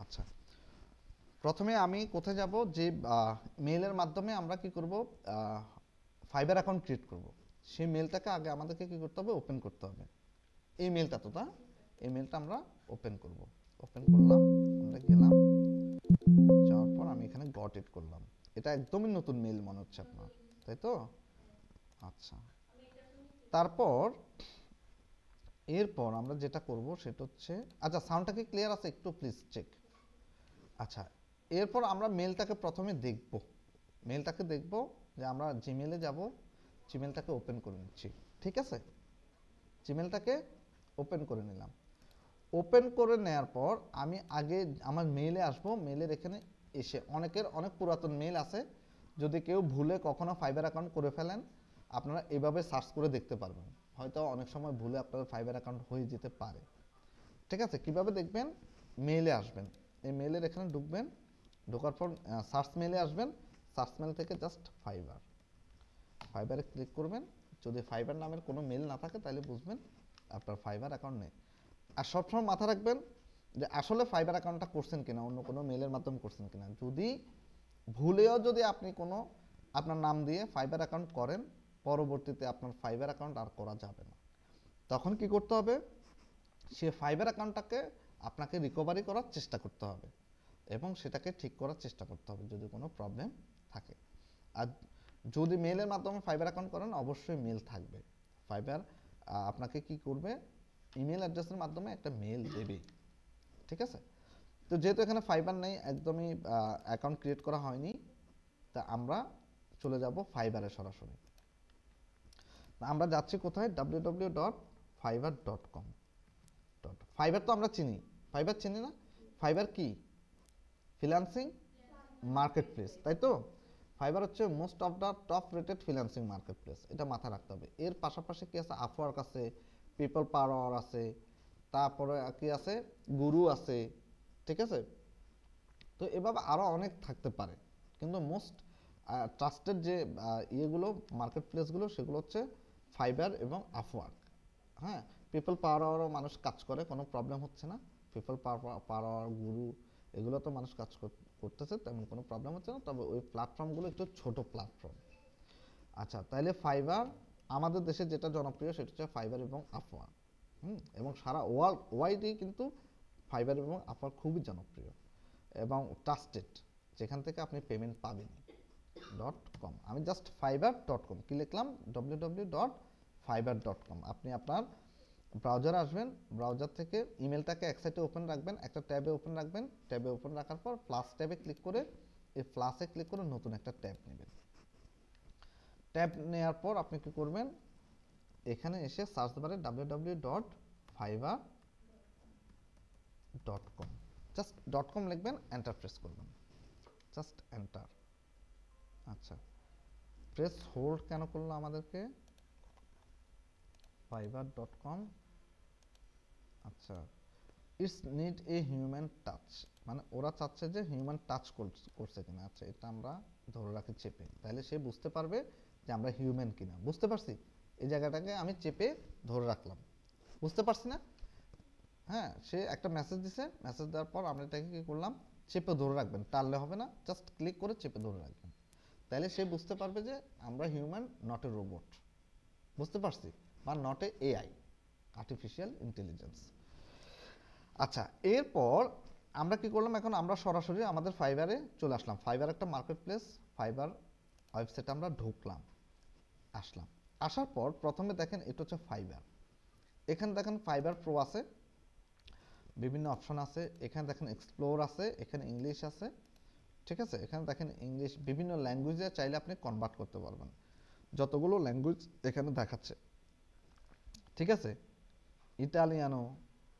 আচ্ছা, প্রথমে আমি কোথায় যাব, যে মেইলের মাধ্যমে আমরা কি করব, ফাইবার অ্যাকাউন্ট ক্রিয়েট করব। সেই মেলটাকে আগে আমাদেরকে কি করতে হবে, ওপেন করতে হবে। এই মেলটা তো তা, এই মেলটা আমরা ওপেন করব। ওপেন করলাম, আমরা গেলাম, যাওয়ার পর আমি এখানে গট ইট করলাম। এটা একদমই নতুন মেল মনে হচ্ছে আপনার, তাই তো? আচ্ছা, তারপর এরপর আমরা যেটা করব সেটা হচ্ছে, আচ্ছা সাউন্ডটা কি ক্লিয়ার আছে একটু প্লিজ চেক। আচ্ছা, এরপর আমরা মেলটাকে প্রথমে দেখব। মেলটাকে দেখব যে আমরা জিমেলে যাব, জিমেলটাকে ওপেন করে নিচ্ছি। ঠিক আছে, জিমেলটাকে ওপেন করে নিলাম। ওপেন করে নেওয়ার পর আমি আগে আমার মেইলে আসব। মেইলের এখানে এসে অনেকের অনেক পুরাতন মেইল আছে, যদি কেউ ভুলে কখনো ফাইবার অ্যাকাউন্ট করে ফেলেন, আপনারা এভাবে সার্চ করে দেখতে পারবেন। হয়তো অনেক সময় ভুলে আপনার ফাইবার অ্যাকাউন্ট হয়ে যেতে পারে। ঠিক আছে, কিভাবে দেখবেন? মেইলে আসবেন, এই মেইলের এখানে ঢুকবেন, ঢোকার পর সার্চ মেইলে আসবেন, সার্চ মেইল থেকে জাস্ট ফাইবার, ফাইবারে ক্লিক করবেন। যদি ফাইবার নামের কোনো মেইল না থাকে তাহলে বুঝবেন আপনার ফাইবার অ্যাকাউন্ট নেই। আর সবসময় মাথা রাখবেন যে আসলে ফাইবার অ্যাকাউন্টটা করছেন কিনা, অন্য কোনো মেলের মাধ্যমে করছেন কিনা। যদি ভুলেও যদি আপনি কোনো আপনার নাম দিয়ে ফাইবার অ্যাকাউন্ট করেন, পরবর্তীতে আপনার ফাইবার অ্যাকাউন্ট আর করা যাবে না। তখন কি করতে হবে, সে ফাইবার অ্যাকাউন্টটাকে আপনাকে রিকভারি করার চেষ্টা করতে হবে এবং সেটাকে ঠিক করার চেষ্টা করতে হবে যদি কোনো প্রবলেম থাকে। আর যদি মেলের মাধ্যমে ফাইবার অ্যাকাউন্ট করেন, অবশ্যই মেল থাকবে। ফাইবার আপনাকে কি করবে, ইমেল অ্যাড্রেসের মাধ্যমে একটা মেল দেবে। ঠিক আছে, তো যেহেতু এখানে ফাইবার নেই, একদমই অ্যাকাউন্ট ক্রিয়েট করা হয়নি, তা আমরা চলে যাব ফাইবারে সরাসরি। আমরা যাচ্ছি কোথায়, www.fiverr.com। ফাইবার তো আমরা চিনি, ফাইবার চিনি না? ফাইবার কি? ফ্রিল্যান্সিং মার্কেট প্লেস, তাই তো? ফাইবার হচ্ছে most of the top rated freelancing market place, এটা মাথায় রাখতে হবে। এর পাশাপাশি কি আছে, আপওয়ার্ক আছে, পিপল পাওয়ার আছে, তারপরে কি আছে, গুরু আছে। ঠিক আছে, তো এভাবে আরও অনেক থাকতে পারে, কিন্তু মোস্ট ট্রাস্টেড যে ইয়েগুলো, মার্কেট প্লেসগুলো, সেগুলো হচ্ছে ফাইবার এবং আপওয়ার্ক। হ্যাঁ, পিপল পাওয়ারও মানুষ কাজ করে, কোনো প্রবলেম হচ্ছে না। পিপল পাওয়ার, গুরু, এগুলো তো মানুষ কাজ করতেছে, তেমন কোনো প্রবলেম হচ্ছে না। তবে ওই প্ল্যাটফর্মগুলো একটু ছোট প্ল্যাটফর্ম। আচ্ছা, তাহলে ফাইবার আমাদের দেশে যেটা জনপ্রিয় সেটা হচ্ছে ফাইবার এবং আপওয়ার্ক। এবং সারা ওয়ার্ল্ড ওয়াইডেই কিন্তু ফাইবার এবং আপওয়ার্ক খুবই জনপ্রিয় এবং ট্রাস্টেড, যেখান থেকে আপনি পেমেন্ট পাবেন। .com, আমি জাস্ট fiverr.com কি লিখলাম, www.fiverr.com। আপনি আপনার ব্রাউজারে আসবেন, ব্রাউজার থেকে ইমেলটাকে এক সাইডে ওপেন রাখবেন, একটা ট্যাবে ওপেন রাখবেন। ট্যাবে ওপেন রাখার পর প্লাস ট্যাবে ক্লিক করে, এই প্লাসে ক্লিক করে নতুন একটা ট্যাব নেবেন। ট্যাব নেওয়ার পর আপনি কি করবেন, এখানে এসে সার্চ বারে www.fiverr.com, জাস্ট .com লিখবেন, এন্টার প্রেস করবেন, জাস্ট এন্টার। আচ্ছা, প্রেস হোল্ড কেন করলো আমাদেরকে, fiverr.com। আচ্ছা, it's need a human touch, মানে ওরা চাচ্ছে যে হিউম্যান টাচ করছে কিনা। আচ্ছা, এটা আমরা ধরে রাখি চেপে, তাহলে সে বুঝতে পারবে যে আমরা হিউম্যান কিনা। বুঝতে পারছি, এই জায়গাটাকে আমি চেপে ধরে রাখলাম, বুঝতে পারছি না? হ্যাঁ, সে একটা মেসেজ দিছে, মেসেজ দেওয়ার পর আমরা এটাকে কি করলাম, চেপে ধরে রাখবেন, টানলে হবে না, জাস্ট ক্লিক করে চেপে ধরে রাখবেন। তাহলে সে বুঝতে পারবে যে আমরা হিউম্যান, নট এ রোবট। বুঝতে পারছি, বা not a AI, artificial intelligence. আচ্ছা, এরপর আমরা কি করলাম, এখন আমরা সরাসরি আমাদের ফাইবারে চলে আসলাম। ফাইবার একটা মার্কেট প্লেস, ফাইবার ওয়েবসাইটে আমরা ঢুকলাম, আসলাম। আসার পর প্রথমে দেখেন এটা হচ্ছে ফাইবার। এখানে দেখেন ফাইবার প্রো আছে, বিভিন্ন অপশন আছে। এখানে দেখেন এক্সপ্লোর আছে, এখানে ইংলিশ আছে। ঠিক আছে, এখানে দেখেন ইংলিশ, বিভিন্ন ল্যাঙ্গুয়েজে চাইলে আপনি কনভার্ট করতে পারবেন। যতগুলো ল্যাঙ্গুয়েজ এখানে দেখাচ্ছে, ঠিক আছে, ইটালিয়ানো,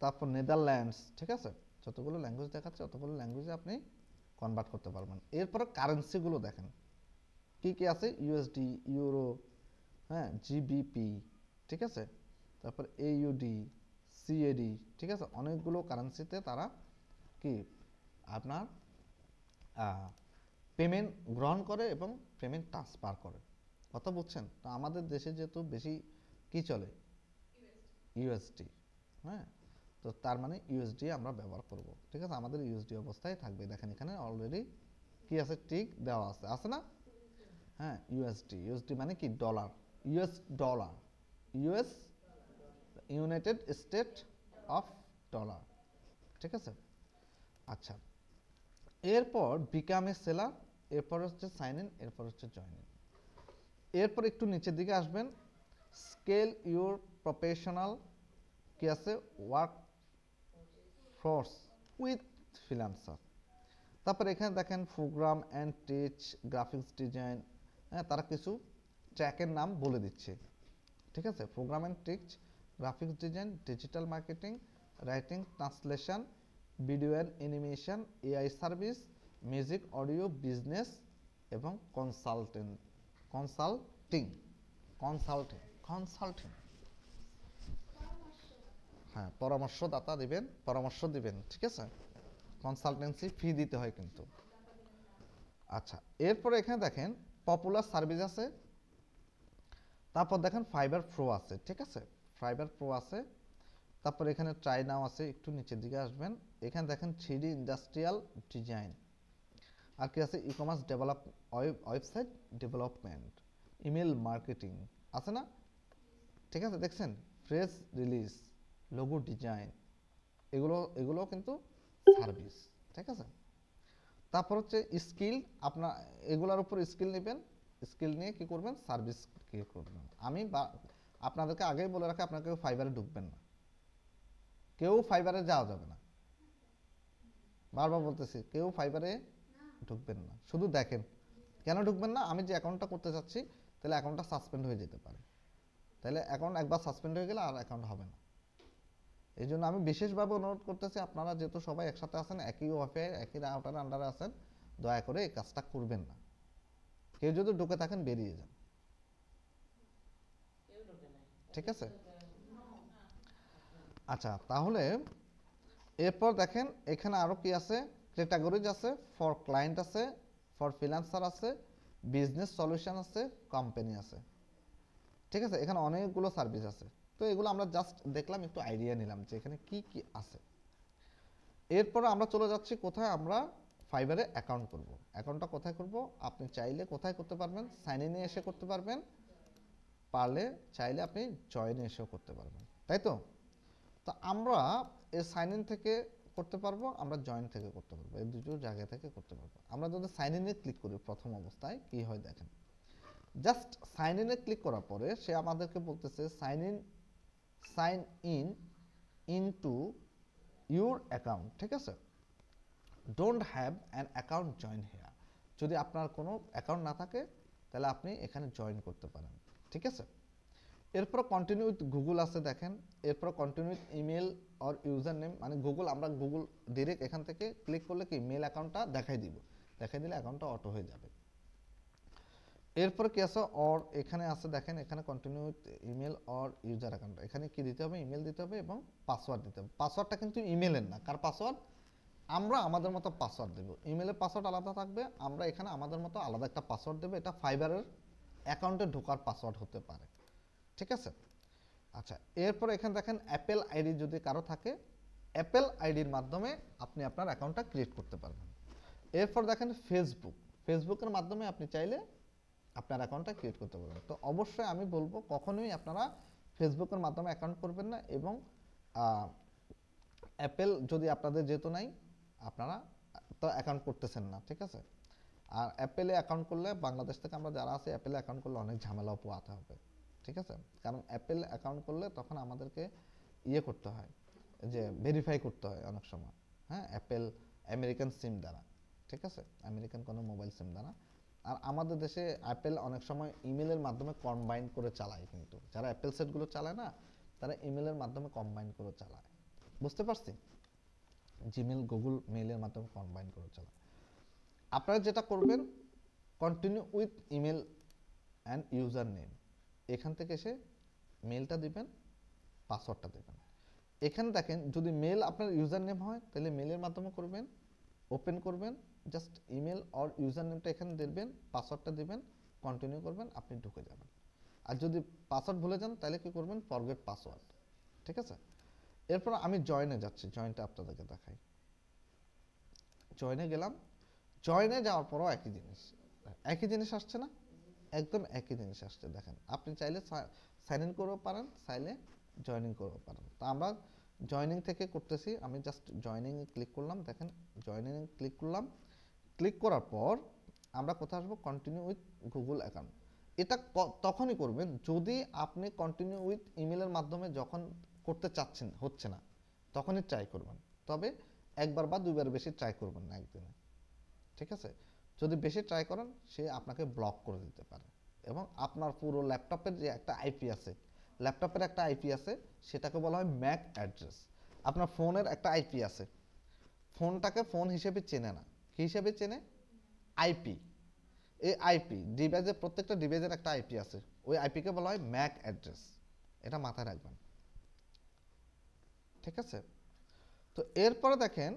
তারপর নেদারল্যান্ডস, ঠিক আছে, যতগুলো ল্যাঙ্গুয়েজ দেখাচ্ছে অতগুলো ল্যাঙ্গুয়েজে আপনি কনভার্ট করতে পারবেন। এরপরে কারেন্সিগুলো দেখেন কি কি আছে, ইউএসডি, ইউরো, হ্যাঁ, জিবিপি, ঠিক আছে, তারপর এইউডি, সিএডি, ঠিক আছে, অনেকগুলো কারেন্সিতে তারা কি আপনার পেমেন্ট গ্রহণ করে এবং পেমেন্ট ট্রান্সফার করে। কথা বুঝছেন? তো আমাদের দেশে যেহেতু বেশি কি চলে, ইউএসডি। হ্যাঁ, তো তার মানে ইউএসডি আমরা ব্যবহার করব, ঠিক আছে, আমাদের ইউএসডি অবস্থায় থাকবে। দেখেন এখানে অলরেডি কি আছে, টিক দেওয়া আছে, আছে না? হ্যাঁ, ইউএসডি, ইউএসডি মানে কি, dollar, US dollar, US United state of dollar, ঠিক আছে। আচ্ছা, এরপর বিকাম এ সেলার, এরপর হচ্ছে সাইন ইন, এরপর হচ্ছে জয়েন ইন। এরপর একটু নিচের দিকে আসবেন, স্কেল ইউর প্রফেশনাল কি আছে, ওয়ার্ক ফোর্স উইথ ফ্রিল্যান্সার। তারপর এখানে দেখেন program and tech, graphics design, হ্যাঁ, তারা কিছু ট্র্যাকের নাম বলে দিচ্ছে, ঠিক আছে। Program and tech, graphics design, digital marketing, writing, translation, video and animation, AI service, music, audio, business এবং কনসাল্টিং, কনসাল্টিং, হ্যাঁ, পরামর্শ দিবেন, ঠিক আছে। কনসালটেন্সি ফি দিতে হয় কিন্তু। আচ্ছা, এরপরে এখানে দেখেন পপুলার সার্ভিস আছে, তারপর দেখেন ফাইবার প্রো আছে, ঠিক আছে, ফাইবার প্রো আছে। তারপর এখানে ট্রাই নাও আছে, একটু নিচের দিকে আসবেন, এখানে দেখেন 3D ইন্ডাস্ট্রিয়াল ডিজাইন, আর কি আছে, e commerce develop, website development, email marketing আছে না, ঠিক আছে, দেখছেন, প্রেস রিলিজ, লোগো ডিজাইন, এগুলো কিন্তু সার্ভিস, ঠিক আছে। তারপর হচ্ছে স্কিল, আপনার এগুলোর উপর স্কিল নেবেন, স্কিল নিয়ে কি করবেন, সার্ভিস ক্রিয়েট করবেন। আমি আপনাদেরকে আগেই বলে রাখি, আপনারা কেউ ফাইবারে ঢুকবেন না, কেউ ফাইবারে যাওয়া যাবে না, বারবার বলতেছি, কেউ ফাইবারে ঢুকবেন না, শুধু দেখেন। কেন ঢুকবেন না, আমি যে অ্যাকাউন্টটা করতে চাচ্ছি, তাহলে অ্যাকাউন্টটা সাসপেন্ড হয়ে যেতে পারে, তাহলে অ্যাকাউন্ট একবার সাসপেন্ড হয়ে গেলে আর অ্যাকাউন্ট হবে না। এই জন্য আমি বিশেষভাবে অনুরোধ করতেছি, আপনারা যেহেতু সবাই একসাথে আছেন, একই ওয়াইফাই একই রাউটারের আন্ডারে আছেন, দয়া করে এই কাজটা করবেন না। কেউ যদি ঢুকে থাকেন বেরিয়ে যান, ঠিক আছে। আচ্ছা, তাহলে এরপর দেখেন এখানে আরো কি আছে, ক্যাটাগরিজ আছে, ফর ক্লায়েন্ট আছে, ফর ফ্রিল্যান্সার আছে, বিজনেস সলিউশন আছে, কোম্পানি আছে, ঠিক আছে। এখানে অনেকগুলো সার্ভিস আছে, তো এগুলো আমরা জাস্ট দেখলাম, একটু আইডিয়া নিলাম যে এখানে কি কি আছে। এরপর আমরা চলে যাচ্ছি কোথায়, আমরা ফাইবারে অ্যাকাউন্ট করব। অ্যাকাউন্টটা কোথায় করব, আপনি চাইলে কোথায় করতে পারবেন, সাইন ইনে এসে করতে পারবেন, পারলে চাইলে আপনি জয়েনে এসেও করতে পারবেন, তাই তো। তো আমরা এই সাইন ইন থেকে করতে পারবো, আমরা জয়েন থেকে করতে পারবো, এই দুটো জায়গা থেকে করতে পারবো। আমরা যদি সাইন ইনে ক্লিক করি প্রথম অবস্থায় কি হয় দেখেন, জাস্ট সাইন ইনে ক্লিক করার পরে সে আমাদেরকে বলতেছে sign in into your account, ঠিক আছে, don't have an account join here. যদি আপনার কোনো অ্যাকাউন্ট না থাকে তাহলে আপনি এখানে জয়েন করতে পারেন, ঠিক আছে। এরপর কন্টিনিউ উইথ গুগল আছে, দেখেন, এরপর continue with email or user name, মানে গুগল, আমরা গুগল ডিরেক্ট এখান থেকে ক্লিক করলে কি মেল অ্যাকাউন্টটা দেখাই দিলে অ্যাকাউন্টটা অটো হয়ে যাবে। এরপর কি আছে, অর এখানে আছে, দেখেন এখানে continue with email or user account, এখানে কি দিতে হবে, ইমেল দিতে হবে এবং পাসওয়ার্ড দিতে হবে। পাসওয়ার্ডটা কিন্তু ইমেলের না, কার পাসওয়ার্ড, আমরা আমাদের মতো পাসওয়ার্ড দেব, ইমেলের পাসওয়ার্ড আলাদা থাকবে, আমরা এখানে আমাদের মতো আলাদা একটা পাসওয়ার্ড দেবো, এটা ফাইবারের অ্যাকাউন্টে ঢোকার পাসওয়ার্ড হতে পারে, ঠিক আছে। আচ্ছা, এরপর এখানে দেখেন অ্যাপেল আইডি যদি কারো থাকে, অ্যাপেল আইডির মাধ্যমে আপনি আপনার অ্যাকাউন্টটা ক্রিয়েট করতে পারবেন। এরপর দেখেন ফেসবুকের মাধ্যমে আপনি চাইলে আপনার অ্যাকাউন্টটা ক্রিয়েট করতে পারবেন। তো অবশ্যই আমি বলবো কখনোই আপনারা ফেসবুকের মাধ্যমে অ্যাকাউন্ট করবেন না, এবং অ্যাপেল যদি আপনাদের যেহেতু নাই, আপনারা তো অ্যাকাউন্ট করতেছেন না, ঠিক আছে। আর অ্যাপেলে অ্যাকাউন্ট করলে, বাংলাদেশ থেকে আমরা যারা আছি অ্যাপেলে অ্যাকাউন্ট করলে অনেক ঝামেলাও পোয়াতে হবে, ঠিক আছে। কারণ অ্যাপেল অ্যাকাউন্ট করলে তখন আমাদেরকে করতে হয়, যে ভেরিফাই করতে হয় অনেক সময়, হ্যাঁ, অ্যাপেল আমেরিকান সিম দ্বারা, ঠিক আছে, আমেরিকান কোনো মোবাইল সিম দ্বারা। আর আমাদের দেশে অ্যাপেল অনেক সময় ইমেলের মাধ্যমে কম্বাইন করে চালায়, কিন্তু যারা অ্যাপেল সেটগুলো চালায় না, তারা ইমেলের মাধ্যমে কম্বাইন করে চালায়, বুঝতে পারছি, জিমেল গুগল মেইলের মাধ্যমে কম্বাইন করে চালায়। আপনারা যেটা করবেন, continue with email and user name, এখান থেকে এসে মেলটা দিবেন, পাসওয়ার্ডটা দেবেন। এখানে দেখেন যদি মেল আপনার ইউজার নেম হয় তাহলে মেলের মাধ্যমে করবেন, ওপেন করবেন, জাস্ট ইমেল অর ইউজার নেমটা এখানে দেবেন, পাসওয়ার্ডটা দিবেন, কন্টিনিউ করবেন, আপনি ঢুকে যাবেন। আর যদি পাসওয়ার্ড ভুলে যান তাহলে কি করবেন, ফরগেট পাসওয়ার্ড, ঠিক আছে। এরপর আমি জয়েনে যাচ্ছি, জয়েনটা আপনাদেরকে দেখাই। জয়েনে গেলাম, জয়েনে যাওয়ার পরও একই জিনিস আসছে না, একদম একই জিনিস আসছে। দেখেন আপনি চাইলে সাইন ইন করেও পারেন, চাইলে জয়েনিং করেও পারেন। তো আমরা জয়েনিং থেকে করতেছি, আমি জাস্ট জয়েনিং এ ক্লিক করলাম। দেখেন জয়েনিং এ ক্লিক করলাম, ক্লিক করার পর আমরা কোথায় আসবো, কন্টিনিউ উইথ গুগল অ্যাকাউন্ট। এটা তখনই করবেন যদি আপনি কন্টিনিউ উইথ ইমেলের মাধ্যমে যখন করতে চাচ্ছেন হচ্ছে না, তখনই ট্রাই করবেন। তবে একবার বা দুইবার বেশি ট্রাই করবেন না একদিনে, ঠিক আছে? যদি বেশি ট্রাই করেন সে আপনাকে ব্লক করে দিতে পারে। এবং আপনার পুরো ল্যাপটপের যে একটা আইপি আছে, ল্যাপটপের একটা আইপি আছে, সেটাকে বলা হয় ম্যাক অ্যাড্রেস। আপনার ফোনের একটা আইপি আছে, ফোনটাকে ফোন হিসেবে চেনে না, কি হিসেবে চেনে? আইপি। এই আইপি ডিভাইসের, প্রত্যেকটা ডিভাইসের একটা আইপি আছে, ওই আইপিকে বলা হয় ম্যাক অ্যাড্রেস। এটা মাথায় রাখবেন, ঠিক আছে? তো এরপরে দেখেন,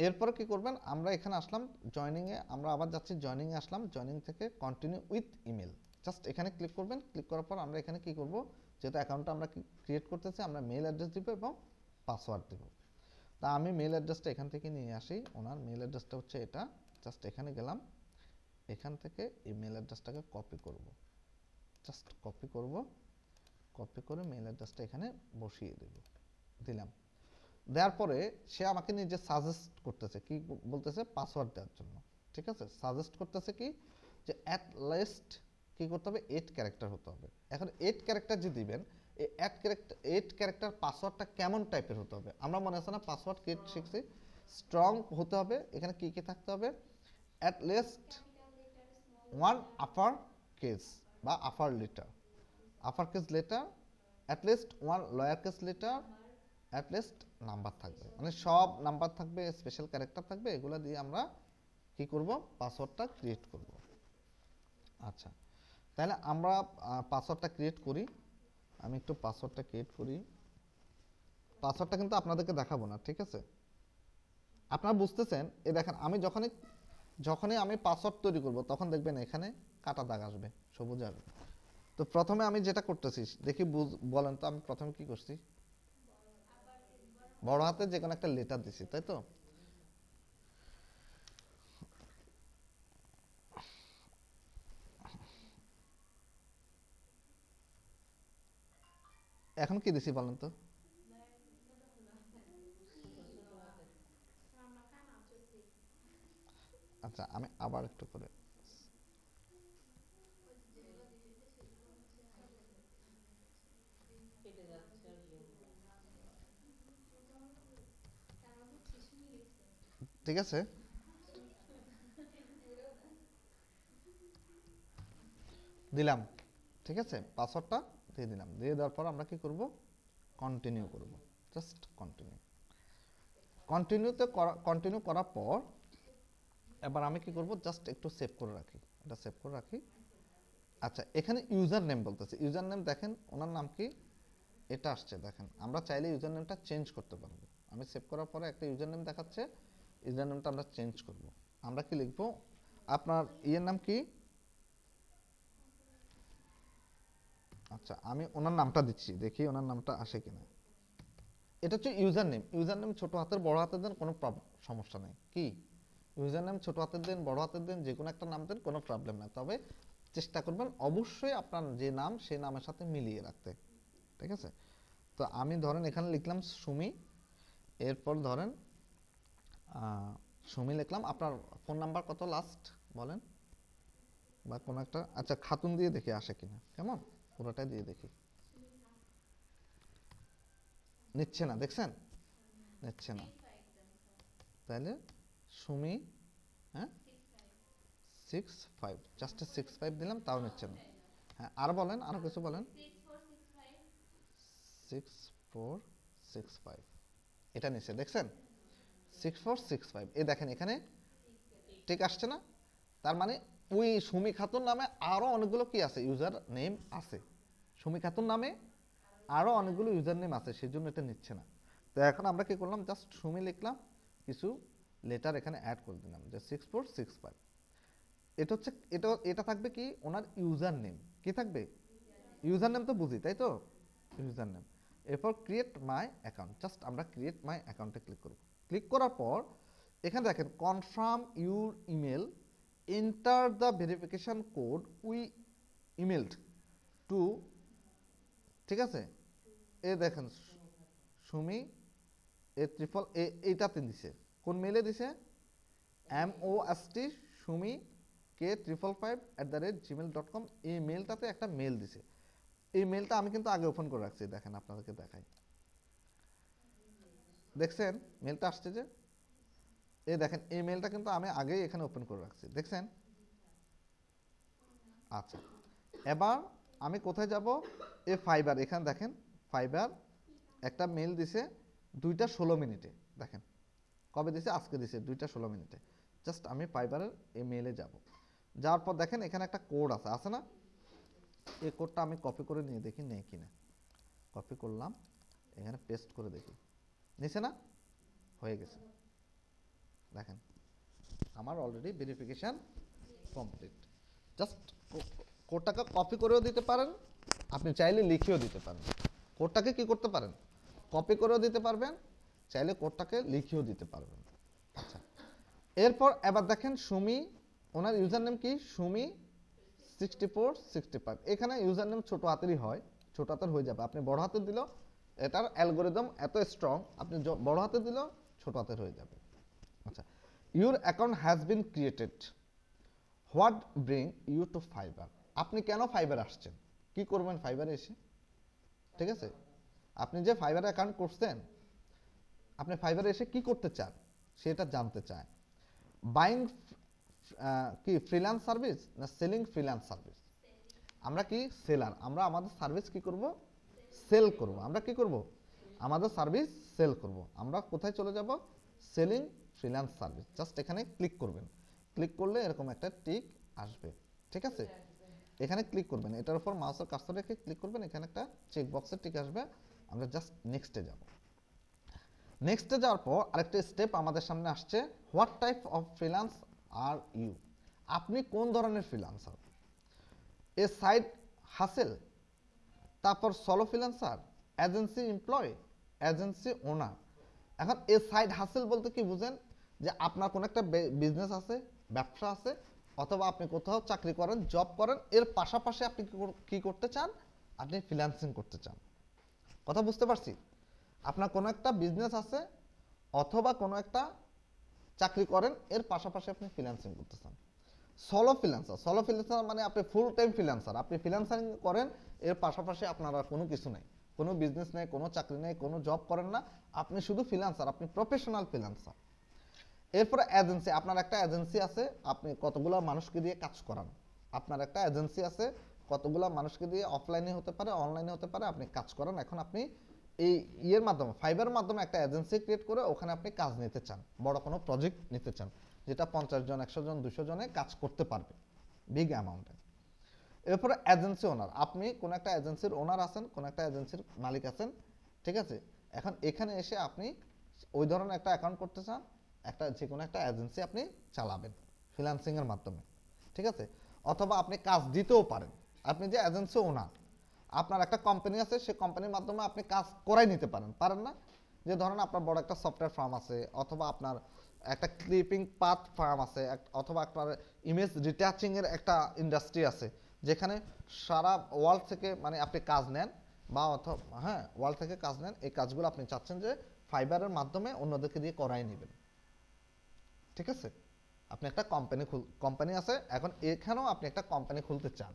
এরপরে কি করবেন, আমরা এখানে আসলাম জয়েনিংয়ে, আমরা আবার যাচ্ছি জয়েনিংয়ে আসলাম, জয়েনিং থেকে কন্টিনিউ উইথ ইমেল, জাস্ট এখানে ক্লিক করবেন। ক্লিক করার পর আমরা এখানে কি করব, যেহেতু অ্যাকাউন্টটা আমরা ক্রিয়েট করতেছি, আমরা মেল অ্যাড্রেস দিব এবং পাসওয়ার্ড দেব। তা আমি মেল অ্যাড্রেসটা এখান থেকে নিয়ে আসি, ওনার মেল অ্যাড্রেসটা হচ্ছে এটা। জাস্ট এখানে গেলাম, এখান থেকে এই মেল অ্যাড্রেসটাকে কপি করব, জাস্ট কপি করব, কপি করে মেল অ্যাড্রেসটা এখানে বসিয়ে দেব, দিলাম। দেওয়ার পরে সে আমাকে নিজে সাজেস্ট করতেছে, কি বলতেছে, পাসওয়ার্ড দেওয়ার জন্য, ঠিক আছে? সাজেস্ট করতেছে কি, যে অ্যাট লিস্ট কি করতে হবে, 8 ক্যারেক্টার হতে হবে। এখন 8 ক্যারেক্টার যে দিবেন, এই 8 ক্যারেক্টার পাসওয়ার্ডটা কেমন টাইপের হতে হবে? আমরা মনে আছে না পাসওয়ার্ড কি শিখছি, স্ট্রং হতে হবে। এখানে কি কি থাকতে হবে, অ্যাট লিস্ট 1 আপার কেস বা upper letter, upper case letter, at least 1 lower case letter, at least number থাকবে, মানে সব নাম্বার থাকবে, স্পেশাল ক্যারেক্টার থাকবে, এগুলো দিয়ে আমরা কি করব, পাসওয়ার্ডটা ক্রিয়েট করব। আচ্ছা, তাহলে আমরা পাসওয়ার্ডটা ক্রিয়েট করি। আমি একটু পাসওয়ার্ডটা ক্রিয়েট করি। পাসওয়ার্ডটা কিন্তু আপনাদেরকে দেখাবো না, ঠিক আছে? আপনারা বুঝতেছেন, এই দেখেন আমি যখনই যখনই আমি পাসওয়ার্ড তৈরি করব, তখন দেখবেন এখানে কাটা দাগ আসবে, সবুজ আসবে। তো প্রথমে আমি যেটা করতেছি দেখি, বলেন তো আমি প্রথমে কি করছি, বড় হাতে যে কোনো একটা লেটার দিছি, তাই তো? এখন কি দিছি বলেন তো? আচ্ছা আমি আবার একটু করে, ঠিক আছে? দিলাম, ঠিক আছে? পাসওয়ার্ডটা দিয়ে দিলাম, দিয়ে দেওয়ার পর আমরা কি করব, কন্টিনিউ করব, জাস্ট কন্টিনিউ। কন্টিনিউ করার পর এবার আমি কি করব, জাস্ট একটু সেভ করে রাখি, এটা সেভ করে রাখি। আচ্ছা এখানে ইউজার নেম বলতেছে, ইউজার নেম দেখেন ওনার নাম কি, এটা আসছে, দেখেন আমরা চাইলে ইউজার নেমটা চেঞ্জ করতে পারবো। আমি সেভ করার পরে একটা ইউজার নেম দেখাচ্ছে, ইউজার নেমটা আমরা চেঞ্জ করব। আমরা কি লিখবো, আপনার ইয়ের নাম কি, আচ্ছা আমি ওনার নামটা দিচ্ছি, দেখি ওনার নামটা আসে কিনা। এটা হচ্ছে ইউজার নেম। ইউজার নেম ছোট হাতের বড় হাতের দেন, কোনো সমস্যা নেই। কি ইউজার নেম ছোট হাতের দেন বড় হাতের দেন, যে কোনো একটা নাম দেন, কোনো প্রবলেম নাই। তবে চেষ্টা করবেন অবশ্যই আপনার যে নাম সেই নামের সাথে মিলিয়ে রাখতে, ঠিক আছে? তো আমি ধরেন এখানে লিখলাম সুমি, এরপর ধরেন সুমি লিখলাম। আপনার ফোন নাম্বার কত লাস্ট বলেন, বা কোনো একটা, আচ্ছা খাতুন দিয়ে দেখি আসে কিনা, কেমন, পুরোটাই দিয়ে দেখি। নিচ্ছে না, দেখছেন, নিচ্ছে না। তাহলে সুমি, হ্যাঁ 65, জাস্ট 65 দিলাম, তাও নিচ্ছে না। হ্যাঁ আর বলেন, আরো কিছু বলেন। 6465, এটা নিচ্ছে, দেখছেন 6465, এই দেখেন এখানে ঠিক আসছে না? তার মানে ওই সুমি খাতুন নামে আরো অনেকগুলো কি আছে, ইউজার নেম আছে। সুমি খাতুন নামে আরো অনেকগুলো ইউজার নেম আছে, সেই জন্য এটা নিচ্ছে না। তো এখন আমরা কি করলাম, জাস্ট সুমি লিখলাম, কিছু লেটার এখানে অ্যাড করে দিলাম, যে 6465। এটা হচ্ছে, এটা থাকবে কি, ওনার ইউজার নেম। কি থাকবে, ইউজার নেম তো বুঝি, তাই তো? User name. এরপর ক্রিয়েট মাই অ্যাকাউন্ট, জাস্ট আমরা ক্রিয়েট মাই অ্যাকাউন্টে ক্লিক করব। ক্লিক করার পর এখানে দেখেন confirm your email, enter the verification code we emailed to, ঠিক আছে, এ দেখেন সুমি এ ট্রিপল এ, এইটাতে দিছে, কোন মেলে দিছে, MOST সুমি K555@gmail.com, এই মেলটাতে একটা মেল দিছে। এই মেলটা আমি কিন্তু আগে ওপেন করে রাখছি, দেখেন আপনাদেরকে দেখাই, দেখছেন মেলটা আসছে যে, এই দেখেন এই মেলটা কিন্তু আমি আগেই এখানে ওপেন করে রাখছি, দেখছেন। আচ্ছা, এবার আমি কোথায় যাব, এ ফাইবার, এখানে দেখেন ফাইবার একটা মেল দিছে 2:16 দেখেন কবে দিছে, আজকে দিছে 2:16। জাস্ট আমি ফাইবারের এই মেলে যাব, যাওয়ার পর দেখেন এখানে একটা কোড আছে, আছে না, এই কোডটা আমি কপি করে নিয়ে দেখি নেই কিনা। কপি করলাম, এখানে পেস্ট করে দেখি, নিছে না, হয়ে গেছে। দেখেন আমার অলরেডি ভেরিফিকেশন কমপ্লিট। জাস্ট কোডটাকে কপি করেও দিতে পারেন, আপনি চাইলে লিখেও দিতে পারেন। কোডটাকে কি করতে পারেন, কপি করেও দিতে পারবেন, চাইলে কোডটাকে লিখেও দিতে পারবেন। আচ্ছা, এরপর এবার দেখেন সুমি, ওনার ইউজার নেম কি, সুমি 6465। এখানে ইউজার নেম ছোট হাতেরই হয়, ছোট হাতের হয়ে যাবে, আপনি বড় হাতের দিলেও এটার অ্যালগোরিদম এত স্ট্রং, আপনি বড় হাতে দিলেও ছোট হাতের হয়ে যাবে। আচ্ছা, your account has been created, what bring you to Fiverr. আপনি কেন ফাইবার আসছেন, কি করবেন ফাইবারে এসে, ঠিক আছে, আপনি যে ফাইবারে অ্যাকাউন্ট করছেন, আপনি ফাইবারে এসে কি করতে চান সেটা জানতে চায়। বাইং কি ফ্রিল্যান্স সার্ভিস না সেলিং ফ্রিল্যান্স সার্ভিস, আমরা কি সেলার, আমরা আমাদের সার্ভিস কি করব, সেল করব। আমরা কি করব, আমাদের সার্ভিস সেল করব। আমরা কোথায় চলে যাব, সেলিং ফ্রিল্যান্স সার্ভিস, জাস্ট এখানে ক্লিক করবেন। ক্লিক করলে এরকম একটা টিক আসবে, ঠিক আছে, এখানে ক্লিক করবেন, এটার উপর মাউসের কার্সর রেখে ক্লিক করবেন, এখানে একটা চেক বক্সের টিক আসবে। আমরা জাস্ট নেক্সটে যাব। নেক্সটে যাওয়ার পর আরেকটা স্টেপ আমাদের সামনে আসছে, what type of freelance are you, আপনি কোন ধরনের ফ্রিল্যান্সার, এ সাইড হাসেল, তারপর solo freelancer, agency employ, agency owner. এখন এ সাইড হাসেল বলতে কি বুঝেন, যে আপনার কোনো একটা বিজনেস আছে, ব্যবসা আছে, অথবা আপনি কোথাও চাকরি করেন, জব করেন, এর পাশাপাশি আপনি কি করতে চান, আপনি ফ্রিল্যান্সিং করতে চান। কথা বুঝতে পারছি, আপনার কোনো একটা বিজনেস আছে অথবা কোনো একটা চাকরি করেন, এর পাশাপাশি আপনি ফ্রিল্যান্সিং করতে চান। সলো ফ্রিল্যান্সার, সলো ফ্রিল্যান্সার মানে আপনি ফুল টাইম ফ্রিল্যান্সার, আপনি ফ্রিল্যান্সারিং করেন, এর পাশাপাশি আপনার আর কোনো কিছু নেই, কোনো বিজনেস নেই, কোনো চাকরি নেই, কোনো জব করেন না, আপনি শুধু ফ্রিল্যান্সার, আপনি প্রফেশনাল ফ্রিল্যান্সার। এরপরে এজেন্সি, আপনার একটা এজেন্সি আছে, আপনি কতগুলো মানুষকে দিয়ে কাজ করান, আপনার একটা এজেন্সি আছে, কতগুলো মানুষকে দিয়ে অফলাইনে হতে পারে, অনলাইনে হতে পারে, আপনি কাজ করান। এখন আপনি এই ইয়ের মাধ্যমে, ফাইবারের মাধ্যমে একটা এজেন্সি ক্রিয়েট করে ওখানে আপনি কাজ নিতে চান, বড় কোনো প্রজেক্ট নিতে চান, যেটা 50 জন 100 জন 200 জনে কাজ করতে পারবে বিগ অ্যামাউন্টে। এরপরে এজেন্সি ওনার, আপনি কোন একটা এজেন্সির ওনার আছেন, কোন একটা এজেন্সির মালিক আছেন, ঠিক আছে, এখন এখানে এসে আপনি ওই ধরনের একটা অ্যাকাউন্ট করতে চান, একটা যে কোনো একটা এজেন্সি আপনি চালাবেন ফ্রিল্যান্সিংয়ের মাধ্যমে, ঠিক আছে, অথবা আপনি কাজ দিতেও পারেন। আপনি যে এজেন্সি ওনার, আপনার একটা কোম্পানি আছে, সেই কোম্পানির মাধ্যমে আপনি কাজ করাই নিতে পারেন, পারেন না, যে ধরেন আপনার বড় একটা সফটওয়্যার ফার্ম আছে, অথবা আপনার একটা ক্লিপিং পাথ ফার্ম আছে, অথবা আপনার ইমেজ রিটাচিংয়ের একটা ইন্ডাস্ট্রি আছে, যেখানে সারা ওয়ার্ল্ড থেকে মানে আপনি কাজ নেন, বা অথবা হ্যাঁ ওয়ার্ল্ড থেকে কাজ নেন, এই কাজগুলো আপনি চাচ্ছেন যে ফাইবারের মাধ্যমে অন্যদেরকে দিয়ে করাই নেবেন, ঠিক আছে, আপনি একটা কোম্পানি আছে, এখন এখানেও আপনি একটা কোম্পানি খুলতে চান,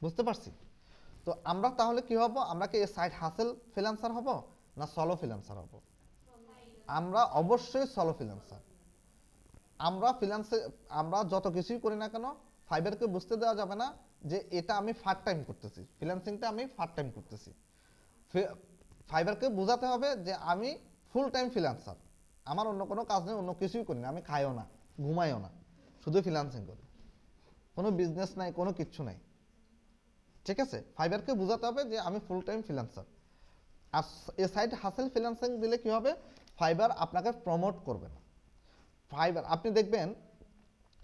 বুঝতে পারছি। তো আমরা তাহলে কি হব, আমরা কি সাইড হাসেল ফ্রিল্যান্সার হব না সলো ফ্রিল্যান্সার হব, আমরা অবশ্যই সলো ফ্রিল্যান্সার। আমরা যত কিছুই করি না কেন, ফাইবারকে বুঝতে দেওয়া যাবে না যে এটা আমি পার্ট টাইম করতেছি, ফ্রিল্যান্সিংটা আমি পার্ট টাইম করতেছি। ফাইবারকে বোঝাতে হবে যে আমি ফুল টাইম ফ্রিল্যান্সার, আমার অন্য কোনো কাজ নেই, অন্য কিছুই করি না, আমি খাইও না, ঘুমাইও না, শুধু ফ্রিল্যান্সিং করি, কোনো বিজনেস নাই, কোনো কিচ্ছু নাই, ঠিক আছে। ফাইবারকে বোঝাতে হবে যে আমি ফুল টাইম ফ্রিল্যান্সার। আর এ সাইড হাসেল ফ্রিল্যান্সিং দিলে কি হবে, ফাইবার আপনাকে প্রমোট করবে না। ফাইবার আপনি দেখবেন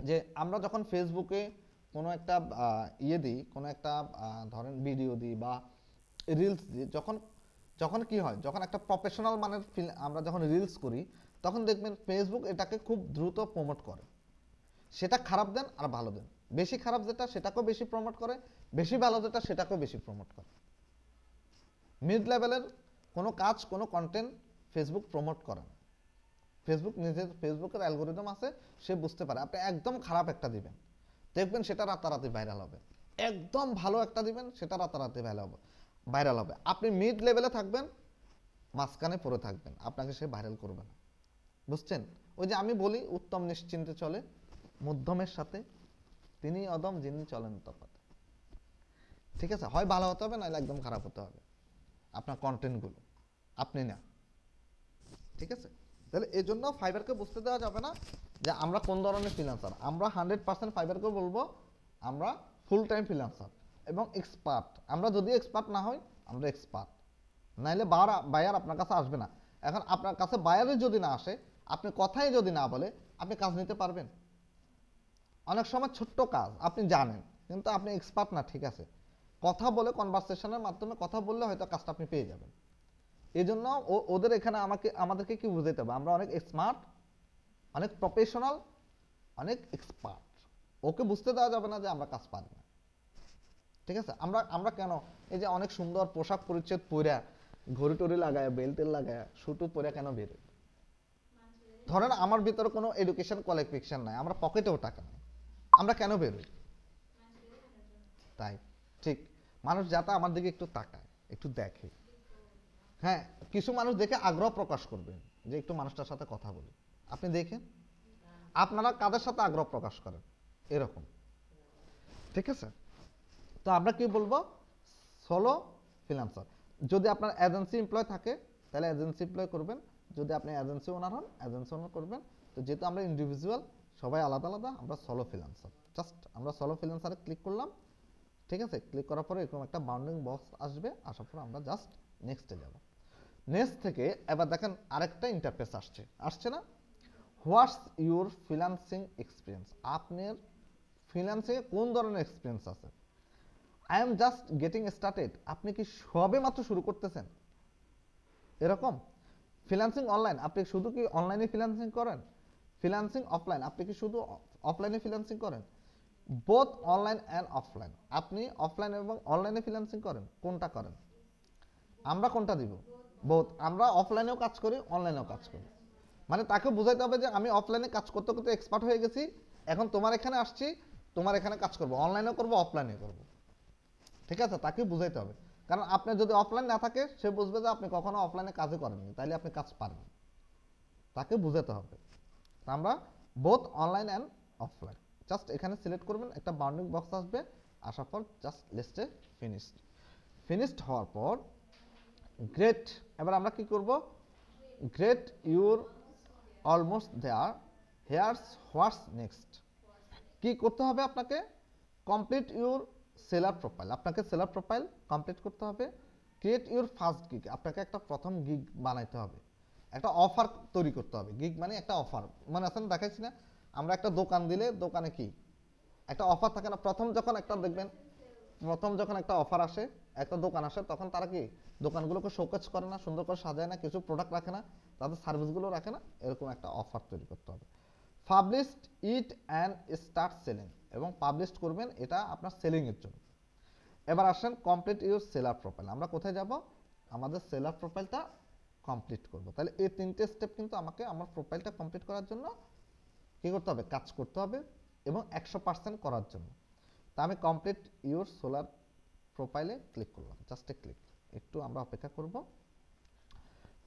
যে আমরা যখন ফেসবুকে কোনো একটা ইয়ে দিই, কোনো একটা ধরেন ভিডিও দিই বা রিলস দিই, যখন যখন কি হয়, যখন একটা প্রফেশনাল মানের আমরা যখন রিলস করি, তখন দেখবেন ফেসবুক এটাকে খুব দ্রুত প্রমোট করে। সেটা খারাপ দেন আর ভালো দেন, বেশি খারাপ যেটা সেটাকেও বেশি প্রমোট করে, বেশি ভালো যেটা সেটাকেও বেশি প্রমোট করে। মিড লেভেলের কোনো কাজ, কোনো কন্টেন্ট ফেসবুক প্রমোট করে না। ফেসবুক নিজের, ফেসবুকের অ্যালগোরিদম আছে, সে বুঝতে পারে। আপনি একদম খারাপ একটা দিবেন, দেখবেন সেটা রাতারাতি ভাইরাল হবে। একদম ভালো একটা দিবেন, সেটা রাতারাতি ভাইরাল হবে। আপনি মিড লেভেলে থাকবেন, মাঝখানে পড়ে থাকবেন, আপনাকে সে ভাইরাল করবে না। বুঝছেন? ওই যে আমি বলি, উত্তম নিশ্চিন্তে চলে মধ্যমের সাথে, তিনি অদম যিনি চলেন তফাৎ। ঠিক আছে, হয় ভালো হতে হবে, নাহলে একদম খারাপ হতে হবে আপনার কন্টেন্টগুলো, আপনি না। ঠিক আছে, তাহলে এই জন্য ফাইবারকে বুঝতে দেওয়া যাবে না যে আমরা কোন ধরনের ফ্রিল্যান্সার। আমরা 100% ফাইবারকে বলবো আমরা ফুল টাইম ফ্রিল্যান্সার এবং এক্সপার্ট। আমরা যদি এক্সপার্ট না হই, আমরা এক্সপার্ট, নাইলে বায়ার আপনার কাছে আসবে না। এখন আপনার কাছে বায়ারে যদি না আসে, আপনি কথাই যদি না বলে, আপনি কাজ নিতে পারবেন? অনেক সময় ছোট্ট কাজ আপনি জানেন, কিন্তু আপনি এক্সপার্ট না, ঠিক আছে, কথা বলে কনভারসেশনের মাধ্যমে কথা বললে হয়তো কাজটা আপনি পেয়ে যাবেন। এই জন্য ওদের এখানে আমাদেরকে কি বুঝাইতে হবে, আমরা অনেক স্মার্ট, অনেক প্রফেশনাল, অনেক এক্সপার্ট। ওকে বুঝতে দেওয়া যাবে না যে আমরা কাজ পারি না। ঠিক আছে, আমরা কেন এই যে অনেক সুন্দর পোশাক পরিচ্ছদ পরে, ঘড়ি টড়ি লাগায়, বেল্টের লাগায়, শুটু পরে কেন বেরোয়? ধরেন আমার ভিতরে কোনো এডুকেশন কোয়ালিফিকেশন নাই, আমরা পকেটেও টাকা নেই, আমরা কেন বেরোই? তাই, ঠিক, মানুষ যাতে আমার দিকে একটু তাকায়, একটু দেখে। হ্যাঁ, কিছু মানুষ দেখে আগ্রহ প্রকাশ করবে যে একটু মানুষটার সাথে কথা বলি। আপনি দেখেন আপনারা কাদের সাথে আগ্রহ প্রকাশ করেন, এরকম। ঠিক আছে, তো আমরা কি বলবো, সোলো ফ্রিল্যান্সার। যদি আপনার এজেন্সি এমপ্লয় থাকে, তাহলে এজেন্সি এমপ্লয় করবেন। যদি আপনি এজেন্সি ওনার হন, এজেন্সি ওনার করবেন। তো যেহেতু আমরা ইন্ডিভিজুয়াল, সবাই আলাদা আলাদা, আমরা সোলো ফ্রিল্যান্সার। জাস্ট আমরা সোলো ফ্রিল্যান্সারে ক্লিক করলাম। ঠিক আছে, ক্লিক করার পরে এরকম একটা বাউন্ডিং বক্স আসবে, আসার পর আমরা জাস্ট নেক্সটে যাব। নেক্সট থেকে এবার দেখেন আরেকটা ইন্টারফেস আসছে না? হোয়াটস ইউর ফ্রিল্যান্সিং এক্সপিরিয়েন্স, আপনার ফ্রিল্যান্সিংয়ে কোন ধরনের এক্সপিরিয়েন্স আছে? I am just getting started, আপনি কি সবে মাত্র শুরু করতেছেন? এরকম। ফ্রিল্যান্সিং অনলাইন, আপনি শুধু কি অনলাইনে ফ্রিল্যান্সিং করেন? ফ্রিল্যান্সিং অফলাইন, আপনি কি শুধু অফলাইনে ফ্রিল্যান্সিং করেন? বোথ অনলাইন অ্যান্ড অফলাইন, আপনি অফলাইন এবং অনলাইনে ফ্রিল্যান্সিং করেন, কোনটা করেন? আমরা কোনটা দিব? বোথ। আমরা অফলাইনেও কাজ করি, অনলাইনেও কাজ করি। মানে তাকে বোঝাইতে হবে যে আমি অফলাইনে কাজ করতে করতে এক্সপার্ট হয়ে গেছি, এখন তোমার এখানে আসছি, তোমার এখানে কাজ করবো, অনলাইনেও করবো, অফলাইনেও করবো। ঠিক আছে, তাকে বুঝাইতে হবে। কারণ আপনার যদি অফলাইন না থাকে, সে বুঝবে যে আপনি কখনো অফলাইনে কাজই করেননি, তাইলে আপনি কাজ পারেন। তাকে বুঝাতে হবে। আমরা both online and offline, just এখানে সিলেক্ট করবেন, একটা বাউন্ডিং বক্স আসবে, আসার পর জাস্ট লিস্টে ফিনিশড হওয়ার পর গ্রেট। এবার আমরা কি করব, great your almost there, here's what's next. কি করতে হবে আপনাকে? কমপ্লিট ইউর সেলার প্রোফাইল, আপনাকে সেলার প্রোফাইল কমপ্লিট করতে হবে। ক্রিয়েট ইউর ফার্স্ট গিগ, আপনাকে একটা প্রথম গিগ বানাইতে হবে, একটা অফার তৈরি করতে হবে। গিগ মানে একটা অফার, মানে আসলে দেখাইছি না, আমরা একটা দোকান দিলে দোকানে কি একটা অফার থাকে না? প্রথম যখন একটা অফার আসে, একটা দোকান আসে, তখন তারা কি দোকানগুলোকে শোকেজ করে না, সুন্দর করে সাজায় না, কিছু প্রোডাক্ট রাখে না, তাদের সার্ভিসগুলো রাখে না, এরকম একটা অফার তৈরি করতে হবে। Published it and start selling, এবং পাবলিশ করবেন এটা আপনার সেলিংয়ের জন্য। এবার আসেন কমপ্লিট ইউর সেলার প্রোফাইল, আমরা কোথায় যাব? আমাদের সেলার প্রোফাইলটা কমপ্লিট করব। তাহলে এই তিনটে স্টেপ কিন্তু আমাকে আমার প্রোফাইলটা কমপ্লিট করার জন্য কী করতে হবে? কাজ করতে হবে, এবং 100% করার জন্য। তা আমি কমপ্লিট ইউর সোলার প্রোফাইলে ক্লিক করলাম, জাস্ট এ ক্লিক। একটু আমরা অপেক্ষা করব।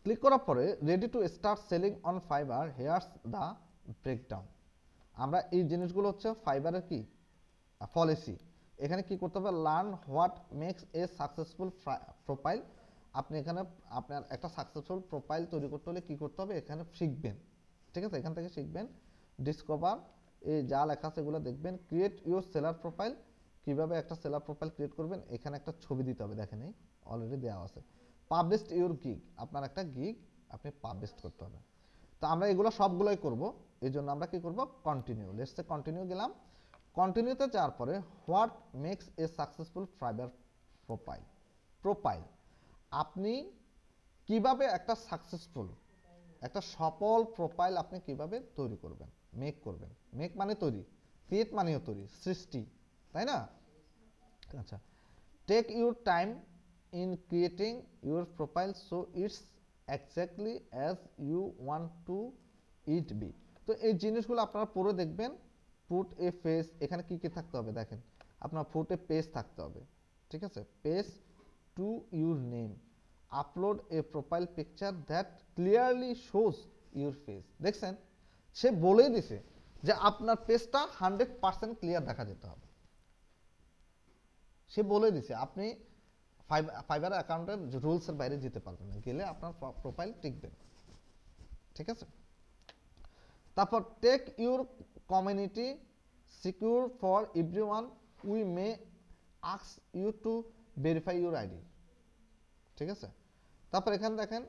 ক্লিক করার পরে ready to start selling on fibre, here's the breakdown. আমরা এই জিনিসগুলো হচ্ছে ফাইবারের কি পলিসি। এখানে কি করতে হবে? Learn what makes a successful profile. আপনি এখানে আপনার একটা সাকসেসফুল প্রোফাইল তৈরি করতে হলে কি করতে হবে? এখানে শিখবেন। ঠিক আছে, এখান থেকে শিখবেন। ডিসকভার, এই যা লেখা আছে এগুলো দেখবেন। ক্রিয়েট ইউর সেলার প্রোফাইল, কিভাবে একটা সেলার প্রোফাইল ক্রিয়েট করবেন, এখানে একটা ছবি দিতে হবে, দেখেন এই অলরেডি দেওয়া আছে। পাবলিশড ইউর গিগ, আপনার একটা গিগ আপনি পাবলিশ করতে হবে। তো আমরা এগুলো সবগুলোই করব, এই জন্য আমরা কি করব? কন্টিনিউ, লেটস সে কন্টিনিউ গেলাম। কন্টিনিউতে যাওয়ার পরে what makes a successful Fiverr profile. আপনি কিভাবে একটা সাকসেসফুল একটা সফল প্রোফাইল আপনি কিভাবে তৈরি করবেন, মেক করবেন। মেক মানে তৈরি, ক্রিয়েট মানেও তৈরি, সৃষ্টি, তাই না? আচ্ছা, take your time in creating your profile so it's exactly as you want to it be. তো এই জিনিসগুলো আপনারা পড়ে দেখবেন। পুট এ ফেস, এখানে কি কি থাকতে হবে দেখেন, আপনার ফুট এ পেজ থাকতে হবে, ঠিক আছে? Page to your name, upload A profile picture that clearly shows your face. দেখছেন, সে বলেই দিছে যে আপনার পেজটা 100% ক্লিয়ার দেখা যেতে হবে। সে বলে দিছে আপনি ফাইবার অ্যাকাউন্টের রুলসের বাইরে যেতে পারবেন না, গেলে আপনার প্রোফাইল টিকবে না, ঠিক আছে? তারপর take your community secure for everyone, we may ask you to verify your ID, ঠিক আছে? তারপর এখানে দেখেন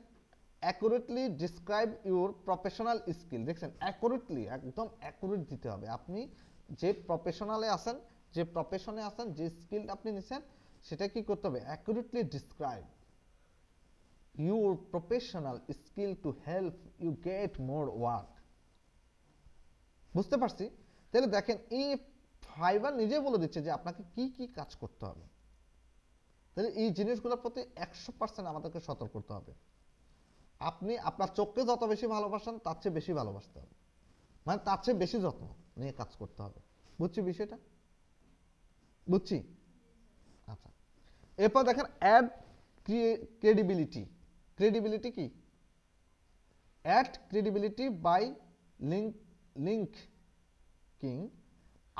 accurately describe your professional skill. দেখছেন, অ্যাকুরেটলি, একদম অ্যাকুরেট দিতে হবে। আপনি যে প্রফেশনালে আছেন, যে প্রফেশনে আছেন, যে স্কিল আপনি নিছেন, সেটা কি করতে হবে? Accurately describe your professional skill to help you get more work. বুঝতে পারছি? তাহলে দেখেন, এই ফাইবার নিজে বলে দিচ্ছে যে আপনাকে কি কি কাজ করতে হবে। তাহলে এই জিনিসগুলোর প্রতি 100% আমাদেরকে সতর্ক করতে হবে। আপনি আপনার চোখকে যত বেশি ভালোবাসেন, তার চেয়ে বেশি ভালোবাসতে হবে, মানে তার চেয়ে বেশি যত্ন নিয়ে কাজ করতে হবে। বুঝছি বিষয়টা? বুঝছি। আচ্ছা, এরপর দেখেন অ্যাড ক্রেডিবিলিটি। ক্রেডিবিলিটি কি? Add credibility by linking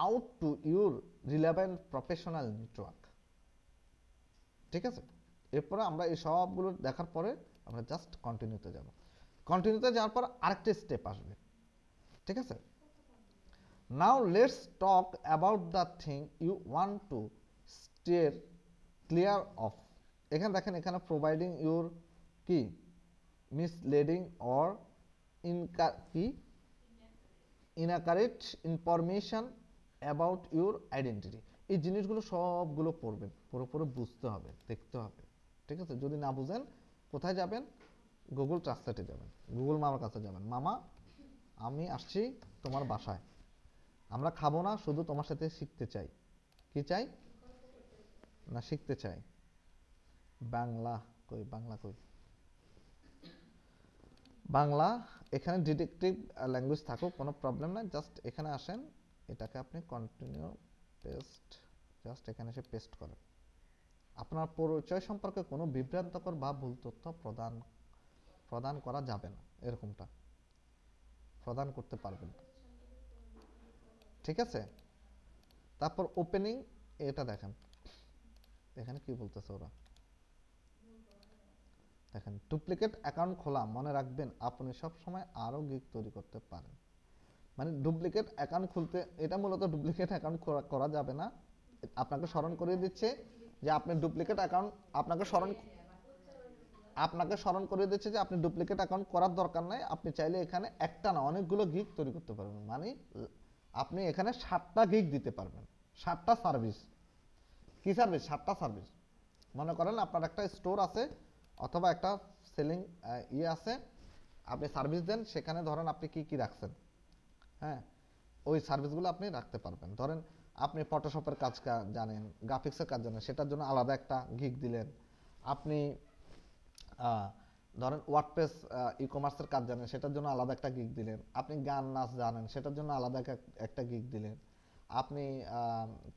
out to your relevant professional network, ঠিক আছে? এরপরে আমরা এই সবগুলো দেখার পরে আমরা জাস্ট কন্টিনিউতে যাব। কন্টিনিউতে যাওয়ার পর আরেকটা স্টেপ আসবে, ঠিক আছে? Now let's talk about the thing you want to steer clear of. এখানে দেখেন, এখানে প্রোভাইডিং ইউর কি মিসলিডিং অর কি inaccurate information about your identity. এই জিনিসগুলো সবগুলো পড়বেন, পুরোপুরি বুঝতে হবে, দেখতে হবে, ঠিক আছে? যদি না বুঝেন কোথায় যাবেন? গুগল ট্রান্সলেটে যাবেন, গুগল মামার কাছে যাবেন। মামা, আমি আসছি তোমার বাসায়, আমরা খাবো না, শুধু তোমার সাথে শিখতে চাই। কি চাই? না, শিখতে চাই। বাংলা কই, বাংলা কই, বাংলা। এখানে ডিটেকটিভ ল্যাঙ্গুয়েজ থাকুক, কোনো প্রবলেম নাই, জাস্ট এখানে আসেন, এটাকে আপনি কন্টিনিউ পেস্ট, জাস্ট এখানে এসে পেস্ট করেন। আপনার পরিচয় সম্পর্কে কোনো বিভ্রান্তকর বা ভুল তথ্য প্রদান করা যাবে না, এরকমটা প্রদান করতে পারবেন না, ঠিক আছে? তারপর ওপেনিং, এটা দেখেন এখানে কি বলতেছে ওরা, দেখেন ডুপ্লিকেট অ্যাকাউন্ট খোলা, মনে রাখবেন আপনি সব সময় আরো গিগ তৈরি করতে পারেন। মানে ডুপ্লিকেট অ্যাকাউন্ট খুলতে, এটা মূলত ডুপ্লিকেট অ্যাকাউন্ট করা যাবে না। আপনাকে স্মরণ করিয়ে দিচ্ছে যে আপনি ডুপ্লিকেট অ্যাকাউন্ট, আপনাকে স্মরণ করিয়ে দিচ্ছে যে আপনি ডুপ্লিকেট অ্যাকাউন্ট করার দরকার নাই। আপনি চাইলে এখানে একটা না, অনেকগুলো গিগ তৈরি করতে পারবেন। মানে আপনি এখানে 7টা গিগ দিতে পারবেন, 7টা সার্ভিস। কি সার্ভিস? 7টা সার্ভিস। মনে করেন আপনার একটা স্টোর আছে অথবা একটা সেলিং আছে, আপনি সার্ভিস দেন, সেখানে ধরেন আপনি কি কি রাখছেন, হ্যাঁ, ওই সার্ভিসগুলো আপনি রাখতে পারবেন। ধরেন আপনি ফটোশপের কাজ জানেন, গ্রাফিক্সের কাজ জানেন, সেটার জন্য আলাদা একটা গিগ দিলেন। আপনি ধরেন ওয়ার্ডপ্রেস ই কমার্সের কাজ জানেন, সেটার জন্য আলাদা একটা গিগ দিলেন। আপনি গান নাচ জানেন, সেটার জন্য আলাদা একটা গিগ দিলেন। আপনি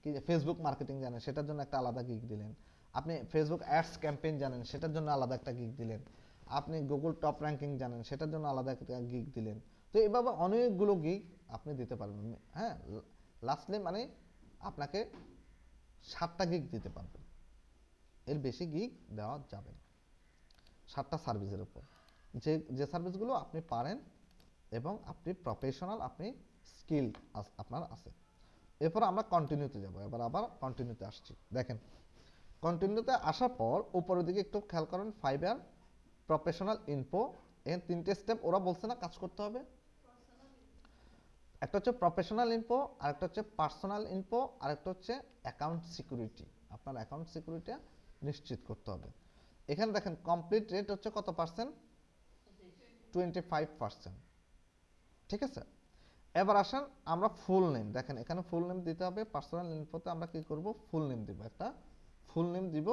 কি ফেসবুক মার্কেটিং জানেন, সেটার জন্য একটা আলাদা গিগ দিলেন। আপনি ফেসবুক অ্যাডস ক্যাম্পেইন জানেন, সেটার জন্য আলাদা একটা গিগ দিলেন। আপনি গুগল টপ র্যাঙ্কিং জানেন, সেটার জন্য আলাদা একটা গিগ দিলেন। তো এইভাবে অনেকগুলো গিগ আপনি দিতে পারবেন। হ্যাঁ, লাস্টলি মানে আপনাকে 7টা গিগ দিতে পারবেন, এর বেশি গিগ দেওয়া যাবে না। 7টা সার্ভিসের উপর, যে সার্ভিসগুলো আপনি পারেন এবং আপনি প্রফেশনাল, আপনি স্কিল আপনার আছে। এরপর আমরা কন্টিনিউতে যাব। এবার আবার কন্টিনিউতে আসছি। দেখেন, কন্টিনিউতে আসার পর উপরের দিকে একটু খেয়াল করেন, ফাইবার প্রফেশনাল ইনফো, এর 3টে স্টেপ ওরা বলছে না কাজ করতে হবে। একটা হচ্ছে প্রফেশনাল ইনফো, আরেকটা হচ্ছে পার্সোনাল ইনফো, আরেকটা হচ্ছে অ্যাকাউন্ট সিকিউরিটি। আপনার অ্যাকাউন্ট সিকিউরিটি নিশ্চিত করতে হবে। এখানে দেখেন কমপ্লিট রেট হচ্ছে কত পার্সেন্ট, 25%। ঠিক আছে, এবার আসেন আমরা ফুল নেম, দেখেন এখানে ফুল নেম দিতে হবে। পার্সোনাল ইনফোতে আমরা কি করব, ফুল নেম দিব, একটা ফুল নেম দিব।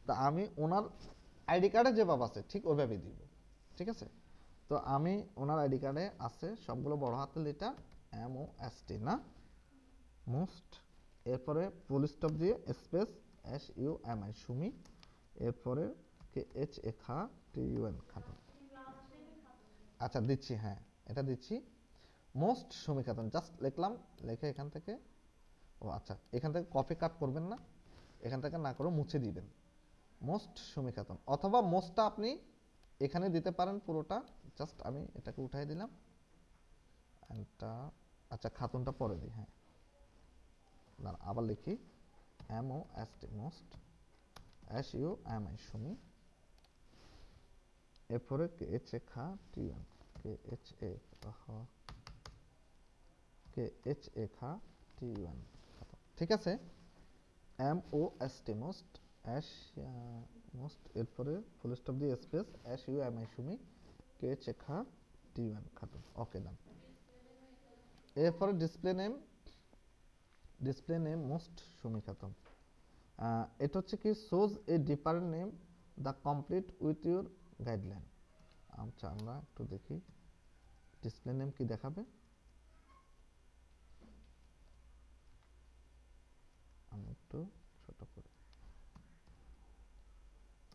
তা আমি ওনার আইডি কার্ডে যেভাবে আছে ঠিক ওইভাবেই দিব। ঠিক আছে, তো আমি ওনার আইডি কার্ডে আছে সবগুলো বড় হাতের লেটার, MOST না, মোস্ট, এরপরে ফুল স্টপ দিয়ে স্পেস SUMI সুমি, এরপরে KHA খা TUN খাতুন। আচ্ছা দিচ্ছি, হ্যাঁ এটা দিচ্ছি, মোস্ট সুমি খাতুন, জাস্ট লিখলাম, লিখে এখান থেকে, ও আচ্ছা এখান থেকে কপি কাট করবেন না, এখান থেকে না করে মুছে দিবেন, মোস্ট সুমি খাতুন। অথবা মোস্টটা আপনি এখানে দিতে পারেন পুরোটা, জাস্ট আমি এটাকে উঠাই দিলাম, এটা আচ্ছা খাতুনটা পরে দিই, হ্যাঁ আবার লিখি, MOST মোস্ট SUMI সুমি, এরপরে KHA খা TUN KHA খা TUN। ঠিক আছে, MOST মোস্ট মোস্ট, এরপরে ফুল স্টপ দিয়ে স্পেস SUMI সুমি KHA খা TUN খাতুন। Okay done. এরপরে ডিসপ্লে নেম মোস্ট সুমি খাতুন। এটা হচ্ছে কি, choose a different name the complete with your guideline. আচ্ছা আমরা একটু দেখি ডিসপ্লে নেম কি দেখাবে, আমি একটু ছোট করি,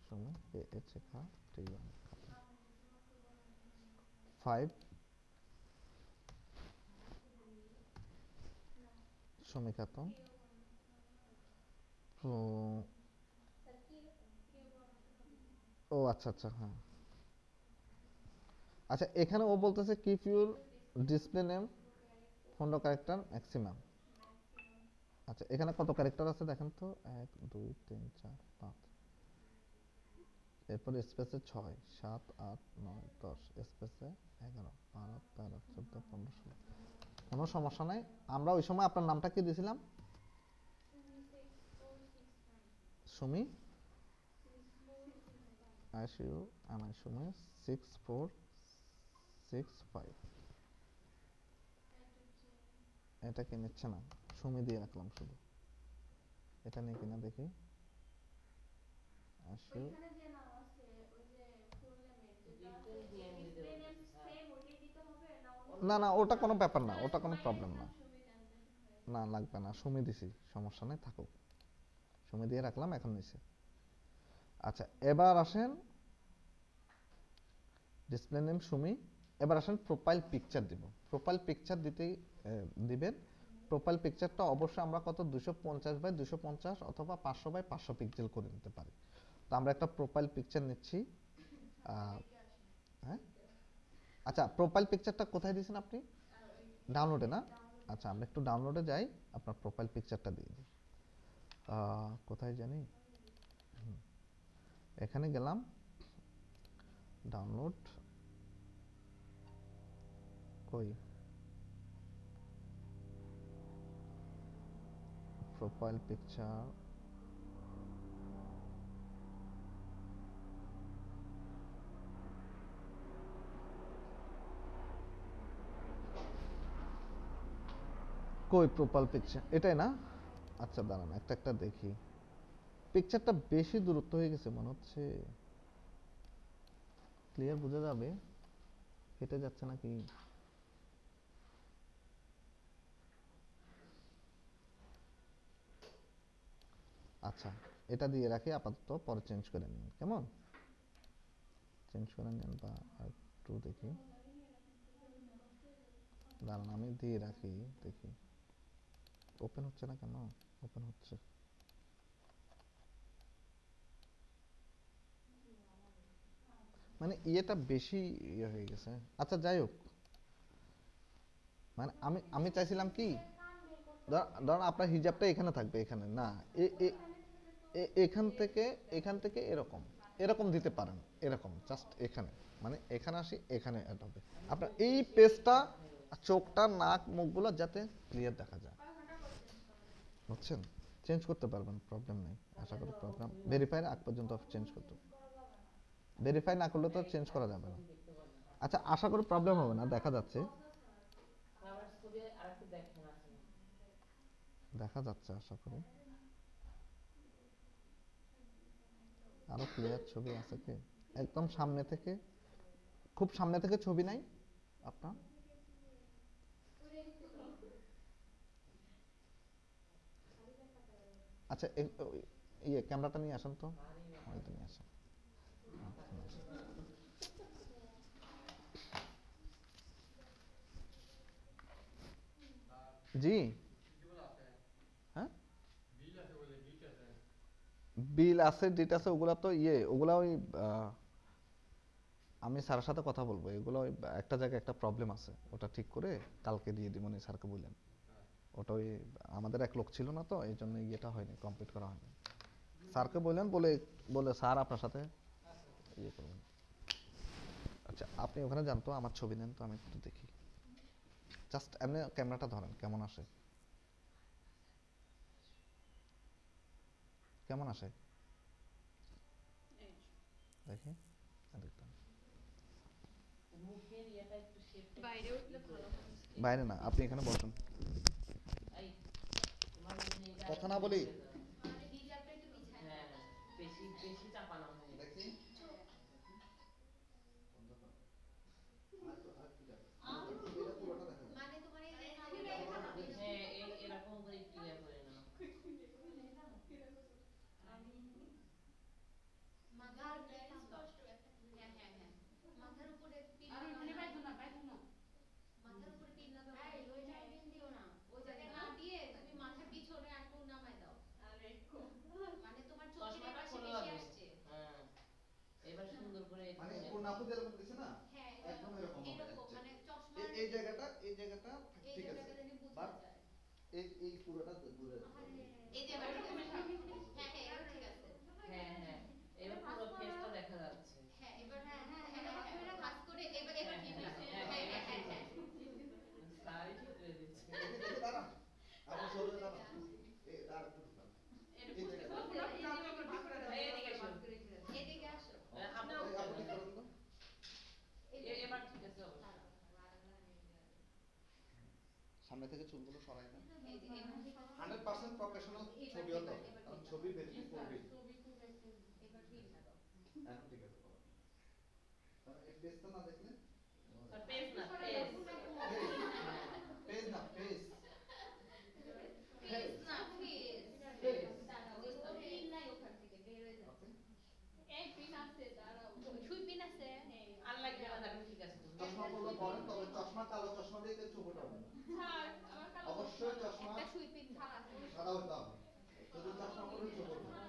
সুমি KHA খা TUN 5 সুমি খাতুন। ও আচ্ছা আচ্ছা, হ্যাঁ আচ্ছা এখানে ও বলতেছে keep your display name fond character maximum. আচ্ছা এখানে কত ক্যারেক্টার আছে দেখেন তো, 1 2 3 4 5, এরপরে স্পেসে 6 7 8 9 10, স্পেসে 11 12 13 14 15 16। কোনো সমস্যা নাই, আমরা ওই সময় আপনার নামটা কি দিয়েছিলাম, সুমি SUMI সুমি 6465। এটা কি নিচ্ছে না, সুমি দিয়ে রাখলাম শুধু, এটা নিয়ে কিনা দেখি, না না ওটা কোনো ব্যাপার না, ওটা কোনো প্রবলেম না, না লাগবে না, সুমি দিছি সমস্যা নেই, থাকুক, সুমি দিয়ে রাখলাম এখন নিচে। আচ্ছা এবার আসেন ডিসপ্লে নেম সুমি, এবার আসেন প্রোফাইল পিকচার দিব, প্রোফাইল পিকচার দিবেন। প্রোফাইল পিকচারটা অবশ্যই আমরা কত 250 বাই 250 অথবা 500 বাই 500 পিক্সেল করে নিতে পারি। তো আমরা একটা প্রোফাইল পিকচার নিচ্ছি, হ্যাঁ আচ্ছা প্রোফাইল পিকচারটা কোথায় দিয়েছেন আপনি, ডাউনলোডে না, আচ্ছা আমরা একটু ডাউনলোডে যাই, আপনার প্রোফাইল পিকচারটা দিয়ে দিই, কোথায় জানি, এখানে গেলাম, ডাউনলোড, কই প্রোফাইল পিকচার, কই প্রোফাইল পিকচার, এটাই না, আচ্ছা দাঁড়ান একটা একটা দেখি, পিকচারটা বেশি দূরত্ব হয়ে গেছে মনে হচ্ছে, ক্লিয়ার বোঝা যাবে, কেটে যাচ্ছে নাকি, আচ্ছা এটা দিয়ে রাখি আপাতত, পরে চেঞ্জ করে নিন, কেমন চেঞ্জ করে নেন, বা একটু দেখি, দাঁড়ান আমি দিয়ে রাখি দেখি, ওপেন হচ্ছে না কেন, ওপেন হচ্ছে, মানে ইয়েটা বেশি ইয়ে হয়ে গেছে, আচ্ছা যাই হোক, মানে আমি আমি চাইছিলাম কি, ধরুন আপনার হিজাবটা এখানে থাকবে, এখানে না, এখান থেকে এরকম এরকম দিতে পারেন, এরকম জাস্ট এখানে, মানে এখানে আসি এখানে অ্যাড হবে, আপনার এই পেজটা, চোখটা নাক মুখগুলো যাতে ক্লিয়ার দেখা যায়, বুঝছেন, চেঞ্জ করতে পারবেন, প্রবলেম নেই, আশা করি প্রবলেম ভেরিফাই আগ পর্যন্ত চেঞ্জ করতে, ভেরিফাই না করলে তো চেঞ্জ করা যাবে না। আচ্ছা, আশা করি প্রবলেম হবে না, দেখা যাচ্ছে। দেখা যাচ্ছে আশা করি। আরো ক্লিয়ার ছবি আছে কি? একদম সামনে থেকে, খুব সামনে থেকে ছবি নাই আপনার? আচ্ছা, ইয়ে ক্যামেরাটা নিয়ে আসেন তো, হয়তো নিয়ে আসেন। জি। হ্যাঁ, বিল আছে, ডিট আছে, ওগুলা তো ইয়ে, ওগুলা ওই আমি স্যারের সাথে কথা বলবো। এগুলো ওই একটা জায়গায় একটা প্রবলেম আছে, ওটা ঠিক করে কালকে দিয়ে দিব। স্যারকে বললেন, ওটা ওই আমাদের এক লোক ছিল না তো, এই জন্য ইয়েটা হয়নি, কমপ্লিট করা হয়নি। স্যারকে বললেন, বলে বলে স্যার আপনার সাথে ইয়ে করবেন। আচ্ছা, আপনি ওখানে যান তো, আমার ছবি নেন তো, আমি একটু দেখি। জাস্ট এমনি ক্যামেরাটা ধরেন, কেমন আসে, কেমন আসে দেখি। দেখতাম বাইরে না, আপনি এখানে বসুন, কথা না বলি। দেখি মাথার ব্যান্ড স্পষ্ট হ্যাঁ হ্যাঁ হ্যাঁ মাথার উপরে পিন আর ওখানে বাইতো না মাথার উপরে পিন না দাও এই ওই জায়গায় পিন দিও না ওই জায়গায় না দিয়ে তুমি মাথার পিছনে একটু নামায় দাও আরে মানে তোমার চোখের পাশে বেশি আসছে হ্যাঁ এবার সুন্দর করে মানে কোন আপু যেরকম দিছে না, হ্যাঁ একদম এরকম হবে। এরকম মানে চশমা এই জায়গাটা ঠিক আছে, বাট এই পুরোটা দূরে আছে। এই যে এবার ঠিক আছে হ্যাঁ হ্যাঁ এবার ঠিক আছে হ্যাঁ হ্যাঁ এবার পুরো ফেসটা দেখা যাচ্ছে হ্যাঁ এবার হ্যাঁ হ্যাঁ হ্যাঁ ভাঁজ করে এবার ঠিক আছে হ্যাঁ হ্যাঁ হ্যাঁ সারি ঠিক করে দিচ্ছে দেখি দাঁড়ান, আপনি সরে দাঁড়ান, এই দাঁড়ান একটু ঢুকান এদিকে আসো আপনি ঠিক করেন তো। এবার ঠিক আছে সামনে থেকে চুলগুলো সরাই দেন। 100% প্রফেশনাল ছবি হলো, কারণ ছবি ভেরিফাই করবে। এবার পিন না দাও এখন ঠিক আছে, বলো। তাহলে এই পেজটা না দেখলে, পেজ না পেজ না পেজ পেজ না পেজ দাঁড়াও ওই তো পিন নাই ওখান থেকে বের হয়ে যাচ্ছে এই পিন আছে দাঁড়াও সুই পিন আছে আর লাগবে না দেখো ঠিক আছে চশমা পরলে পরেন, তবে চশমা কালো চশমা দিয়ে কেউ চোখটা হবে না। স্যার আমার কালো অবশ্যই চশমা একটা সুই পিন ছাড়া সাদা হতে হবে, শুধু চশমা পরলে চোখ হবে না।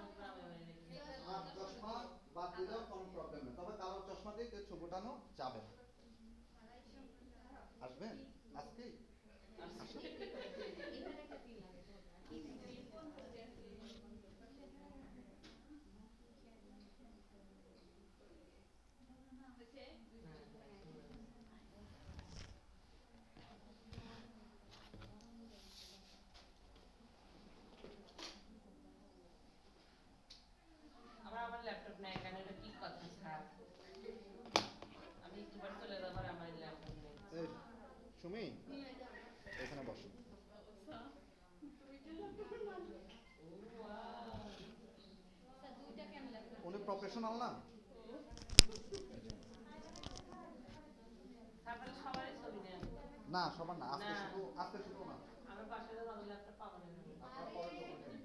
আর চশমা বাদ দিলেও কোনো প্রবলেম নেই, তবে কালো চশমা দিয়ে কেউ চোখ ওঠানো যাবে না। আসবেন আজকে? এখানে একটা পিন লাগে আমার ল্যাপটপ নাই কেন, এটা কি কথা স্যার, আমি একবার চলে যাবার আমার ল্যাপটপ নেই। এই সুমি, এখানে বসো। উনি প্রফেশনাল না? তারপরে সবারই ছবি নেন না সবার না, আজকে শুধু না, আমার বাসায় আমার ল্যাপটপ পাবো না আপনার পরে ছবি নেন।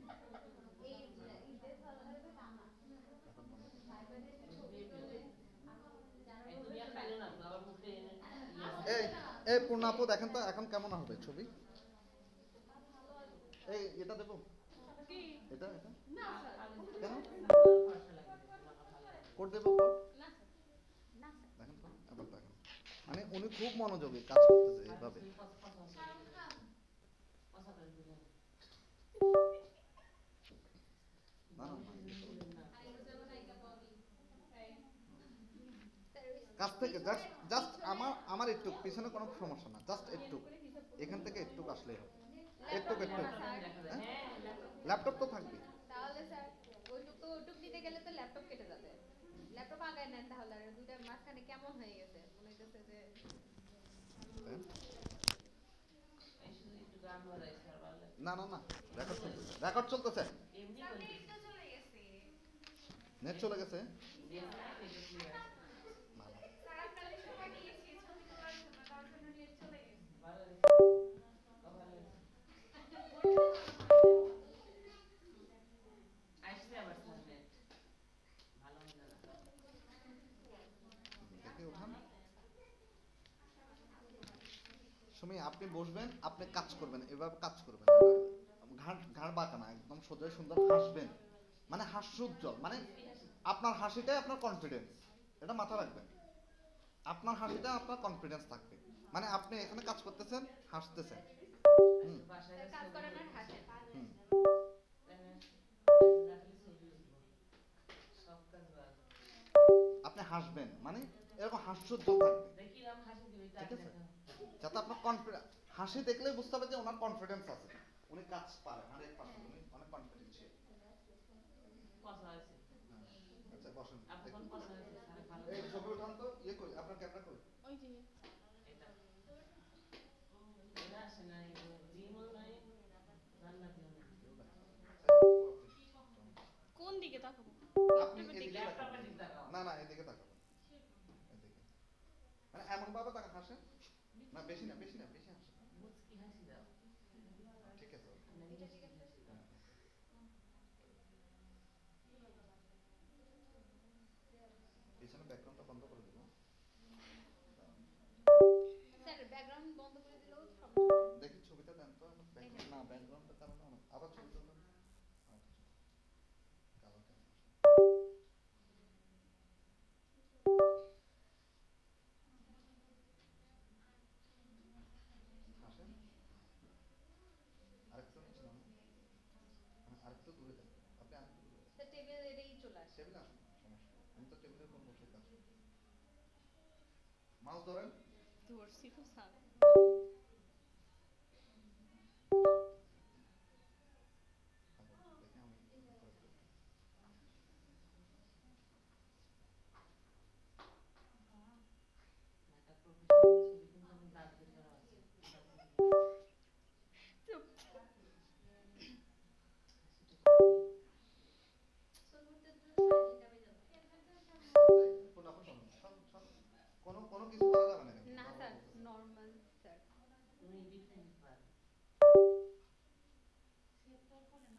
এই এই পূর্ণা আপু দেখেন তো এখন কেমন হবে ছবি। এই এটা দেবো, এটা এটা কেন কোড দেবো, কোড দেখেন তো, আবার দেখেন, মানে উনি খুব মনোযোগী কাজ করতেছে এইভাবে। না, কাছ থেকে জাস্ট জাস্ট আমার একটু পিছনে কোনো সমস্যা না, জাস্ট একটু এখান থেকে একটু আসলেই হবে, একটু একটু। ল্যাপটপ তো থাকবে। তাহলে স্যার ওইটুক দিতে গেলে তো ল্যাপটপ কেটে যাবে, ল্যাপটপ আগায় নেন তাহলে। না না না, রেকর্ড চলতেছে। নেট চলে গেছে। দেখে উঠান। সুমি আপনি বসবেন, আপনি কাজ করবেন, এভাবে কাজ করবেন, ঘাড় ঘাড় বাঁকা না, একদম সোজা সুন্দর হাসবেন, মানে হাস্যোজ্জ্বল, মানে আপনার হাসিটাই আপনার কনফিডেন্স, এটা মাথা রাখবেন। আপনার হাসিটা আপনার কনফিডেন্স থাকবে, মানে আপনি এখানে কাজ করতেছেন, হাসতেছেন। হুম কাজ করেন আর হাসেন। হুম। আপনি হাসবেন, মানে এরকম হাস্যোজ্জ্বল থাকবে, ঠিক আছে? যাতে আপনার কনফিডেন্স, হাসি দেখলেই বুঝতে হবে যে ওনার কনফিডেন্স আছে, উনি কাজ পারেন 100%, উনি অনেক কনফিডেন্সিয়াল। আচ্ছা বসেন, এই ছবি উঠান তো, ইয়ে কই আপনার ক্যামেরা কই? ওই যে কোন দিকে তাকাবো? আপনি ল্যাপটপের এদিকে দিকে? তাকাবেন, না না এদিকে তাকাবেন, এদিকে, মানে এমন ভাবে তাকা, হাসেন না, বেশি না বেশি না, বেশি হাসেন, ঠিক আছে হ্যাঁ। পিছনে ব্যাকগ্রাউন্ডটা বন্ধ করে দিব। স্যার ব্যাকগ্রাউন্ড বন্ধ করে দিলেও সমস্যা নেই। দেখি ছবিটা দেন তো, ব্যাকগ্রাউন্ড না, ব্যাকগ্রাউন্ডের কারণে আবার ছবিটা দেন। কালারটা হাসেন, আরেকটু নিচে নামান, আরেকটু দূরে দেন, আপনি আরেকটু দূরে দেন। স্যার টেবিলে এটাই চলে আসে। টেবিলে আসুন, সমস্যা নেই, আমি তো টেবিলের উপর বসে কাজ করি। মাউস ধরেন। ধরছি তো স্যার। দেখে আমি করে দেব। কোন আপনি শোনেন, কোনো কোনো কিছু করা যাবে না কিন্তু, না বারবার স্যার, বলতেছে। Normal sir. আরেকটু হাসেন।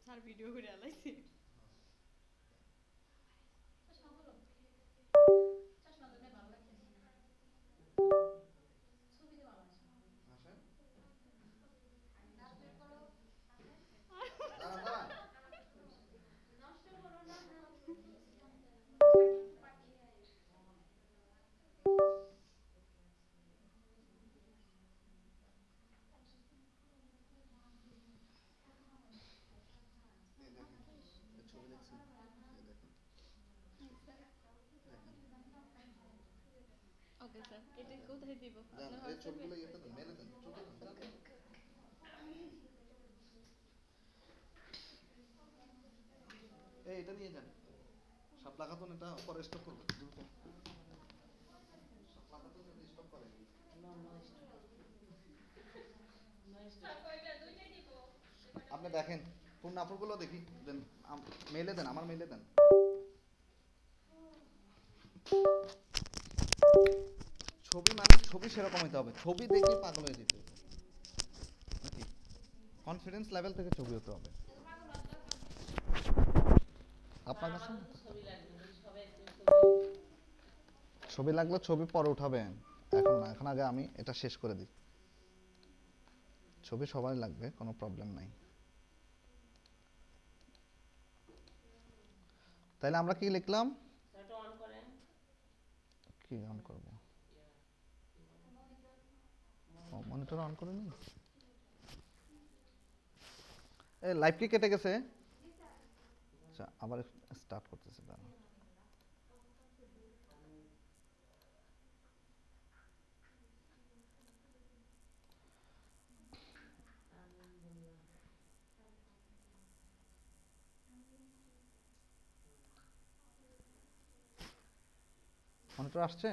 স্যার ভিডিও করে আলাইছি। চশমা তো ভালো লাগতেছে না, ছবিতে ভালো আসে না। হাসেন। আপনি করো, দাঁড়ান দাঁড়ান। নষ্ট করো না। এই দেখেন, এই ছবি দেখছেন, এই দেখেন, দেখেন। ওকে স্যার, এটা কোথায় দিব? দেন আপনার এই হোয়াটসঅ্যাপে? ছবিগুলো ইয়েতে দেন, মেলে দেন, চোখে দেন, দেন, দেন। এই এটা নিয়ে যান, সব লাগাতুন, এটা পরে স্টপ করবে দ্রুত, সব লাগাতুন স্টপ করে। আপনি দেখেন, পূর্ণ আপুরগুলো দেখি দেন, মেলে দেন, আমার মেলে দেন। ছবি মানে ছবি সেরকম হইতে হবে, ছবি দেখে পাগল হয়ে যেতে হবে নাকি, কনফিডেন্স লেভেল থেকে ছবি হতে হবে আপনার কাছে। ছবি লাগলে ছবি পরে উঠাবেন, এখন না, এখন আগে আমি এটা শেষ করে দিই। ছবি সবাই লাগবে, কোনো প্রবলেম নাই। তাইলে আমরা কি লিখলাম, কি অন করব, মনিটর অন করে নি, এই লাইভ কি কেটে গেছে? আচ্ছা আবার স্টার্ট করতেছি, দাঁড়ান। মনিটর আসছে?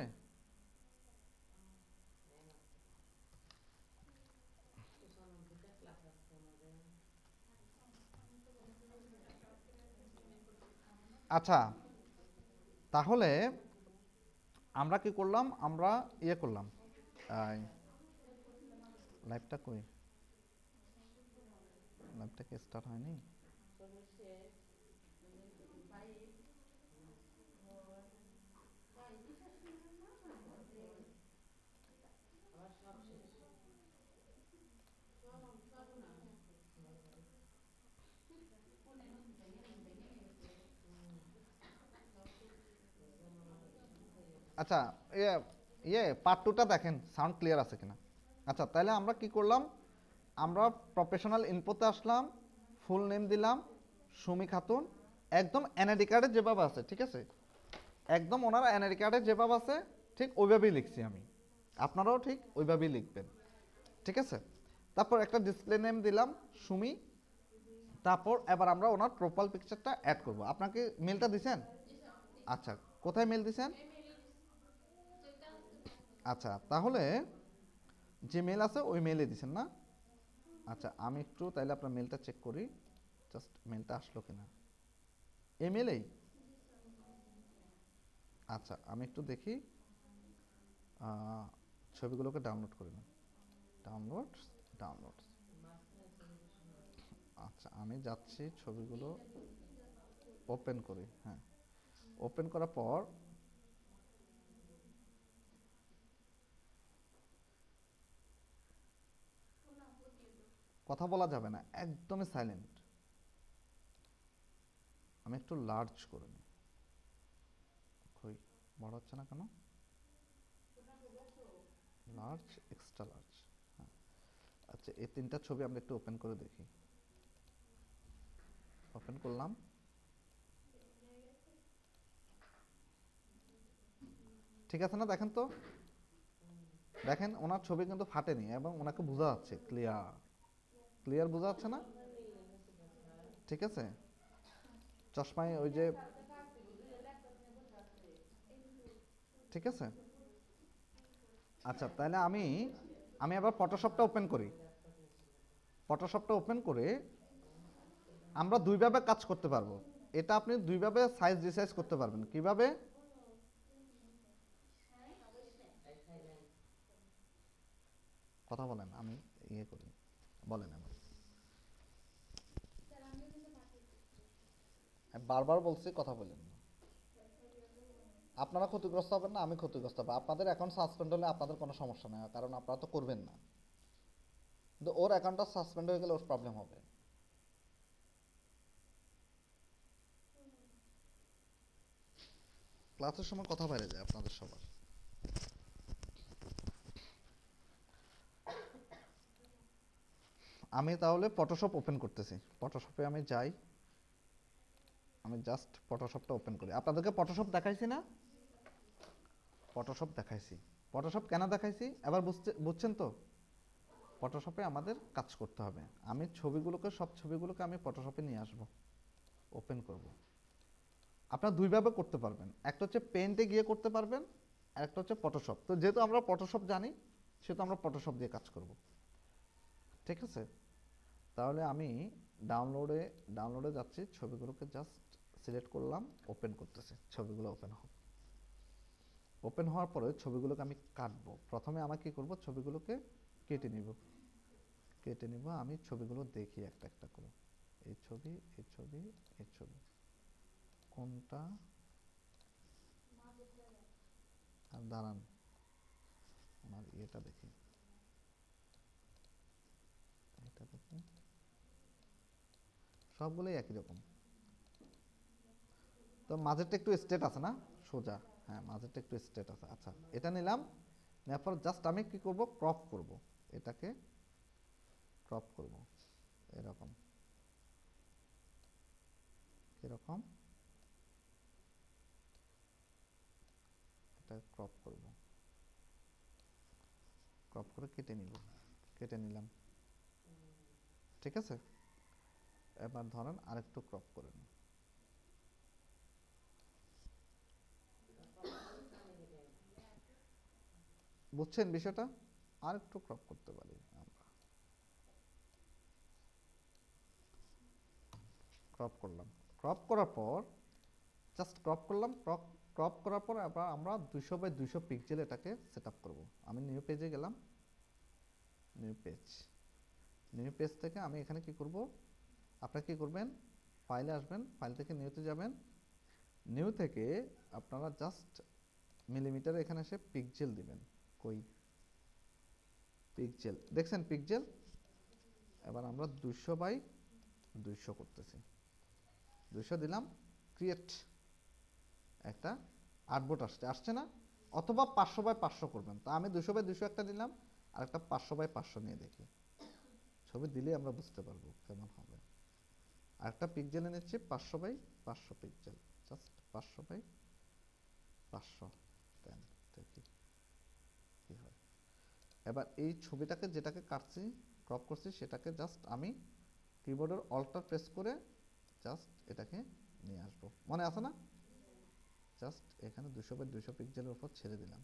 আচ্ছা, তাহলে আমরা কি করলাম, আমরা ইয়ে করলাম, লাইভটা কই, লাইভটা কি স্টার্ট হয়নি? আচ্ছা, ইয়ে ইয়ে পার্ট টুটা দেখেন সাউন্ড ক্লিয়ার আছে কিনা। আচ্ছা, তাহলে আমরা কি করলাম, আমরা প্রফেশনাল ইনফোতে আসলাম, ফুল নেম দিলাম সুমি খাতুন, একদম এনআইডি কার্ডে যেভাবে আছে, ঠিক আছে, একদম ওনার এনআইডি কার্ডে যেভাবে আছে ঠিক ওইভাবেই লিখছি আমি, আপনারাও ঠিক ওইভাবেই লিখবেন, ঠিক আছে। তারপর একটা ডিসপ্লে নেম দিলাম সুমি, তারপর এবার আমরা ওনার প্রোফাইল পিকচারটা অ্যাড করব। আপনাকে মেলটা দিছেন? আচ্ছা, কোথায় মেল দিছেন? আচ্ছা, তাহলে যে মেল আছে ওই মেলে দিছেন না? আচ্ছা, আমি একটু তাইলে আপনার মেলটা চেক করি, জাস্ট মেলটা আসলো কিনা এই মেলেই। আচ্ছা, আমি একটু দেখি, ছবিগুলোকে ডাউনলোড করে নিন, ডাউনলোড ডাউনলোড। আচ্ছা, আমি যাচ্ছি ছবিগুলো ওপেন করি, হ্যাঁ, ওপেন করার পর কথা বলা যাবে না, একদমই সাইলেন্ট। আমি একটু লার্জ করে নিই, কই বড় হচ্ছে না কেন, লার্জ, এক্সট্রা লার্জ, হ্যাঁ। আচ্ছা, এই তিনটা ছবি আমরা একটু ওপেন করে দেখি, ওপেন করলাম, ঠিক আছে না? দেখেন তো, দেখেন ওনার ছবি কিন্তু ফাটেনি এবং ওনাকে বোঝা যাচ্ছে ক্লিয়ার, ক্লিয়ার বোঝা যাচ্ছে না? ঠিক আছে, চশমায় ওই যে, ঠিক আছে। আচ্ছা, তাহলে আমি আমি আবার ফটোশপটা ওপেন করি, ফটোশপটা ওপেন করে আমরা দুইভাবে কাজ করতে পারবো, এটা আপনি দুইভাবে সাইজ রিসাইজ করতে পারবেন। কিভাবে? কথা বলেন, আমি ইয়ে করি, বলেন। আমি বারবার বলছি কথা বলেন না। আপনারা ক্ষতিগ্রস্ত হবেন না, আমি ক্ষতিগ্রস্ত হবো। আপনাদের অ্যাকাউন্ট সাসপেন্ড হলে আপনাদের কোনো সমস্যা নেই, কারণ আপনারা তো করবেন না, কিন্তু ওর অ্যাকাউন্টটা সাসপেন্ড হয়ে গেলে ওর প্রবলেম হবে। ক্লাসের সময় কথা বাইরে যায় আপনাদের সবার। আমি তাহলে ফটোশপ ওপেন করতেছি, ফটোশপে আমি যাই, আমি জাস্ট ফটোশপটা ওপেন করি। আপনাদেরকে ফটোশপ দেখাইছি না? ফটোশপ দেখাইছি। ফটোশপ কেন দেখাইছি এবার বুঝছেন তো? ফটোশপে আমাদের কাজ করতে হবে। আমি ছবিগুলোকে, সব ছবিগুলোকে আমি ফটোশপে নিয়ে আসব, ওপেন করব। আপনারা দুইভাবে করতে পারবেন, একটা হচ্ছে পেন্টে গিয়ে করতে পারবেন, আর একটা হচ্ছে ফটোশপ। তো যেহেতু আমরা ফটোশপ জানি সেহেতু আমরা ফটোশপ দিয়ে কাজ করব, ঠিক আছে। তাহলে আমি ডাউনলোডে যাচ্ছি, ছবিগুলোকে জাস্ট সিলেক্ট করলাম, ওপেন করতেছি, ছবিগুলো ওপেন হবে। ওপেন হওয়ার পরে ছবিগুলোকে আমি কাটবো। প্রথমে আমার কি করব, ছবিগুলোকে কেটে নিব, আমি ছবিগুলো দেখি একটা একটা করে, এই ছবি, এই ছবি, এই ছবি, কোনটা, আর দাঁড়ান আমার ইয়েটা দেখি, এটা দেখি, সবগুলোই একই রকম। তো মাঝেরটা একটু স্ট্রেট আছে না, সোজা, হ্যাঁ মাঝেরটা একটু স্ট্রেট আছে। আচ্ছা, এটা নিলাম, নেওয়ার পর জাস্ট আমি কি করব, ক্রপ করব, এটাকে ক্রপ করব, এরকম, এরকম, এটা ক্রপ করব, ক্রপ করে কেটে নিব, কেটে নিলাম, ঠিক আছে। এবার ধরেন আরেকটু ক্রপ করে নিই, বুঝছেন বিষয়টা? আর একটু ক্রপ করতে পারি আমরা, ক্রপ করলাম, ক্রপ করার পর জাস্ট ক্রপ করলাম, ক্রপ করার পর আবার আমরা 200 বাই 200 পিক্সেল এটাকে সেট আপ করবো। আমি নিউ পেজে গেলাম, নিউ পেজ, নিউ পেজ থেকে আমি এখানে কি করব, আপনারা কি করবেন, ফাইলে আসবেন, ফাইল থেকে নিউতে যাবেন, নিউ থেকে আপনারা জাস্ট মিলিমিটার এখানে এসে পিক্সেল দিবেন, কই পিক্সেল দেখছেন পিক্সেল। এবার আমরা 200 বাই 200 করতেছি, 200 দিলাম, ক্রিয়েট একটা আর্টবোর্ড আসছে না, অথবা 500 বাই 500 করবেন। তো আমি 200 বাই 200 একটা দিলাম, আর একটা 500 বাই 500 নিয়ে দেখি, ছবি দিলে আমরা বুঝতে পারবো কেমন হবে। আর একটা পিক্সেলে নিচ্ছি 500 বাই 500 পিক্সেল, জাস্ট 500 বাই 500 দেন, দেখি কি হয়। এবার এই ছবিটাকে যেটাকে কাটছি ক্রপ করছি সেটাকে জাস্ট আমি কিবোর্ডের অল্টার প্রেস করে জাস্ট এটাকে নিয়ে আসবো, মনে আছে না? জাস্ট এখানে 200 বাই 200 পিক্সেলের উপর ছেড়ে দিলাম,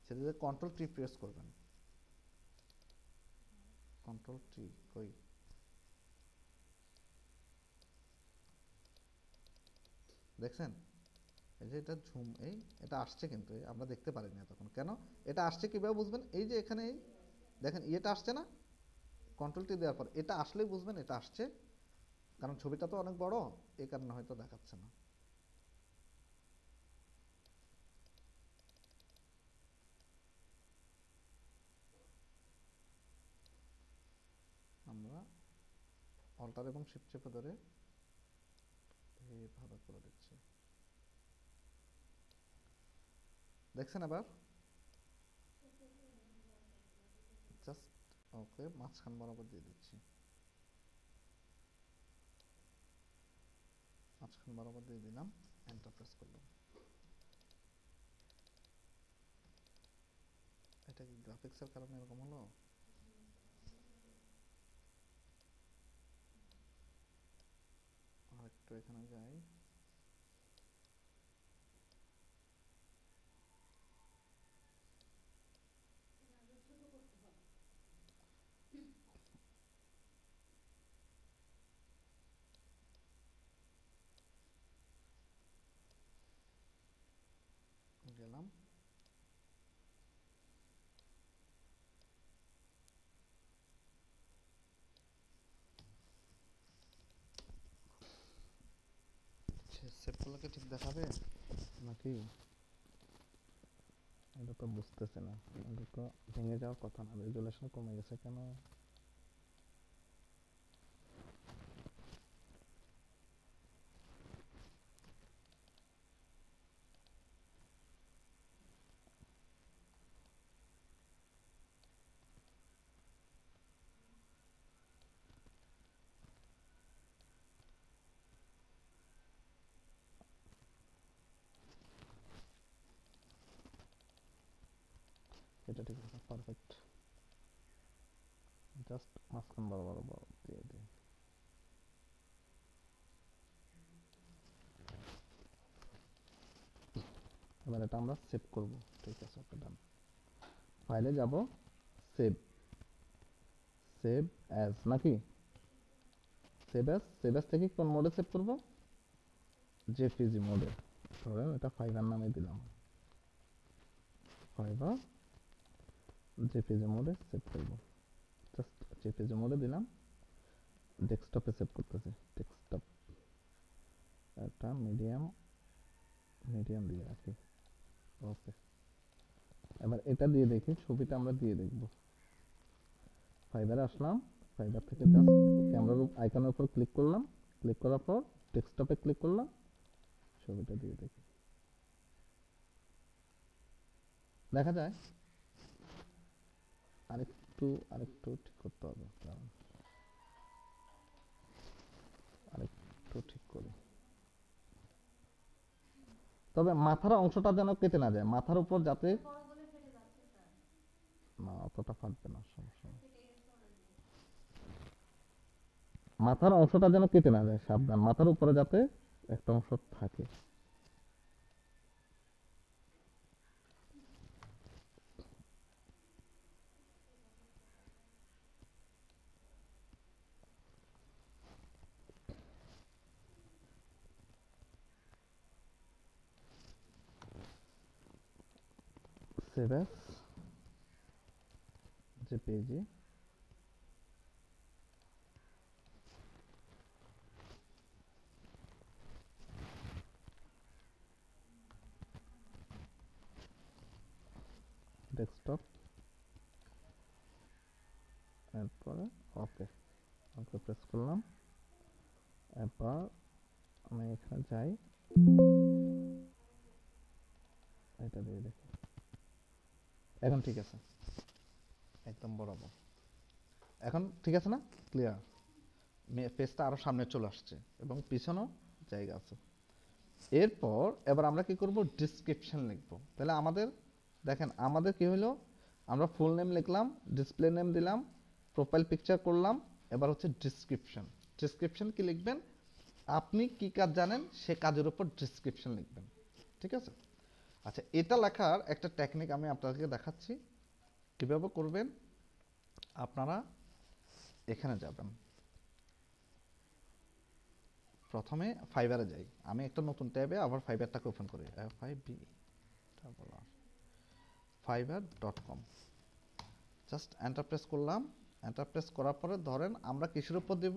ছেড়ে দিয়ে কন্ট্রোল টি প্রেস করবেন, কন্ট্রোল টি, কই দেখছেন? এই যে এটা ঝুম, এই এটা আসছে কিন্তু আমরা দেখতে পারিনি এতক্ষণ, কেন এটা আসছে কিভাবে বুঝবেন? এই যে এখানে এই দেখেন এটা আসছে না, কন্ট্রোল টি দেওয়ার পর এটা আসলেই বুঝবেন এটা আসছে, কারণ ছবিটা তো অনেক বড়, এই কারণে হয়তো দেখাচ্ছে না। আমরা অল্টার এবং শিফট চেপে ধরে এইভাবে করে দিচ্ছি, দেখছেন? আবার জাস্ট ওকে মাঝখান বরাবর দিয়ে দিচ্ছি, মাঝখান বরাবর দিয়ে দিলাম, এন্টার প্রেস করলাম। এটা কি গ্রাফিক্সের কারণে এরকম হলো? আর একটু এখানে যাই, গেলাম, সেভ করলে কি ঠিক দেখাবে নাকি? এটা তো বুঝতেছে না, এটা তো ভেঙে যাওয়ার কথা না, রেজুলেশন কমে গেছে কেন? এটা ঠিক আছে, পারফেক্ট, জাস্ট মাঝখান বরাবর দিয়ে দিই। এবার এটা আমরা সেভ করব, ঠিক আছে, ওকে ডান। ফাইলে যাব, সেভ, সেভ অ্যাজ নাকি, সেভ অ্যাজ, সেভ অ্যাজ থেকে কোন মোডে সেভ করব? জেপিজি মোডে, ধরেন এটা ফাইবার নামে দিলাম, ফাইবার জেপিজি মোডে সেভ করব, জাস্ট জেপিজি মোডে দিলাম, ডেস্কটপে সেভ করতেছি, ডেস্কটপ, এটা মিডিয়াম, মিডিয়াম দিয়ে রাখি, ওকে। এবার এটা দিয়ে দেখি, ছবিটা আমরা দিয়ে দেখব। ফাইবারে আসলাম, ফাইবার থেকে জাস্ট ক্যামেরার আইকনের উপর ক্লিক করলাম, ক্লিক করার পর ডেস্কটপে ক্লিক করলাম, ছবিটা দিয়ে দেখি, দেখা যায়। আরেকটু ঠিক করতে হবে, কারণ আরেকটু ঠিক করি, তবে মাথার অংশটা যেন কেটে না যায়, মাথার উপর যাতে, বড় বলে ফেটে যাচ্ছে স্যার, না অতটা ফাটবে না, সমস্যা নেই, ফেটে গেছে অলরেডি। মাথার অংশটা যেন কেটে না যায়, সাবধান, মাথার উপরে যাতে একটা অংশ থাকে। সেভ অ্যাজ জেপিজি, ডেস্কটপ, এরপরে ওকে, ওকে প্রেস করলাম। এরপর আমি এখানে যাই, এটা দিয়ে দেখি, এখন ঠিক আছে, একদম বরাবর, এখন ঠিক আছে না, ক্লিয়ার, পেজটা আরো সামনে চলে আসছে এবং পিছনেও জায়গা আছে। এরপর এবার আমরা কি করব, ডিসক্রিপশন লিখব। তাহলে আমাদের দেখেন আমাদের কি হলো, আমরা ফুল নেম লিখলাম, ডিসপ্লে নেম দিলাম, প্রোফাইল পিকচার করলাম, এবার হচ্ছে ডিসক্রিপশন। ডিসক্রিপশন কি লিখবেন, আপনি কি কাজ জানেন সে কাজের উপর ডিসক্রিপশন লিখবেন, ঠিক আছে। আচ্ছা, এটা লেখার একটা টেকনিক আমি আপনাদেরকে দেখাচ্ছি কিভাবে করবেন। আপনারা এখানে যাবেন, প্রথমে ফাইবারে যাই, আমি একটা নতুন ট্যাবে আবার ফাইবারটাকে ওপেন করি, fiverr.com, জাস্ট এন্টার প্রেস করলাম। এন্টার প্রেস করার পরে ধরেন আমরা কিসের উপর দেব,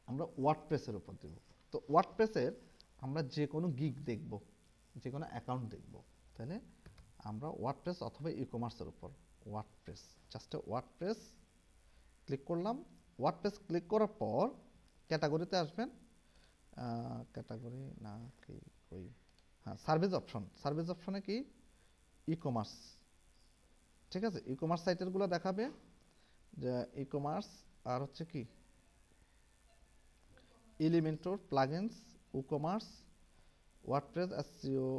আমরা ওয়ার্ডপ্রেসের উপর দেব। তো ওয়ার্ডপ্রেসের আমরা যে কোনো গিগ দেখব, যে কোনো অ্যাকাউন্ট দেখব, তাহলে আমরা ওয়ার্ডপ্রেস অথবা ই কমার্সের উপর, ওয়ার্ডপ্রেস, জাস্ট ওয়ার্ডপ্রেস ক্লিক করলাম। ওয়ার্ডপ্রেস ক্লিক করার পর ক্যাটাগরিতে আসবেন, ক্যাটাগরি না কি ওই, হ্যাঁ সার্ভিস অপশন, সার্ভিস অপশনে কি ই কমার্স, ঠিক আছে, ই কমার্স সাইটেরগুলো দেখাবে, যে ই কমার্স আর হচ্ছে কি Elementor, plugins, WooCommerce, WordPress, SEO,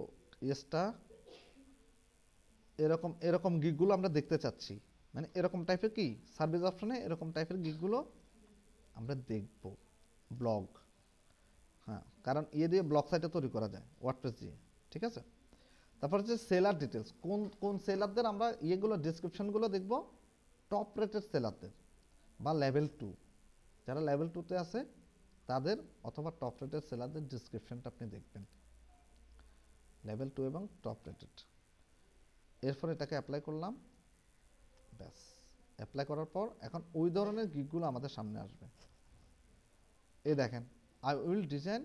Yoast, এরকম এরকম গিগগুলো আমরা দেখতে চাচ্ছি, মানে এরকম টাইপের কি সার্ভিস অপশনে এরকম টাইপের গিগগুলো আমরা দেখব, ব্লগ, হ্যাঁ, কারণ ইয়ে দিয়ে ব্লগ সাইটে তৈরি করা যায় ওয়ার্ডপ্রেস দিয়ে, ঠিক আছে। তারপর হচ্ছে সেলার ডিটেলস, কোন কোন সেলারদের আমরা ইয়েগুলো ডিসক্রিপশনগুলো দেখব, টপ রেটেড সেলারদের বা লেভেল 2, যারা লেভেল 2-তে আছে তাদের, অথবা টপ রেটেড সেলারদের ডিসক্রিপশনটা আপনি দেখবেন, লেভেল 2 এবং টপ রেটেড। এরপর এটাকে অ্যাপ্লাই করলাম, ব্যাস, অ্যাপ্লাই করার পর এখন ওই ধরনের গিগগুলো আমাদের সামনে আসবে। এই দেখেন, আই উইল ডিজাইন,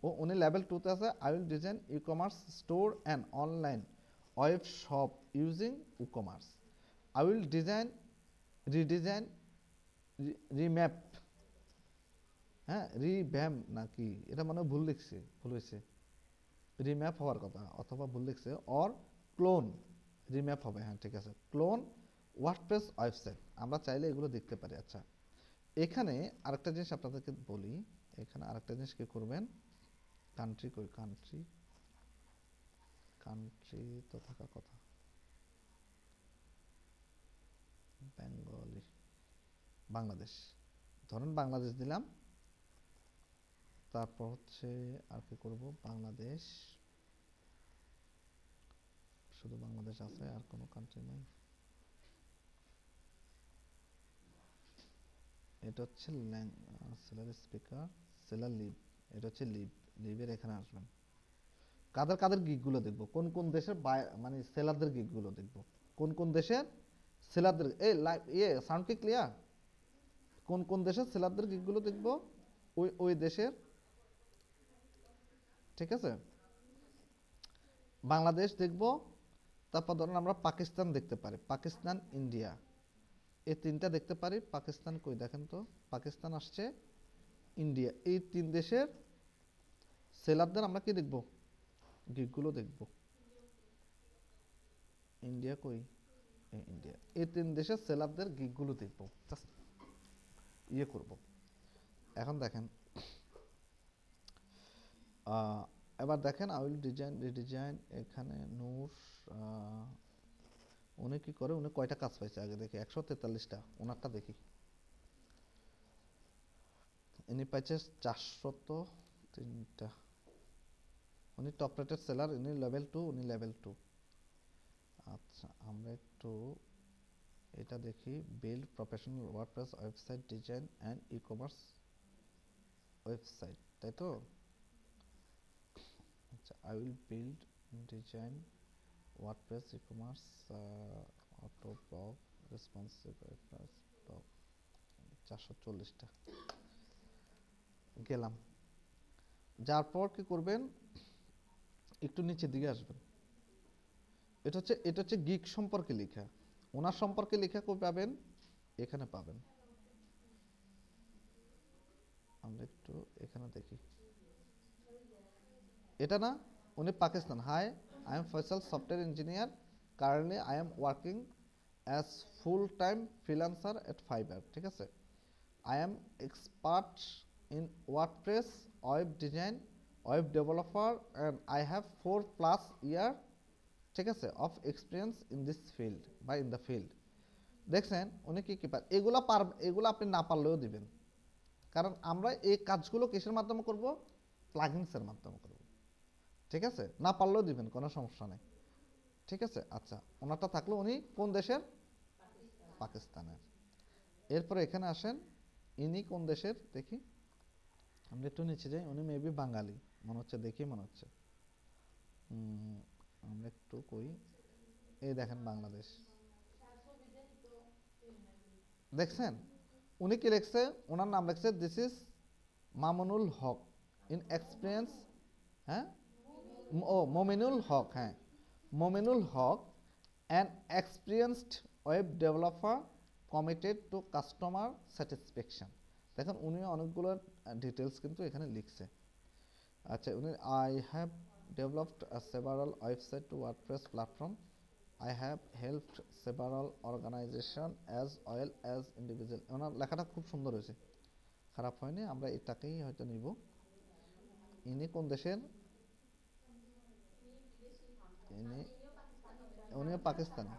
ও উনি লেভেল 2-তে আছে, I will design e commerce store and online web shop using e commerce, I will design, redesign, remap, হ্যাঁ রিভ্যাম নাকি, এটা মানে ভুল লিখছে, ভুল হয়েছে, রিম্যাপ হওয়ার কথা, অথবা ভুল লিখছে, অর ক্লোন, রিম্যাপ হবে, হ্যাঁ ঠিক আছে, ক্লোন ওয়ার্ডপ্রেস ওয়েবসাইট, আমরা চাইলে এগুলো দেখতে পারি। আচ্ছা, এখানে আরেকটা জিনিস আপনাদেরকে বলি, এখানে আরেকটা জিনিস কি করবেন, কান্ট্রি কই, কান্ট্রি, কান্ট্রি তো থাকার কথা, বেঙ্গলি, বাংলাদেশ, ধরেন বাংলাদেশ দিলাম। তারপর হচ্ছে আর কি করব, বাংলাদেশ, শুধু বাংলাদেশ আছে, আর কোনো কান্ট্রি নাই। এটা হচ্ছে সেলার স্পিকার, সেলার লিভ, এটা হচ্ছে লিভ, লিভের এখানে আসবেন। কাদের কাদের গিগগুলো দেখব, কোন কোন দেশের মানে সেলারদের গিগগুলো দেখব, কোন কোন দেশের সেলারদের, এই লাইভ ইয়ে সাউন্ড কি ক্লিয়ার, কোন কোন দেশের সেলারদের গিগগুলো দেখব, ওই ওই দেশের, ঠিক আছে। বাংলাদেশ দেখব, তারপর ধরেন আমরা পাকিস্তান দেখতে পারি, পাকিস্তান, ইন্ডিয়া, এই তিনটা দেখতে পারি। পাকিস্তান কই দেখেন তো, পাকিস্তান আসছে, ইন্ডিয়া, এই তিন দেশের সেলারদের আমরা কি দেখব, গিগগুলো দেখব। ইন্ডিয়া কই, এই ইন্ডিয়া, এই তিন দেশের সেলারদের গিগগুলো দেখব, জাস্ট ইয়ে করব। এখন দেখেন, এবার দেখেন আই উইল ডিজাইন, রিডিজাইন, এখানে নূর, উনি কি করে, উনি কয়টা কাজ পাইছে আগে দেখি, 143টা, ওনারটা দেখি, ইনি পাইছে 403টা, উনি টপ রেটেড সেলার, ইনি লেভেল 2, উনি লেভেল 2। আচ্ছা, আমরা একটু এটা দেখি, build professional WordPress website design and e commerce website, তাই তো। আচ্ছা, I will build, design, WordPress ecommerce auto blog responsive blog 440টা গেলাম। যার পর কি করবেন, একটু নিচের দিকে আসবেন। এটা হচ্ছে গিগ সম্পর্কে লেখা, ওনার সম্পর্কে লেখা কই পাবেন, এখানে পাবেন। আমরা একটু এখানে দেখি, এটা না, উনি Pakistan. Hi, I am Faisal, software engineer, currently I am working as full time freelancer at Fiverr. ঠিক আছে, I am expert in WordPress, web design, web developer, and I have 4+ year ঠিক আছে of experience in this field বা in the field। দেখছেন উনি কি কি পারে, এগুলো আপনি না পারলেও দিবেন, কারণ আমরা এই কাজগুলো কিসের মাধ্যমে করব, প্লাগইনসের মাধ্যমে করব। ঠিক আছে, না পারলেও দিবেন, কোনো সমস্যা নেই। ঠিক আছে, আচ্ছা, ওনারটা থাকলো, উনি কোন দেশের, পাকিস্তানের। এরপরে এখানে আসেন, ইনি কোন দেশের দেখি, আমরা একটু নিচে যাই, উনি মেবি বাঙালি মনে হচ্ছে, দেখি মনে হচ্ছে। আমরা একটু কই, এই দেখেন বাংলাদেশ, দেখছেন উনি কি লিখছে, ওনার নাম লিখছে this is Mamunul Haque, in experience, হ্যাঁ, মমিনুল হক, হ্যাঁ, Mominul Haque, an experienced web developer committed to customer satisfaction. দেখেন উনি অনেকগুলো ডিটেলস কিন্তু এখানে লিখছে। আচ্ছা, উনি I have developed several website to WordPress platform, I have helped several organization as well as individual. ওনার লেখাটা খুব সুন্দর হয়েছে, খারাপ হয়নি, আমরা এটাকেই হয়তো নিব। ইনি কোন দেশের, ইনি, উনিও পাকিস্তানি।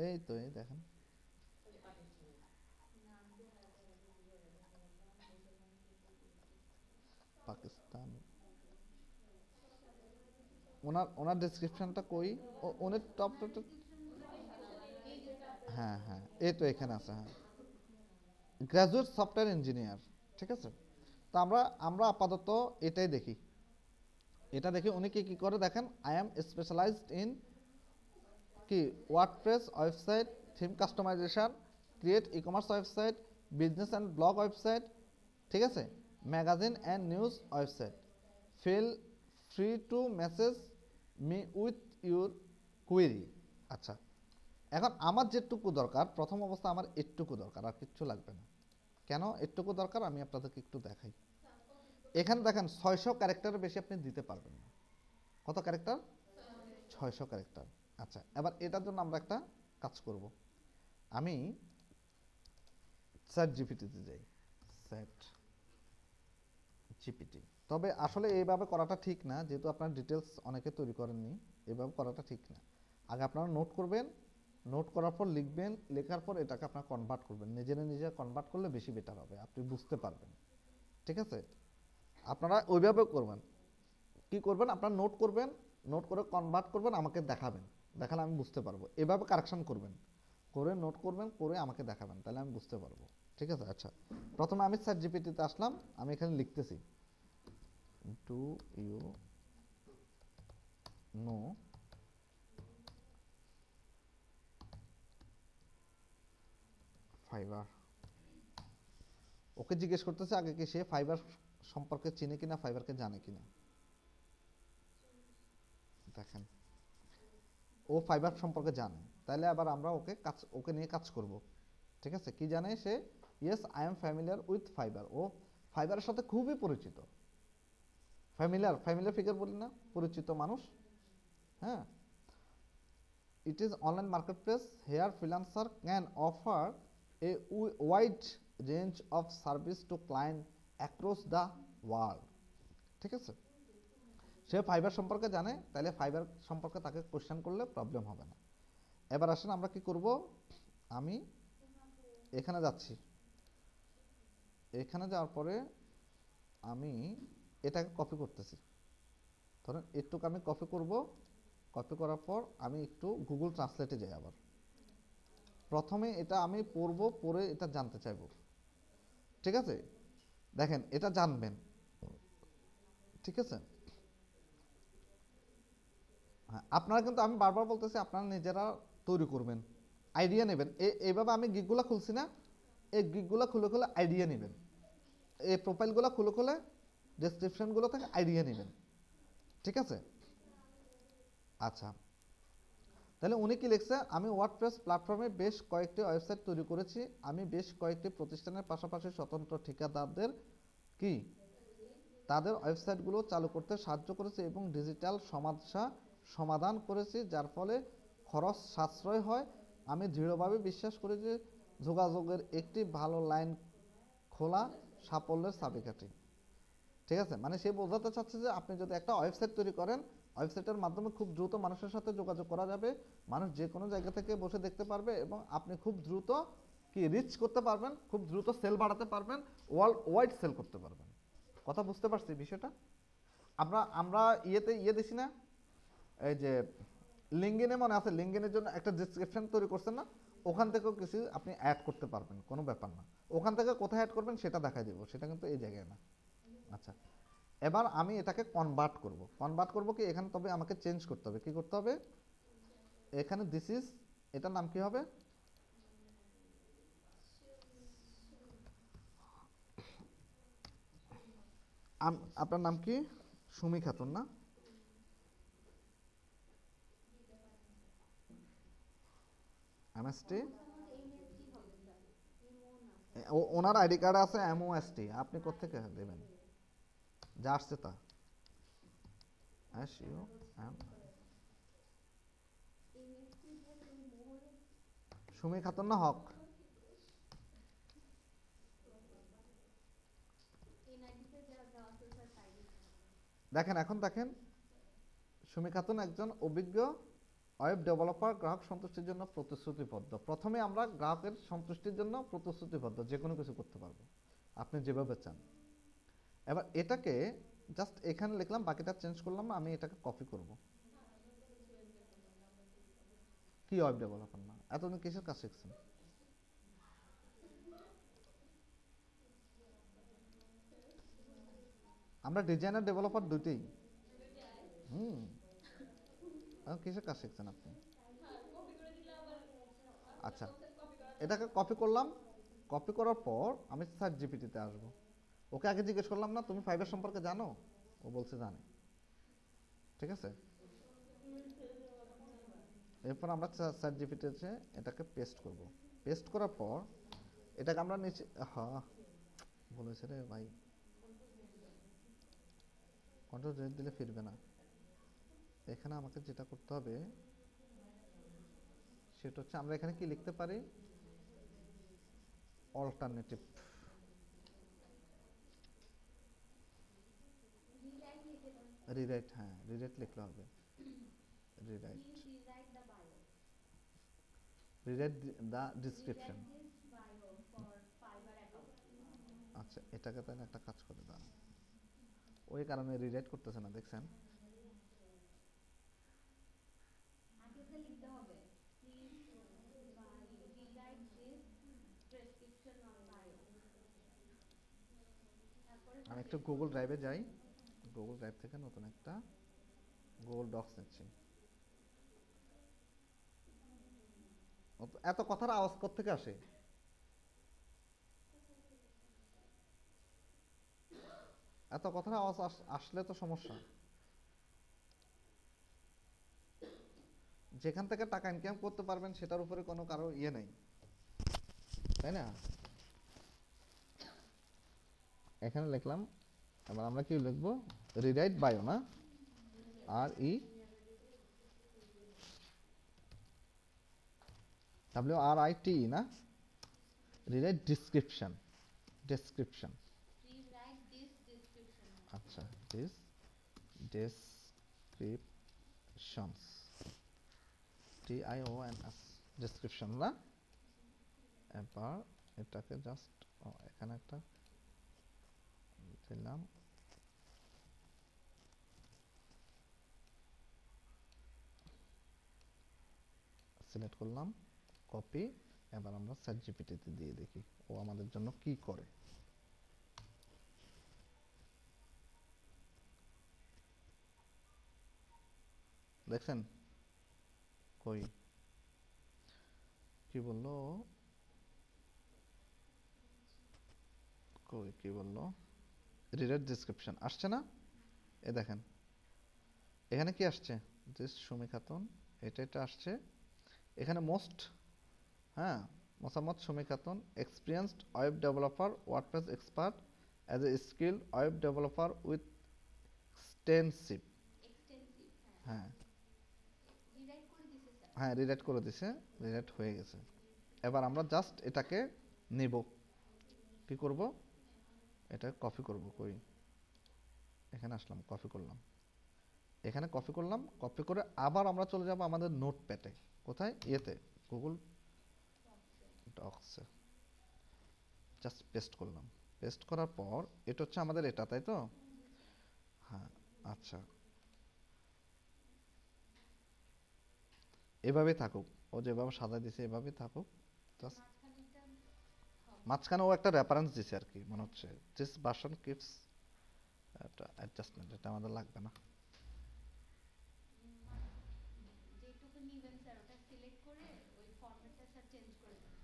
এই তো, এই দেখেন, পাকিস্তান। ওনার ডেসক্রিপশনটা কই, ওনার টপ, হ্যাঁ হ্যাঁ, এই তো এখানে আছে, হ্যাঁ, গ্রাজুয়েট সফটওয়্যার ইঞ্জিনিয়ার। ঠিক আছে, তো আমরা আপাতত এটাই দেখি, এটা দেখি উনি কি কি করে। দেখেন, আই এম স্পেশালাইজড ইন কি, WordPress website, theme customization, create e commerce website, business and blog website, ঠিক আছে, magazine and news website. Feel free to message me with your query. আচ্ছা, এখন আমার যেটুকু দরকার, প্রথম অবস্থা আমার এটুকু দরকার, আর কিচ্ছু লাগবে না। কেন এটুকু দরকার আমি আপনাদেরকে একটু দেখাই। এখানে দেখেন 600 ক্যারেক্টারের বেশি আপনি দিতে পারবেন না। কত ক্যারেক্টার, 600 ক্যারেক্টার। আচ্ছা, এবার এটার জন্য আমরা একটা কাজ করব, আমি চ্যাট জিপিটিতে যাই, চ্যাট জিপিটি। তবে আসলে এইভাবে করাটা ঠিক না, যেহেতু আপনার ডিটেলস অনেকে তৈরি করেননি, এইভাবে করাটা ঠিক না। আগে আপনারা নোট করবেন, নোট করার পর লিখবেন, লেখার পর এটাকে আপনারা কনভার্ট করবেন, নিজে কনভার্ট করলে বেশি বেটার হবে, আপনি বুঝতে পারবেন। ঠিক আছে, আপনারা ওইভাবে করবেন। কি করবেন, আপনারা নোট করবেন, নোট করে কনভার্ট করবেন, আমাকে দেখাবেন, দেখালে আমি বুঝতে পারবো। এভাবে কারেকশন করবেন, করে নোট করবেন, করে আমাকে দেখাবেন, তাহলে আমি বুঝতে পারবো। ঠিক আছে, আচ্ছা, প্রথমে আমি চ্যাট জিপিটিতে আসলাম, আমি এখানে লিখতেছি, ডু ইউ নো ফাইবার। ওকে জিজ্ঞেস করতেছে আগে কি সে ফাইবার সম্পর্কে চিনে কিনা, ফাইবারকে জানে কিনা। দেখেন, ও ফাইবার সম্পর্কে জানে, তাহলে আবার আমরা ওকে নিয়ে কাজ করব। ঠিক আছে, কি জানে সে, yes I am familiar with fiber, ও ফাইবারের সাথে খুবই পরিচিত। ফ্যামিলিয়ার ফিগার বলি না, পরিচিত মানুষ। হ্যাঁ, it is online marketplace here freelancer can offer a wide range of service to client across the world। ঠিক আছে, সে ফাইবার সম্পর্কে জানে, তাহলে ফাইবার সম্পর্কে তাকে কোশ্চেন করলে প্রবলেম হবে না। এবার আসেন আমরা কি করব, আমি এখানে যাচ্ছি, এখানে যাওয়ার পরে আমি এটাকে কপি করতেছি, ধরেন একটুকু আমি কপি করব, কপি করার পর আমি একটু গুগল ট্রান্সলেটে যাই। আবার প্রথমে এটা আমি পড়বো, পড়ে এটা জানতে চাইবো। ঠিক আছে, দেখেন এটা জানবেন। ঠিক আছে, হ্যাঁ, আপনারা কিন্তু আমি বারবার বলতেছি আপনারা নিজেরা তৈরি করবেন, আইডিয়া নেবেন। এইভাবে আমি গিগগুলো খুলছি না, এই গিগগুলো খুলে খুলে আইডিয়া নেবেন, এই প্রোফাইলগুলো খুলে খুলে ডেসক্রিপশনগুলো থেকে আইডিয়া নেবেন, ঠিক আছে? আচ্ছা, তাহলে উনি কি লিখছে, আমি ওয়ার্ডপ্রেস প্ল্যাটফর্মে বেশ কয়েকটি ওয়েবসাইট তৈরি করেছি। আমি বেশ কয়েকটি প্রতিষ্ঠানের পাশাপাশি স্বতন্ত্র ঠিকাদারদের কি তাদের ওয়েবসাইটগুলো চালু করতে সাহায্য করেছি এবং ডিজিটাল সমস্যা সমাধান করেছি, যার ফলে খরচ সাশ্রয় হয়। আমি দৃঢ়ভাবে বিশ্বাস করি যে যোগাযোগের একটি ভালো লাইন খোলা সাফল্যের চাবিকাঠি। ঠিক আছে, মানে সে বোঝাতে চাচ্ছে যে আপনি যদি একটা ওয়েবসাইট তৈরি করেন, ওয়েবসাইটের মাধ্যমে খুব দ্রুত মানুষের সাথে যোগাযোগ করা যাবে, মানুষ যে কোনো জায়গা থেকে বসে দেখতে পারবে এবং আপনি খুব দ্রুত কি রিচ করতে পারবেন, খুব দ্রুত সেল বাড়াতে পারবেন, ওয়ার্ল্ড ওয়াইড সেল করতে পারবেন। কথা বুঝতে পারছি বিষয়টা? আমরা আমরা ইয়ে দিছি না, এই যে লিঙ্কডিনে মনে আছে, লিঙ্কডিনের জন্য একটা ডেসক্রিপশন তৈরি করছেন না, ওখান থেকেও কিছু আপনি অ্যাড করতে পারবেন, কোনো ব্যাপার না। ওখান থেকে কোথায় অ্যাড করবেন সেটা দেখাই দেবো, সেটা কিন্তু এই জায়গায় না। আচ্ছা, এবার আমি এটাকে কনভার্ট করব। কনভার্ট করব কি, এখানে তবে আমাকে চেঞ্জ করতে হবে। কি করতে হবে, এখানে দিস ইজ, এটার নাম কি হবে, আপনার নাম কি, সুমি খাতুন না? এমএসটি, ওনার আইডি কার্ড আছে এমওএসটি, আপনি কোত্থেকে দেবেন, যা আসছে তা। সুমি খাতুন না হক? দেখেন, এখন দেখেন, সুমি খাতুন একজন অভিজ্ঞ ওয়েব ডেভেলপার, গ্রাহক সন্তুষ্টির জন্য প্রতিশ্রুতিবদ্ধ। প্রথমে আমরা গ্রাহকের সন্তুষ্টির জন্য প্রতিশ্রুতিবদ্ধ, যে কোনো কিছু করতে পারবো আপনি যেভাবে চান। এবার এটাকে জাস্ট এখানে লিখলাম, বাকিটা চেঞ্জ করলাম না, আমি এটাকে কপি করব। কি ওয়েব ডেভেলপার না, এতদিন কিসের কাজ শিখছেন? আমরা ডিজাইনার ডেভেলপার দুইটাই। হুম, কিসের কাজ শিখছেন আপনি? আচ্ছা, এটাকে কপি করলাম। কপি করার পর আমি চ্যাট জিপিটিতে আসবো। ওকে আগে জিজ্ঞেস করলাম না তুমি ফাইবার সম্পর্কে জানো, ও বলছে জানে। ঠিক আছে, এরপর আমরা চ্যাট জিপিটিতে এটাকে পেস্ট করব। পেস্ট করার পর এটাকে আমরা নিচে, হ্যাঁ বলেছে রে ভাই, কন্ট্রোল জেড দিলে ফিরবে না। এখানে আমাকে যেটা করতে হবে সেটা হচ্ছে, আমরা এখানে কি লিখতে পারি, অল্টারনেটিভ, রিরাইট, হ্যাঁ রিরাইট লিখলে হবে, রিরাইট, রিরাইট দ্য ডিসক্রিপশন। আচ্ছা, এটাকে তাহলে একটা কাজ করে দাও, ওই কারণে রিরাইট করতেছে না, দেখছেন? আমি একটু গুগল ড্রাইভে যাই, গুগল ড্রাইভ থেকে নতুন একটা গুগল ডক্স নিচ্ছি। এত কথার আওয়াজ কোত্থেকে আসে? এত কথার আওয়াজ আসলে তো সমস্যা। যেখান থেকে টাকা ইনকাম করতে পারবেন সেটার উপরে কোনো কারো ইয়ে নেই, তাই না? এখানে লিখলাম, এবার আমরা কি লিখবো, রিরাইট বায়ো না, আর E W R I T না, রিরাইট ডিসক্রিপশন, ডেসক্রিপশন। আচ্ছা, দিস ডেসক্রিপশনস, TIONS, ডেসক্রিপশন না। এবার এটাকে জাস্ট এখানে একটা দিলাম, সিলেক্ট করলাম, কপি। এবার আমরা চ্যাট জিপিটিতে দিয়ে দেখি ও আমাদের জন্য কি করে। দেখছেন কই কি বললো কই কি বললো রিডার ডেসক্রিপশন আসছে না এ দেখেন এখানে কি আসছে দিস সুমি খাতুন এটা আসছে এখানে মোস্ট হ্যাঁ Mosammat Sumi Khatun experienced web developer WordPress expert as a skilled web developer with extensive extensive হ্যাঁ রিরাইট করে দিছে স্যার হ্যাঁ রিডাইট করে দিছে রিডাইট হয়ে গেছে এবার আমরা জাস্ট এটাকে নেব কি করব এটা কপি করব কই এখানে আসলাম কপি করলাম এখানে কপি করলাম কপি করে আবার আমরা চলে যাব আমাদের নোটপ্যাডে কোথায় ইয়েতে গুগল ডক্সে জাস্ট পেস্ট করলাম পেস্ট করার পর এটা হচ্ছে আমাদের এটা তাই তো হ্যাঁ আচ্ছা এভাবেই থাকুক ও যেভাবে সাজাই দিছে এভাবেই থাকুক জাস্ট মাঝখানেরটা মাঝখানে ও একটা রেফারেন্স দিছে আর কি মনে হচ্ছে দিস ভার্সন কিপস একটা অ্যাডজাস্টমেন্ট এটা আমাদের লাগবে না যেটুকু নিবেন স্যার ওটা সিলেক্ট করে ওই ফরম্যাটটা স্যার চেঞ্জ করে দেন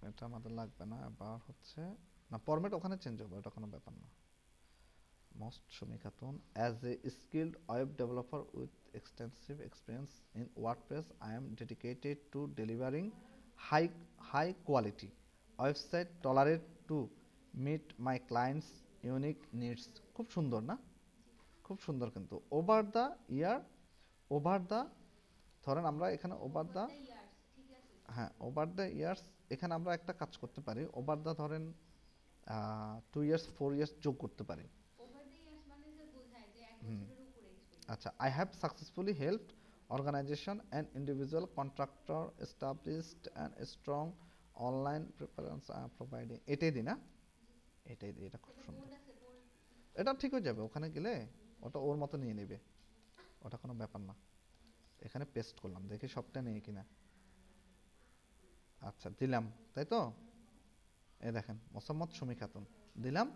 এটা আমাদের লাগবে না এবার হচ্ছে না ফরম্যাট ওখানে চেঞ্জ হবে এটা কোনো ব্যাপার না Most Sumi Khatun as a skilled web developer with extensive experience in WordPress I am dedicated to delivering high quality website tailored to meet my clients unique needs খুব সুন্দর না খুব সুন্দর কিন্তু ওভার দ্য ধরেন আমরা এখানে ওভার দ্য ইয়ার্স ঠিক আছে হ্যাঁ ওভার দ্য ইয়ার্স এখানে আমরা একটা কাজ করতে পারি ওভার দ্য ধরেন 2 ইয়ার্স 4 ইয়ার্স যোগ করতে পারি ওভার দ্য ইয়ার্স মানে স্যার বোঝায় যে এক বছরের উপরে এক্সপেরিয়েন্স আচ্ছা I have successfully helped organization and individual contractor established and strong online preference providing এটাই দিই না এটাই দিই এটা খুব সুন্দর বোর্ড আছে বোর্ড এটা ঠিক হয়ে যাবে ওখানে গেলে ওটা ওর মতো নিয়ে নেবে ওটা কোনো ব্যাপার না এখানে পেস্ট করলাম দেখি সবটা নেই কিনা আচ্ছা দিলাম তাই তো এই দেখেন মোসাম্মদ সুমি খাতুন দিলাম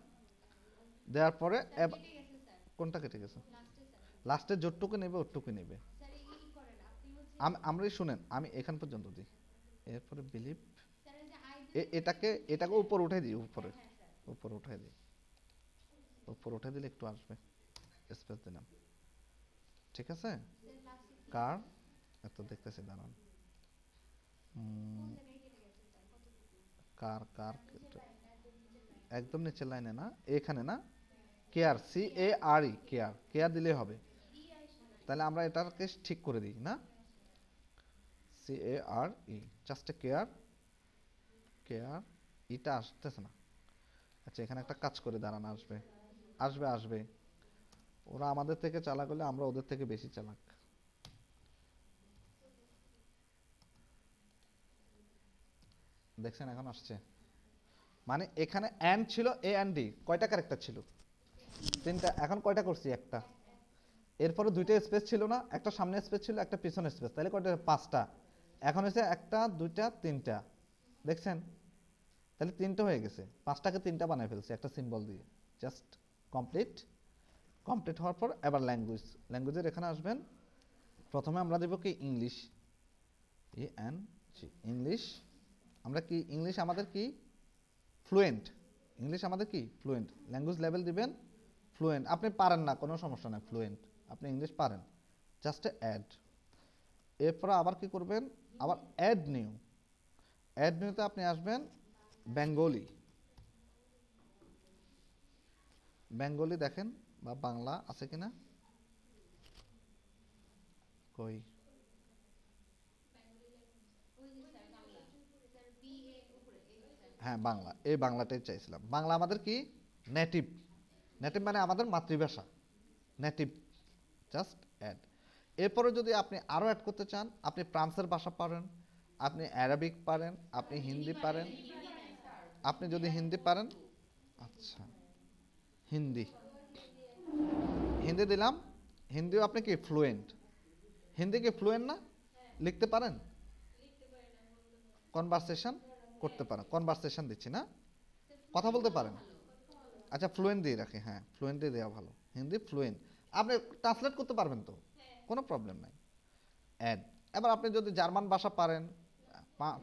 দেওয়ার পরে কেটে গেছে স্যার কোনটা কেটে গেছে লাস্টে স্যার লাস্টে যতটুকু নেবে ওটুকু নেবে স্যার এই করেন আপনি হচ্ছে আমরাই শুনেন আমি এখান পর্যন্ত দিই এরপরে বিলিভ স্যার এই যে আই এটাকে উপর উঠে দিই উপরে হ্যাঁ স্যার উপর উঠে দিই উপর উঠে দিলে একটু আসবে স্পেস দিলাম ঠিক আছে স্যার লাস্টে কার এত দেখতেছি দাঁড়ান কোন জায়গায় কেটে গেছে স্যার কতটুকু কার কার একদম নিচের লাইন একদম নিচের লাইনে না এখানে না কেয়ার CARE কেয়ার কেয়ার দিলেই হবে ই আসে না তাহলে আমরা এটাকে ঠিক করে দিই না CARE জাস্ট কেয়ার কেয়ার এটা আসতেছে না আচ্ছা এখানে একটা কাজ করে দাঁড়ান আসবে আসবে আসবে ওরা আমাদের থেকে চালাক হলে আমরা ওদের থেকে বেশি চালাক দেখছেন এখন আসছে মানে এখানে অ্যান্ড ছিল A and D কয়টা ক্যারেক্টার ছিল তিনটা এখন কয়টা করছি একটা এরপরে দুইটা স্পেস ছিল না একটা সামনে স্পেস ছিল একটা পিছনে স্পেস তাহলে কয়টা পাঁচটা এখন হচ্ছে একটা দুইটা তিনটা দেখছেন তাহলে তিনটা হয়ে গেছে পাঁচটাকে তিনটা বানায় ফেলছি একটা সিম্বল দিয়ে জাস্ট কমপ্লিট কমপ্লিট হওয়ার পর এবার ল্যাঙ্গুয়েজের এখানে আসবেন প্রথমে আমরা দেব কি ইংলিশ ইংলিশ আমরা কি ইংলিশ আমাদের কি ফ্লুয়েন্ট ইংলিশ আমাদের কি ফ্লুয়েন্ট ল্যাঙ্গুয়েজ লেভেল দিবেন ফ্লুয়েন্ট আপনি পারেন না কোনো সমস্যা নাই ফ্লুয়েন্ট আপনি ইংলিশ পারেন জাস্ট অ্যাড এরপর আবার কি করবেন আবার অ্যাড নিউতে আপনি আসবেন বেঙ্গলি দেখেন বা বাংলা আছে কিনা কই ওই যে স্যার বাংলা স্যার BA উপরে এই যে স্যার হ্যাঁ বাংলা এই বাংলাটাই চাইছিলাম বাংলা আমাদের কি নেটিভ মানে আমাদের মাতৃভাষা নেটিভ জাস্ট অ্যাড এরপরে যদি আপনি আরও অ্যাড করতে চান আপনি ফ্রান্সের ভাষা পারেন আপনি অ্যারাবিক পারেন আপনি হিন্দি পারেন আপনি যদি হিন্দি পারেন আচ্ছা হিন্দি দিলাম হিন্দিও আপনি কি ফ্লুয়েন্ট হিন্দি কি ফ্লুয়েন্ট না লিখতে পারেন কনভারসেশন করতে পারেন কনভারসেশন দিচ্ছি না কথা বলতে পারেন আচ্ছা ফ্লুয়েন্ট দিয়ে রাখি হ্যাঁ ফ্লুয়েন্ট দিয়ে দেওয়া ভালো হিন্দি ফ্লুয়েন্ট আপনি ট্রান্সলেট করতে পারবেন তো কোনো প্রবলেম নাই অ্যাড। এবার আপনি যদি জার্মান ভাষা পারেন,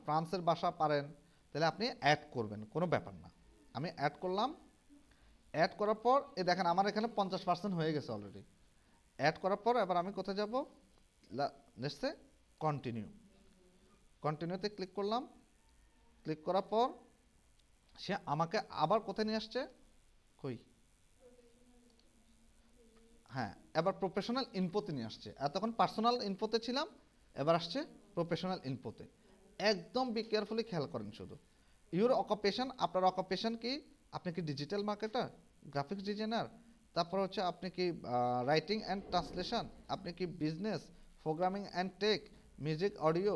ফ্রান্সের ভাষা পারেন, তাহলে আপনি অ্যাড করবেন, কোনো ব্যাপার না। আমি অ্যাড করলাম। অ্যাড করার পর এই দেখেন আমার এখানে 50% হয়ে গেছে অলরেডি। অ্যাড করার পর এবার আমি কোথায় যাব, নেক্সটে কন্টিনিউ, কন্টিনিউতে ক্লিক করলাম। ক্লিক করার পর সে আমাকে আবার কোথায় নিয়ে আসছে, কই, হ্যাঁ, এবার প্রফেশনাল ইনফোতে নিয়ে আসছে। এতক্ষণ পার্সোনাল ইনফোতে ছিলাম, এবার আসছে প্রফেশনাল ইনফোতে। একদম বি কেয়ারফুলি খেয়াল করেন শুধু। ইউর অকুপেশন, আপনার অকুপেশন কি, আপনি কি ডিজিটাল মার্কেটার, গ্রাফিক্স ডিজাইনার, তারপর হচ্ছে আপনি কি রাইটিং অ্যান্ড ট্রান্সলেশন, আপনি কি business, programming and tech, music, audio,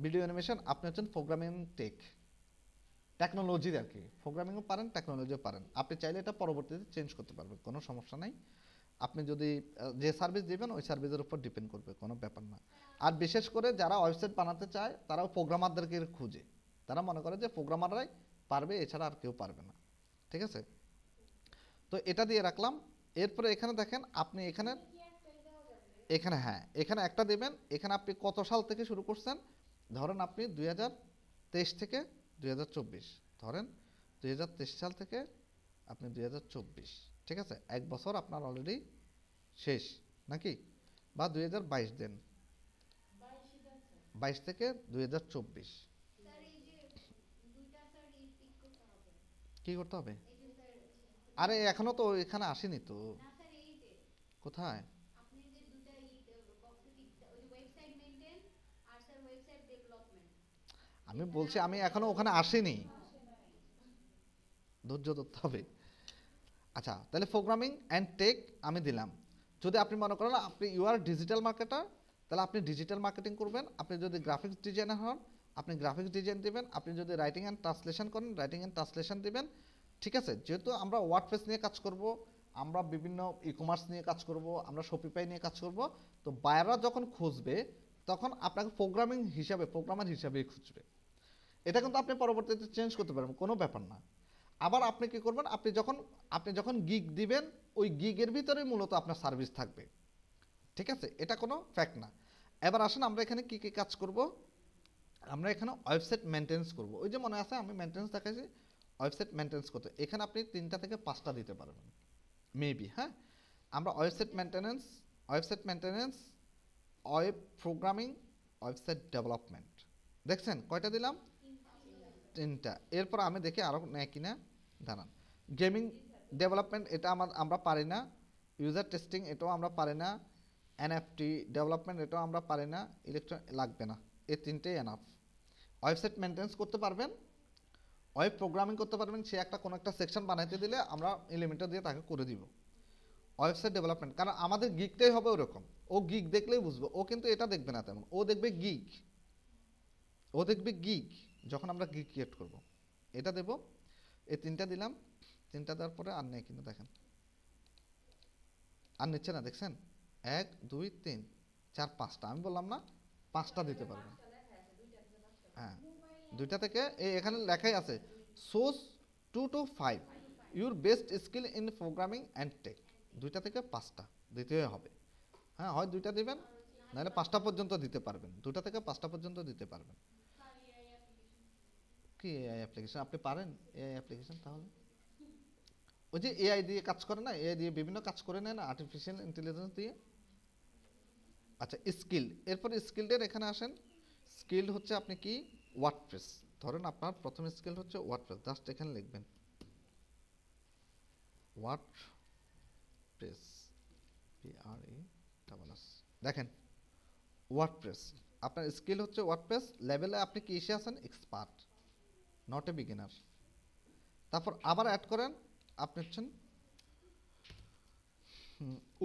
video animation, আপনি হচ্ছেন প্রোগ্রামিং টেক, টেকনোলজির আর কি। প্রোগ্রামিংও পারেন, টেকনোলজিও পারেন। আপনি চাইলে এটা পরবর্তীতে চেঞ্জ করতে পারবেন, কোনো সমস্যা নাই। আপনি যদি যে সার্ভিস দিবেন ওই সার্ভিসের উপর ডিপেন্ড করবে, কোনো ব্যাপার না। আর বিশেষ করে যারা ওয়েবসাইট বানাতে চায় তারাও প্রোগ্রামারদেরকে খুঁজে, তারা মনে করে যে প্রোগ্রামাররাই পারবে, এছাড়া আর কেউ পারবে না। ঠিক আছে, তো এটা দিয়ে রাখলাম। এরপরে এখানে দেখেন আপনি এখানে, এখানে হ্যাঁ, এখানে একটা দেবেন। এখানে আপনি কত সাল থেকে শুরু করছেন, ধরেন আপনি 2023 থেকে 2024, ধরেন 2023 সাল থেকে আপনি 2024, ঠিক আছে, 1 বছর আপনার অলরেডি শেষ নাকি, বা 2022 দেন, 22 থেকে 2024। স্যার এই যে দুইটা স্যার এই পিক করতে হবে, কি করতে হবে? এই যে স্যার, আরে এখনো তো এখানে আসেনি তো। না স্যার এই যে কোথায়? আপনি যে দুইটা বক্সে টিক, ওই যে ওয়েবসাইট মেইনটেইন আর স্যার ওয়েবসাইট ডেভেলপমেন্ট, আমি বলছি আমি এখনো ওখানে আসেনি, ধৈর্য ধরতে হবে। আচ্ছা, তাহলে প্রোগ্রামিং অ্যান্ড টেক আমি দিলাম। যদি আপনি মনে করেন আপনি ইউ আর ডিজিটাল মার্কেটার, তাহলে আপনি ডিজিটাল মার্কেটিং করবেন। আপনি যদি গ্রাফিক্স ডিজাইনার হন, আপনি গ্রাফিক্স ডিজাইন দিবেন। আপনি যদি রাইটিং অ্যান্ড ট্রান্সলেশন করেন, রাইটিং অ্যান্ড ট্রান্সলেশন দিবেন। ঠিক আছে, যেহেতু আমরা ওয়ার্ডপ্রেস নিয়ে কাজ করব, আমরা বিভিন্ন ই কমার্স নিয়ে কাজ করব, আমরা শপিফাই নিয়ে কাজ করব, তো বায়াররা যখন খুঁজবে তখন আপনাকে প্রোগ্রামিং হিসাবে, প্রোগ্রামার হিসাবেই খুঁজবে। এটা কিন্তু আপনি পরবর্তীতে চেঞ্জ করতে পারবেন, কোনো ব্যাপার না। আবার আপনি কি করবেন, আপনি যখন গিগ দিবেন ওই গিগের ভিতরেই মূলত আপনার সার্ভিস থাকবে। ঠিক আছে, এটা কোনো ফ্যাক্ট না। এবার আসেন আমরা এখানে কি কি কাজ করব। আমরা এখানে ওয়েবসাইট মেনটেন্স করব। ওই যে মনে আছে আমি মেনটেন্স দেখাইছি, ওয়েবসাইট মেনটেন্স করতে এখানে আপনি 3টা থেকে 5টা দিতে পারবেন মেবি। হ্যাঁ, আমরা website maintenance, web programming, website development, দেখছেন কয়টা দিলাম? 3টা। এরপর আমি দেখি আরও নেয় কিনা, দাঁড়ান। গেমিং ডেভেলপমেন্ট, এটা আমরা পারি না। ইউজার টেস্টিং, এটাও আমরা পারি না। এনএফটি ডেভেলপমেন্ট, এটাও আমরা পারি না। লাগবে না, এই 3টেই এনাফ। ওয়েবসাইট মেনটেন্স করতে পারবেন, ওয়েব প্রোগ্রামিং করতে পারবেন। সে একটা কোনো একটা সেকশন বানাইতে দিলে আমরা এলিমেন্টার দিয়ে তাকে করে দিব। ওয়েবসাইট ডেভেলপমেন্ট, কারণ আমাদের গিকটাই হবে ওরকম। ও গিক দেখলেই বুঝবে, ও কিন্তু এটা দেখবে না তেমন, ও দেখবে গিক, ও দেখবে গিক যখন আমরা গিক ক্রিয়েট করব। এটা দেব, এই 3টা দিলাম। 3টা দেওয়ার পরে আর নেই কিন্তু, দেখেন আর নিচ্ছে না, দেখছেন 1 2 3 4 5টা। আমি বললাম না 5টা দিতে পারবেন। হ্যাঁ, 2টা থেকে এখানে লেখাই আছে source 2 to 5 your best skill in programming and tech. 2টা থেকে 5টা দিতেই হবে। হ্যাঁ, হয় 2টা দিবেন, নাহলে 5টা পর্যন্ত দিতে পারবেন। 2টা থেকে 5টা পর্যন্ত দিতে পারবেন। কি এআই অ্যাপ্লিকেশন আপনি পারেন? এআই অ্যাপ্লিকেশন তাহলে ওই যে এআই দিয়ে কাজ করে না, এআই দিয়ে বিভিন্ন কাজ করে নেয় না, আর্টিফিশিয়াল ইন্টেলিজেন্স দিয়ে। আচ্ছা, স্কিল, এরপর স্কিলডের এখানে আসেন। স্কিল হচ্ছে আপনি কি ওয়ার্ডপ্রেস, ধরেন আপনার প্রথম স্কিল হচ্ছে ওয়ার্ডপ্রেস, জাস্ট এখানে লিখবেন ওয়ার্ডপ্রেস, PRESS। দেখেন ওয়ার্ডপ্রেস, আপনার স্কিল হচ্ছে ওয়ার্ডপ্রেস। লেভেলে আপনি কি এসে আছেন? Expert, not a beginner. তারপর আবার অ্যাড করেন, আপনি হচ্ছেন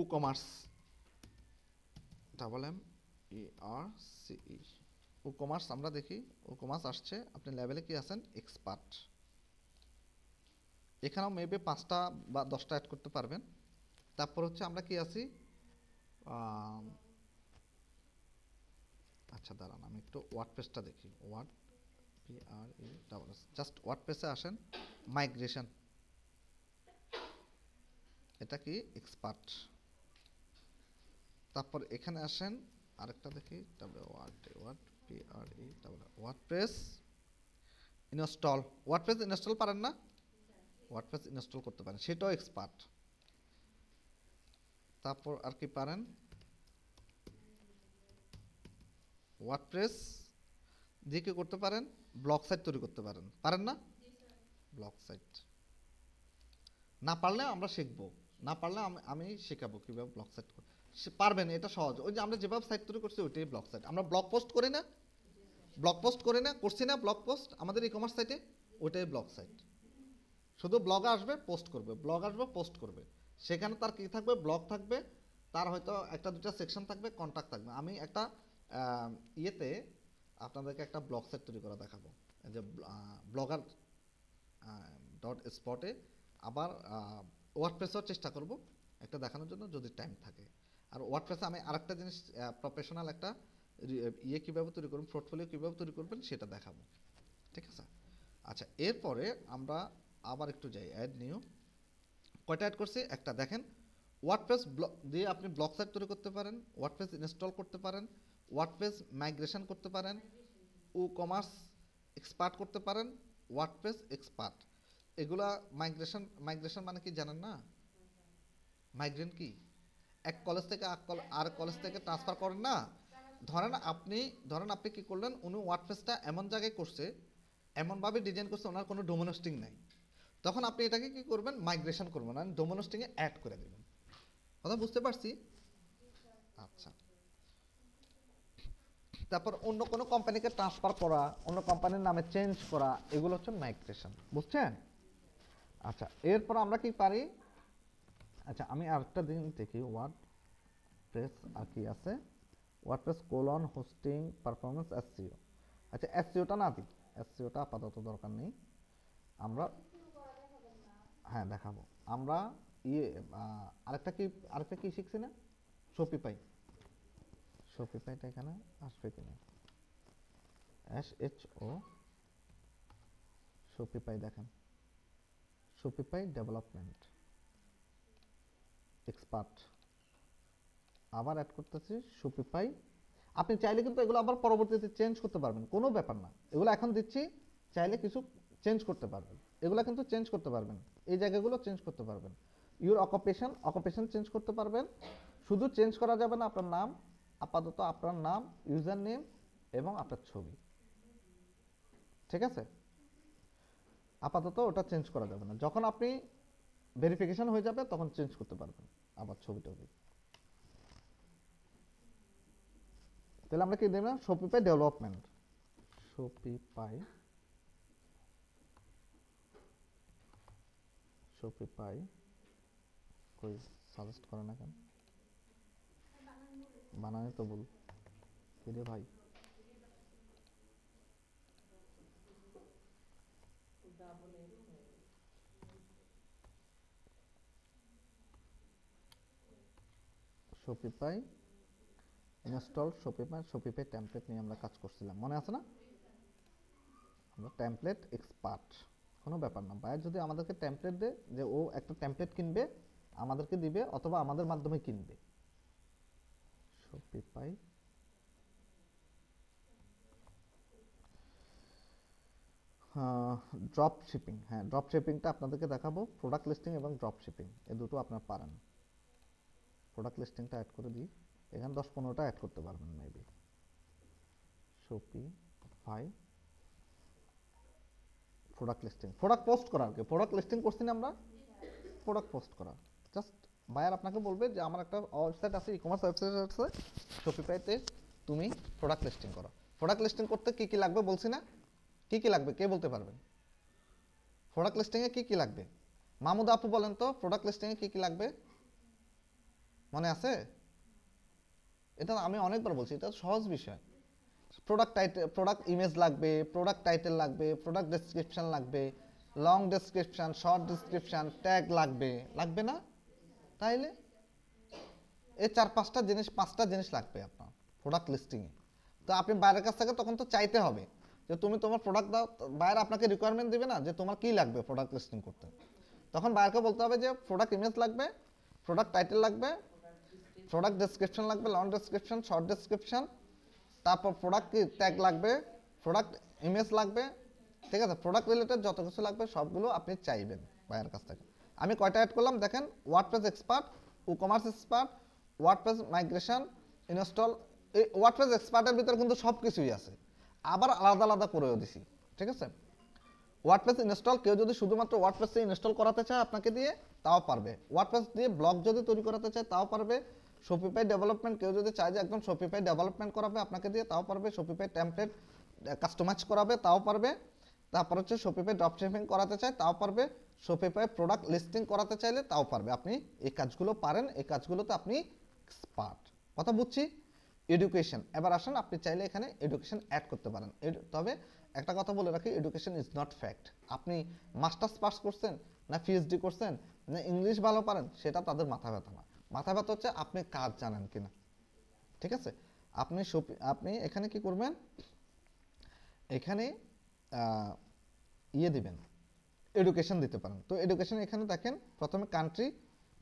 e commerce, MMERCE, e commerce. আমরা দেখি ই কমার্স আসছে, আপনি লেভেলে কি আছেন? এক্সপার্ট। এখানেও মেবি 5টা বা 10টা অ্যাড করতে পারবেন। তারপর হচ্ছে আমরা কি আছি, আচ্ছা দাঁড়ান আমি একটু ওয়ার্ডপ্রেসটা দেখি। জাস্ট ওয়ার্ডপ্রেসে আসেন, মাইগ্রেশন, এটা কি এক্সপার্ট। তারপর এখানে আসেন আরেকটা দেখি ওয়ার্ডপ্রেস ইনস্টল পারেন না? ওয়ার্ডপ্রেস ইনস্টল করতে পারেন, সেটাও এক্সপার্ট। তারপর আর কি পারেন? ওয়ার্ডপ্রেস দিয়ে কি করতে পারেন? ব্লগ সাইট তৈরি করতে পারেন, পারেন না? ব্লগ সাইট না পারলে আমরা শিখবো, না পারলে আমি শেখাবো কিভাবে ব্লগ সাইট পারবেন, এটা সহজ। ওই যে আমরা যেভাবে সাইট তৈরি করছি ওইটাই ব্লগ সাইট। আমরা ব্লগ পোস্ট করি না, করছি না ব্লগ পোস্ট আমাদের ই কমার্স সাইটে, ওইটাই ব্লগ সাইট। শুধু ব্লগ আসবে পোস্ট করবে, সেখানে তার কি থাকবে? ব্লগ থাকবে, তার হয়তো একটা দুটা সেকশন থাকবে, কন্টাক্ট থাকবে। আমি একটা ইয়েতে আপনাদেরকে একটা ব্লগ সাইট তৈরি করা দেখাবো, যে ব্লগার .spot-এ, আবার ওয়ার্ডপ্রেসেও চেষ্টা করব একটা দেখানোর জন্য যদি টাইম থাকে। আর ওয়ার্ডপ্রেসে আমি আরেকটা জিনিস, প্রফেশনাল একটা কীভাবে তৈরি করবেন, পোর্টফোলিও কীভাবে তৈরি করবেন সেটা দেখাবো, ঠিক আছে? আচ্ছা, এরপরে আমরা আবার একটু যাই, অ্যাড নিউ। কয়টা অ্যাড করছি? একটা। দেখেন, ওয়ার্ডপ্রেস দিয়ে আপনি ব্লগ সাইট তৈরি করতে পারেন, ওয়ার্ডপ্রেস ইনস্টল করতে পারেন, ওয়ার্ডপ্রেস মাইগ্রেশন করতে পারেন, কমার্স এক্সপার্ট করতে পারেন, ওয়ার্ডপ্রেস এক্সপার্ট। এগুলা মাইগ্রেশন মানে কি জানেন না? মাইগ্রেন কি? এক কলেজ থেকে আর কলেজ থেকে ট্রান্সফার করেন না? ধরেন আপনি কি করলেন, উনি ওয়ার্ডপ্রেসটা এমন জায়গায় করছে, এমনভাবে ডিজাইন করছে, ওনার কোনো ডোমেন হোস্টিং নাই, তখন আপনি এটাকে কি করবেন? মাইগ্রেশন করবেন, মানে ডোমেন হোস্টিংয়ে অ্যাড করে দেবেন। কথা বুঝতে পারছি? আচ্ছা, তারপর অন্য কোনো কোম্পানিকে ট্রান্সফার করা, অন্য কোম্পানির নামে চেঞ্জ করা, এগুলো হচ্ছে মাইগ্রেশন, বুঝছেন? আচ্ছা, এরপর আমরা কি পারি? আচ্ছা, আমি আরেকটা দিন দেখি, ওয়ার্ডপ্রেস আর কি আছে, ওয়ার্ডপ্রেস হোস্টিং পারফরমেন্স এসইও। আচ্ছা, এসইওটা না দিই, এসইওটা আপাতত দরকার নেই, আমরা হ্যাঁ দেখাবো। আমরা আরেকটা কি শিখছি না? শপিফাইটা এখানে আসবে কিনা? শপিফাই, দেখেন, শপিফাই ডেভেলপমেন্ট এক্সপার্ট, আবার অ্যাড করতেছি শপিফাই। আপনি চাইলে কিন্তু এগুলো আবার পরবর্তীতে চেঞ্জ করতে পারবেন, কোনো ব্যাপার না। এগুলো এখন দিচ্ছি, চাইলে কিছু চেঞ্জ করতে পারবেন, এগুলো কিন্তু চেঞ্জ করতে পারবেন, এই জায়গাগুলো চেঞ্জ করতে পারবেন। ইউর অকুপেশন চেঞ্জ করতে পারবেন। শুধু চেঞ্জ করা যাবে না আপনার নাম, আপাতত আপনার নাম, ইউজার নেম এবং আপনার ছবি, ঠিক আছে? আপাতত ওটা চেঞ্জ করা যাবে না, যখন আপনি ভেরিফিকেশন হয়ে যাবে তখন চেঞ্জ করতে পারবেন আবার ছবি। তাহলে আমরা কি দিলাম? শপিফাই ডেভেলপমেন্ট, শপিফাই কই সাজেস্ট করে না কেন? বানানে তো বল কি রে ভাই। শপিফাই ইনস্টল, শপিফাই টেমপ্লেট নিয়ে আমরা কাজ করছিলাম, মনে আছে না? আমরা টেমপ্লেট এক্সপার্ট, কোনো ব্যাপার না। বায়ার যদি আমাদেরকে টেমপ্লেট দেয়, যে ও একটা টেমপ্লেট কিনবে, আমাদেরকে দিবে অথবা আমাদের মাধ্যমে কিনবে। শপিফাই ড্রপ শিপিং, হ্যাঁ ড্রপ শিপিংটা আপনাদেরকে দেখাবো। প্রোডাক্ট লিস্টিং এবং ড্রপ শিপিং, এই দুটো আপনারা পারেন। প্রোডাক্ট লিস্টিংটা অ্যাড করে দিই, এখানে 10-15টা অ্যাড করতে পারবেন maybe. Shopify product listing, product post করা, আর কি প্রোডাক্ট লিস্টিং করছি না আমরা, প্রোডাক্ট পোস্ট করা। জাস্ট বায়ার আপনাকে বলবে যে আমার একটা ওয়েবসাইট আছে, ই কমার্স ওয়েবসাইট আছে, শপিফাইতে তুমি প্রোডাক্ট লিস্টিং করো। প্রোডাক্ট লিস্টিং করতে কি কি লাগবে বলছি না? কি কি লাগবে কে বলতে পারবেন? প্রোডাক্ট লিস্টিংয়ে কি কি লাগবে? মাহমুদ আপু বলেন তো, প্রোডাক্ট লিস্টিংয়ে কি কি লাগবে? মনে আছে? এটা আমি অনেকবার বলছি, এটা সহজ বিষয়। প্রোডাক্ট ইমেজ লাগবে, প্রোডাক্ট টাইটেল লাগবে, প্রোডাক্ট ডেসক্রিপশন লাগবে, long description, short description, tag লাগবে না? তাইলে এই 4-5টা জিনিস, 5টা জিনিস লাগবে আপনার প্রোডাক্ট লিস্টিংয়ে। তো আপনি বাইরের কাছ থেকে তখন তো চাইতে হবে যে তুমি তোমার প্রোডাক্ট দাও, বাইরে আপনাকে রিকোয়ারমেন্ট দিবে না যে তোমার কি লাগবে প্রোডাক্ট লিস্টিং করতে। তখন বাইরকে বলতে হবে যে প্রোডাক্ট ইমেজ লাগবে, প্রোডাক্ট টাইটেল লাগবে, প্রোডাক্ট ডেসক্রিপশন লাগবে, লং ডেসক্রিপশন, শর্ট ডেসক্রিপশন, তারপর প্রোডাক্ট কি ট্যাগ লাগবে, প্রোডাক্ট ইমেজ লাগবে, ঠিক আছে? প্রোডাক্ট রিলেটেড যত কিছু লাগবে সবগুলো আপনি চাইবেন ভাইয়ের কাছ থেকে। আমি কয়টা অ্যাড করলাম দেখেন, WordPress expert, commerce expert, WordPress migration, install. এই ওয়ার্ডপ্রেস এক্সপার্টের ভিতরে কিন্তু সব কিছুই আছে, আবার আলাদা আলাদা করেও দিছি, ঠিক আছে? ওয়ার্ডপ্রেস ইনস্টল, কেউ যদি শুধুমাত্র ওয়ার্ডপ্রেসে ইনস্টল করাতে চায় আপনাকে দিয়ে তাও পারবে, ওয়ার্ডপ্রেস দিয়ে ব্লগ যদি তৈরি করাতে চায় তাও পারবে, শপিফাই ডেভেলপমেন্ট কেউ যদি চায় যে একদম শপিফাই ডেভেলপমেন্ট করাবে আপনাকে দিয়ে তাও পারবে, শপিফাই টেমপ্লেট কাস্টমাইজ করাবে তাও পারবে, তারপর হচ্ছে শপিফাই ড্রপশিপিং করাতে চায় তাও পারবে, শপিফাই প্রোডাক্ট লিস্টিং করাতে চাইলে তাও পারবে। আপনি এই কাজগুলো পারেন, এই কাজগুলোতে আপনি এক্সপার্ট। কথা বুঝছি? এডুকেশন, এবার আসেন আপনি চাইলে এখানে এডুকেশন অ্যাড করতে পারেন। তবে একটা কথা বলে রাখি, এডুকেশন ইজ নট ফ্যাক্ট। আপনি মাস্টার্স পাস করছেন না পিএইচডি করছেন না ইংলিশ ভালো পারেন সেটা তাদের মাথা ব্যথা না, মাথা ব্যথা হচ্ছে আপনি কাজ জানেন কিনা, ঠিক আছে? আপনি এখানে কি করবেন, এখানে ইয়ে দিবেন, এডুকেশন দিতে পারেন। তো এডুকেশন এখানে দেখেন প্রথমে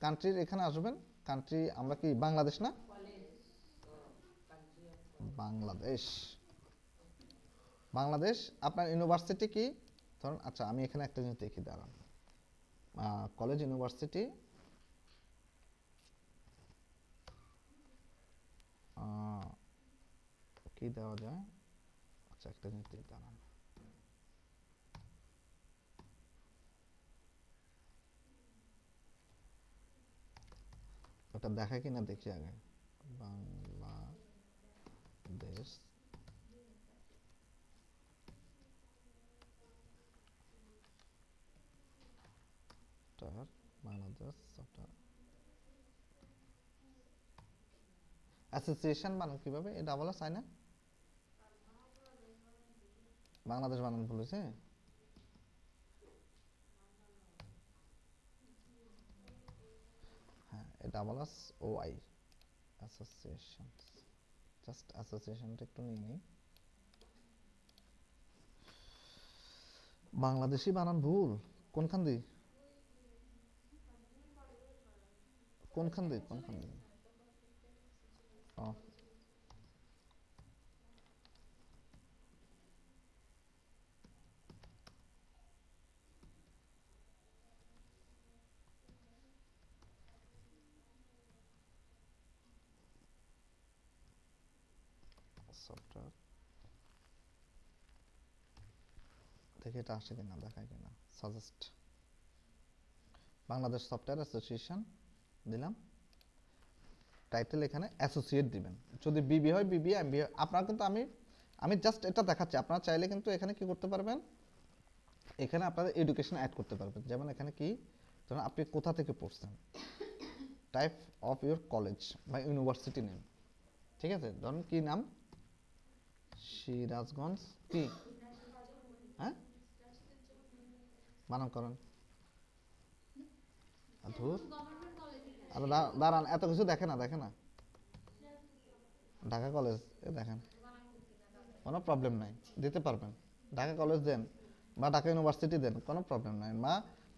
কান্ট্রির এখানে আসবেন, কান্ট্রি আমরা কি বাংলাদেশ না? বাংলাদেশ। আপনার ইউনিভার্সিটি কি ধরুন, আচ্ছা আমি এখানে একটা জিনিস দেখি, দাঁড়ান, কলেজ ইউনিভার্সিটি, কি দেওয়া যায়, আচ্ছা একটা জিনিস দেখি, দাঁড়ান, ওটা দেখায় কিনা দেখি আগে। বাংলাদেশ অ্যাসোসিয়েশন বানান কিভাবে, এটা বলা চাই না, বাংলাদেশ বানান বলেছে, হ্যাঁ এটা বলা ওআই অ্যাসোসিয়েশন, জাস্ট অ্যাসোসিয়েশনটা একটু নিয়ে নিই, বাংলাদেশি বানান ভুল, কোনখান দিয়ে কোনখান দিয়ে ও সফটওয়্যার, দেখি এটা আসে কিনা, দেখায় কিনা, সাজেস্ট বাংলাদেশ সফটওয়্যার অ্যাসোসিয়েশন দিলাম, টাইটেল এখানে অ্যাসোসিয়েট দিবেন, যদি বিবি হয় বিবি, এমবি হয় আপনারা, কিন্তু আমি জাস্ট এটা দেখাচ্ছি, আপনারা চাইলে কিন্তু এখানে কি করতে পারবেন, এখানে আপনারা এডুকেশন অ্যাড করতে পারবেন। যেমন এখানে কি ধরুন আপনি কোথা থেকে পড়ছেন, টাইপ অফ ইউর কলেজ বা ইউনিভার্সিটি নেম, ঠিক আছে? ধরুন কি নাম, সিরাজগঞ্জ, কি হ্যাঁ বানান করেন, ধুর আরে দাঁড়ান, এত কিছু দেখে না ঢাকা কলেজ, এ দেখেন কোনো প্রবলেম নাই, দিতে পারবেন, ঢাকা কলেজ দেন বা ঢাকা ইউনিভার্সিটি দেন, কোনো প্রবলেম নাই, বা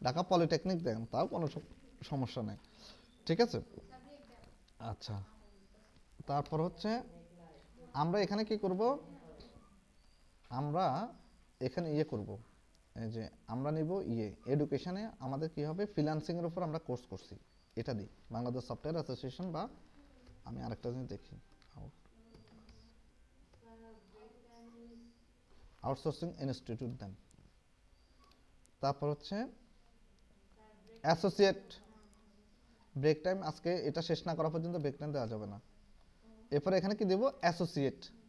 ঢাকা পলিটেকনিক দেন, তাও কোনো সমস্যা নেই, ঠিক আছে? আচ্ছা, তারপর হচ্ছে আমরা এখানে কি করব, আমরা এখানে ইয়ে করব, এই যে আমরা নিব এডুকেশনে আমাদের কি হবে, ফ্রিল্যান্সিং এর উপর আমরা কোর্স করছি, এটা দিই বাংলাদেশ সফটওয়্যার অ্যাসোসিয়েশন, বা আমি আরেকটা জিনিস দেখি, আউটসোর্সিং ইনস্টিটিউট দেন, তারপর হচ্ছে অ্যাসোসিয়েট, ব্রেক টাইম আজকে এটা শেষ না করা পর্যন্ত ব্রেক টাইম দেওয়া যাবে না। এরপরে এখানে কি দেব,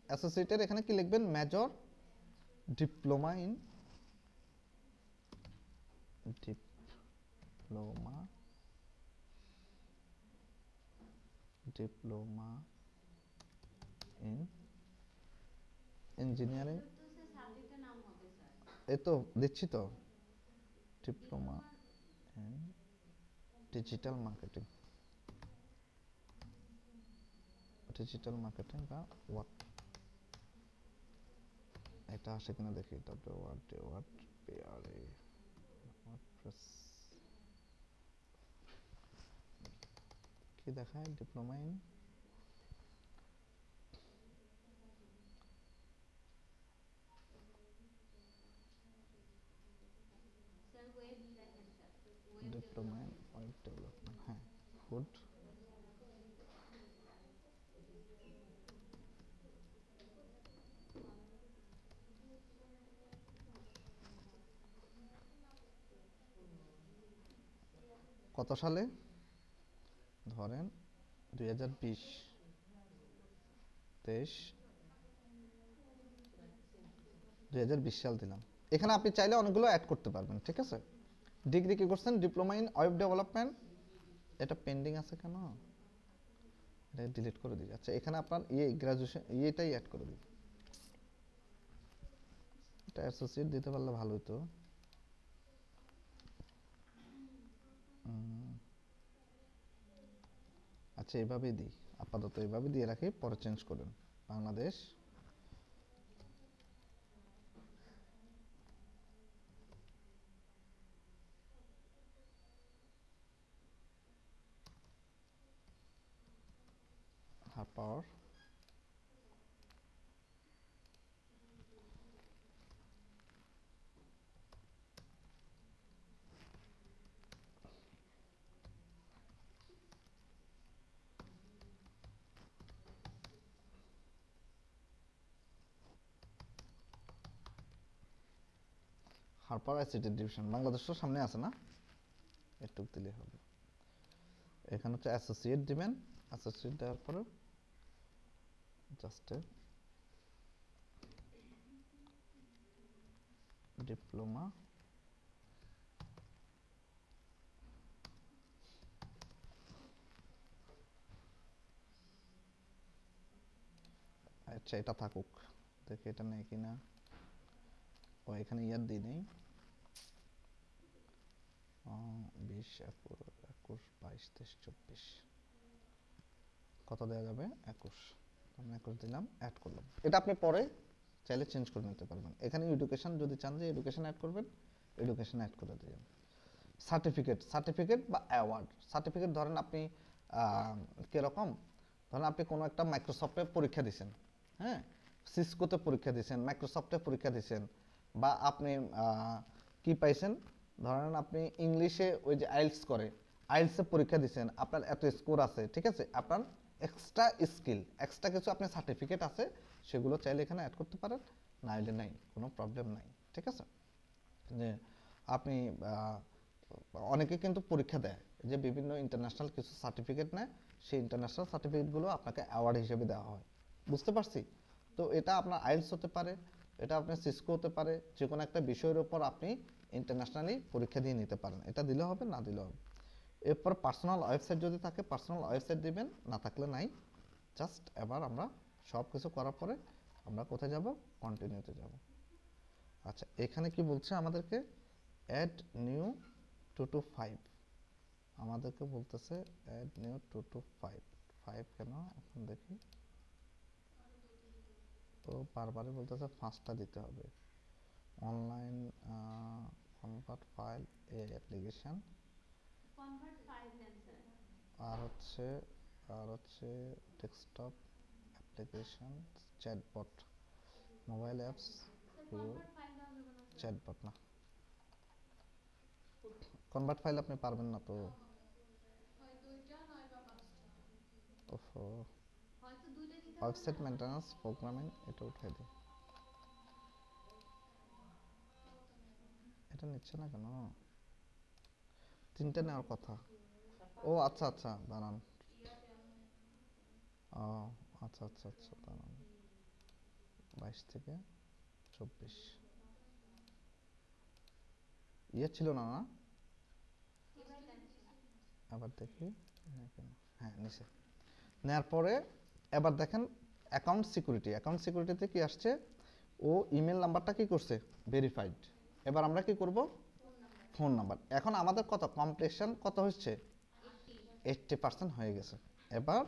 অ্যাসোসিয়েটের এখানে কি লিখবেন, মেজর ডিপ্লোমা ইন ইঞ্জিনিয়ারিং, এই তো দিচ্ছি তো, ডিপ্লোমা ইন ডিজিটাল মার্কেটিং বা ওয়ার্ড, এটা আসে কিনা দেখি, কি দেখায়, diploma in diploma in web development, হ্যাঁ গুড। কত সালে? ধরেন 2020, 23, 2020 সাল দিলাম। এখানে আপনি চাইলে অনেকগুলো অ্যাড করতে পারবেন, ঠিক আছে। ডিগ্রি কি করছেন? Diploma in web development. এটা পেন্ডিং আছে কেন? এটা ডিলিট করে দিই। আচ্ছা, এখানে আপনার গ্রাজুয়েশন এটাই অ্যাড করে দিই। এটা অ্যাসোসিয়েট দিতে পারলে ভালো হতো। আচ্ছা, এভাবেই দিই, আপাতত এভাবে দিয়ে রাখি, পরে চেঞ্জ করেন। Bangladesh Harper Harper ICT division বাংলাদেশের সামনে আছে না, একটু দিলে হবে। এখানে হচ্ছে অ্যাসোসিয়েট দিবেন, অ্যাসোসিয়েট দেওয়ার পরে জাস্ট ডিপ্লোমা আচ্ছা এটা থাকুক, দেখে এটা নেই কিনা। ও এখানে ইয়ার দিই নেই, 20, 21, 22, 23, 24 কত দেওয়া যাবে? 21, আমি 21 দিলাম, অ্যাড করলাম। এটা আপনি পরে চাইলে চেঞ্জ করে নিতে পারবেন। এখানে এডুকেশন যদি চান যে এডুকেশন অ্যাড করবেন, এডুকেশন অ্যাড করে দিবেন। সার্টিফিকেট, সার্টিফিকেট বা অ্যাওয়ার্ড। সার্টিফিকেট ধরেন আপনি কীরকম, ধরেন আপনি কোনো একটা মাইক্রোসফটে পরীক্ষা দিয়েছেন, হ্যাঁ, সিসকোতে পরীক্ষা দিয়েছেন, মাইক্রোসফটে পরীক্ষা দিয়েছেন, বা আপনি কি পাইছেন, ধরেন আপনি ইংলিশে ওই যে আইএলটিএস করে, আইএলটিএসে পরীক্ষা দিয়েছেন, আপনার এত স্কোর আছে, ঠিক আছে, আপনার এক্সট্রা স্কিল, এক্সট্রা কিছু আপনার সার্টিফিকেট আছে, সেগুলো চাইলে এখানে অ্যাড করতে পারেন, না হলে নাই, কোনো প্রবলেম নাই, ঠিক আছে। যে আপনি অনেকে কিন্তু পরীক্ষা দেয় যে বিভিন্ন ইন্টারন্যাশনাল কিছু সার্টিফিকেট নেয়, সেই ইন্টারন্যাশনাল সার্টিফিকেটগুলো আপনাকে অ্যাওয়ার্ড হিসেবে দেওয়া হয়, বুঝতে পারছি। তো এটা আপনার আইএলটিএস হতে পারে, এটা আপনার সিসকো হতে পারে, যে কোনো একটা বিষয়ের উপর আপনি ইন্টারন্যাশনালি পরীক্ষা দিয়ে নিতে পারেন, এটা দিলে হবে, না দিলে হবে। এরপর পার্সোনাল ওয়েবসাইট যদি থাকে পার্সোনাল ওয়েবসাইট দিবেন, না থাকলে নাই। জাস্ট এবার আমরা সব কিছু করার পরে আমরা কোথায় যাব? কন্টিনিউতে যাব। আচ্ছা, এখানে কি বলছে আমাদেরকে? অ্যাড নিউ 2 to 5, আমাদেরকে বলতেছে অ্যাড নিউ 2 to 5, 5 কেন এখন দেখি। তো বারবারই বলতেছে 5টা দিতে হবে। অনলাইন কনভার্ট ফাইল এ অ্যাপ্লিকেশন, কনভার্ট ফাইল দেন স্যার। আর হচ্ছে desktop application, chatbot, mobile apps, convert file দেওয়া যাবে না স্যার। চ্যাটবট না, কনভার্ট ফাইল আপনি পারবেন না তো। হয় দুইটা নয় বা পাঁচটা, ওফো, হয়তো দুইটা দিতে হবে ওয়েবসাইট না। মেইনটেনেন্স প্রোগ্রামিং, এটা উঠাই দিই। এটা নিচ্ছে না কেন? 3টে নেওয়ার কথা। ও আচ্ছা আচ্ছা, দাঁড়ান। ও আচ্ছা আচ্ছা আচ্ছা, দাঁড়ান। 22 থেকে 24 ইয়ে ছিল না, না? এবার দেন স্যার। আবার দেখি, হ্যাঁ নিচে নেওয়ার পরে এবার দেখেন অ্যাকাউন্ট সিকিউরিটি, অ্যাকাউন্ট সিকিউরিটিতে কি আসছে? ও ইমেল নাম্বারটা কি করছে? ভেরিফাইড। এবার আমরা কি করব? Phone number. এখন আমাদের কত কমপ্লিশন কত হচ্ছে? 80% হয়ে গেছে। এবার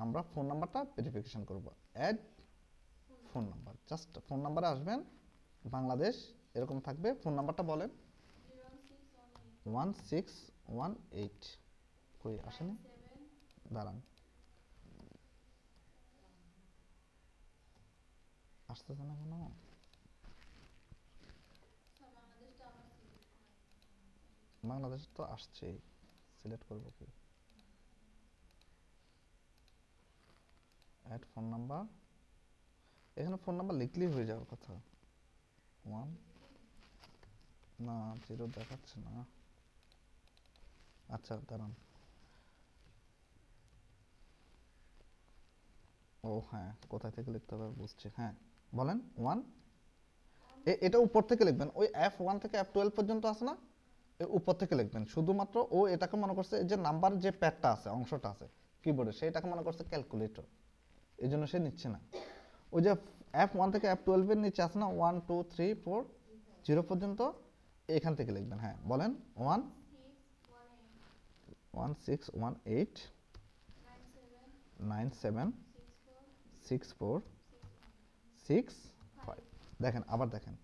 আমরা ফোন নাম্বারটা ভেরিফিকেশন করব। Add phone number, just phone নাম্বারে আসবেন, বাংলাদেশ এরকম থাকবে, ফোন নাম্বারটা বলেন। 1618 কই আসেনি, দাঁড়ান, আসতেছে না কেন? বাংলাদেশ তো আসছেই, সিলেক্ট করব কি, অ্যাড ফোন নাম্বার, এখানে ফোন নাম্বার লিখলেই হয়ে যাওয়ার কথা। 1 না 0 দেখাচ্ছে না, আচ্ছা দাঁড়ান, ও হ্যাঁ কোথায় থেকে লিখতে হবে বুঝছি, হ্যাঁ বলেন 1, এটা উপর থেকে লিখবেন, ওই F1 থেকে F12 পর্যন্ত আছে না, উপর থেকে লিখবেন। শুধুমাত্র ও এটাকে মনে করছে যে নাম্বার যে প্যাডটা আছে, অংশটা আছে কিবোর্ডে, সেটাকে মনে করছে ক্যালকুলেটর, এই জন্য সে নিচ্ছে না। ওই যে F1 থেকে F12 এর নিচে আছে না 1 2 3 4 0 পর্যন্ত, এখান থেকে লিখবেন। হ্যাঁ বলেন 1 1 6 1 8 9 7 6 4 6 5। দেখেন আবার দেখেন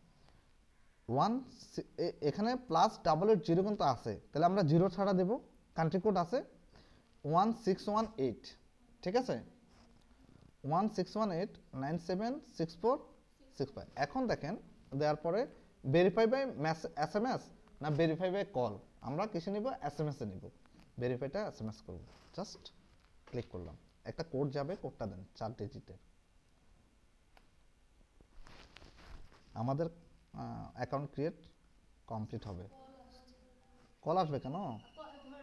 1 এখানে প্লাস ডাবল এইট জিরো কিন্তু আছে, তাহলে আমরা জিরো ছাড়া দেব, কান্ট্রি কোড আছে 1618, ঠিক আছে 1618 9764 65। এখন দেখেন দেওয়ার পরে ভেরিফাই বাই SMS না ভেরিফাই বাই কল, আমরা কিসে নিব, SMS এ নিব, ভেরিফাইটা SMS করব, জাস্ট ক্লিক করলাম, একটা কোড যাবে, কোডটা দেন 4 ডিজিটের। আমাদের অ্যাকাউন্ট ক্রিয়েট কমপ্লিট হবে। কল আসবে কেন,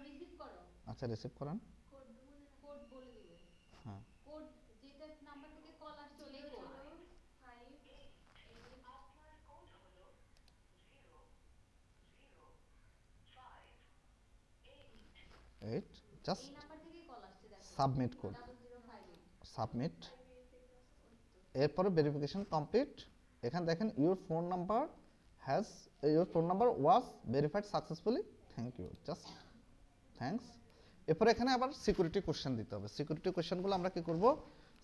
রিসিভ করো, আচ্ছা রিসিভ করেন, কোড বলে দিবে, হ্যাঁ কোড যেটা নাম্বার থেকে কল আসছে ওটাই কোড। 8 জাস্ট এই নাম্বার থেকেই কল আসছে, দেখো সাবমিট কোড, 0058। সাবমিট, এরপরে ভেরিফিকেশন কমপ্লিট। এখানে দেখেন your phone number was verified successfully, thank you, just thanks. এরপরে এখানে আবার সিকিউরিটি কোশ্চেন দিতে হবে। সিকিউরিটি কোশ্চেনগুলো আমরা কি করব,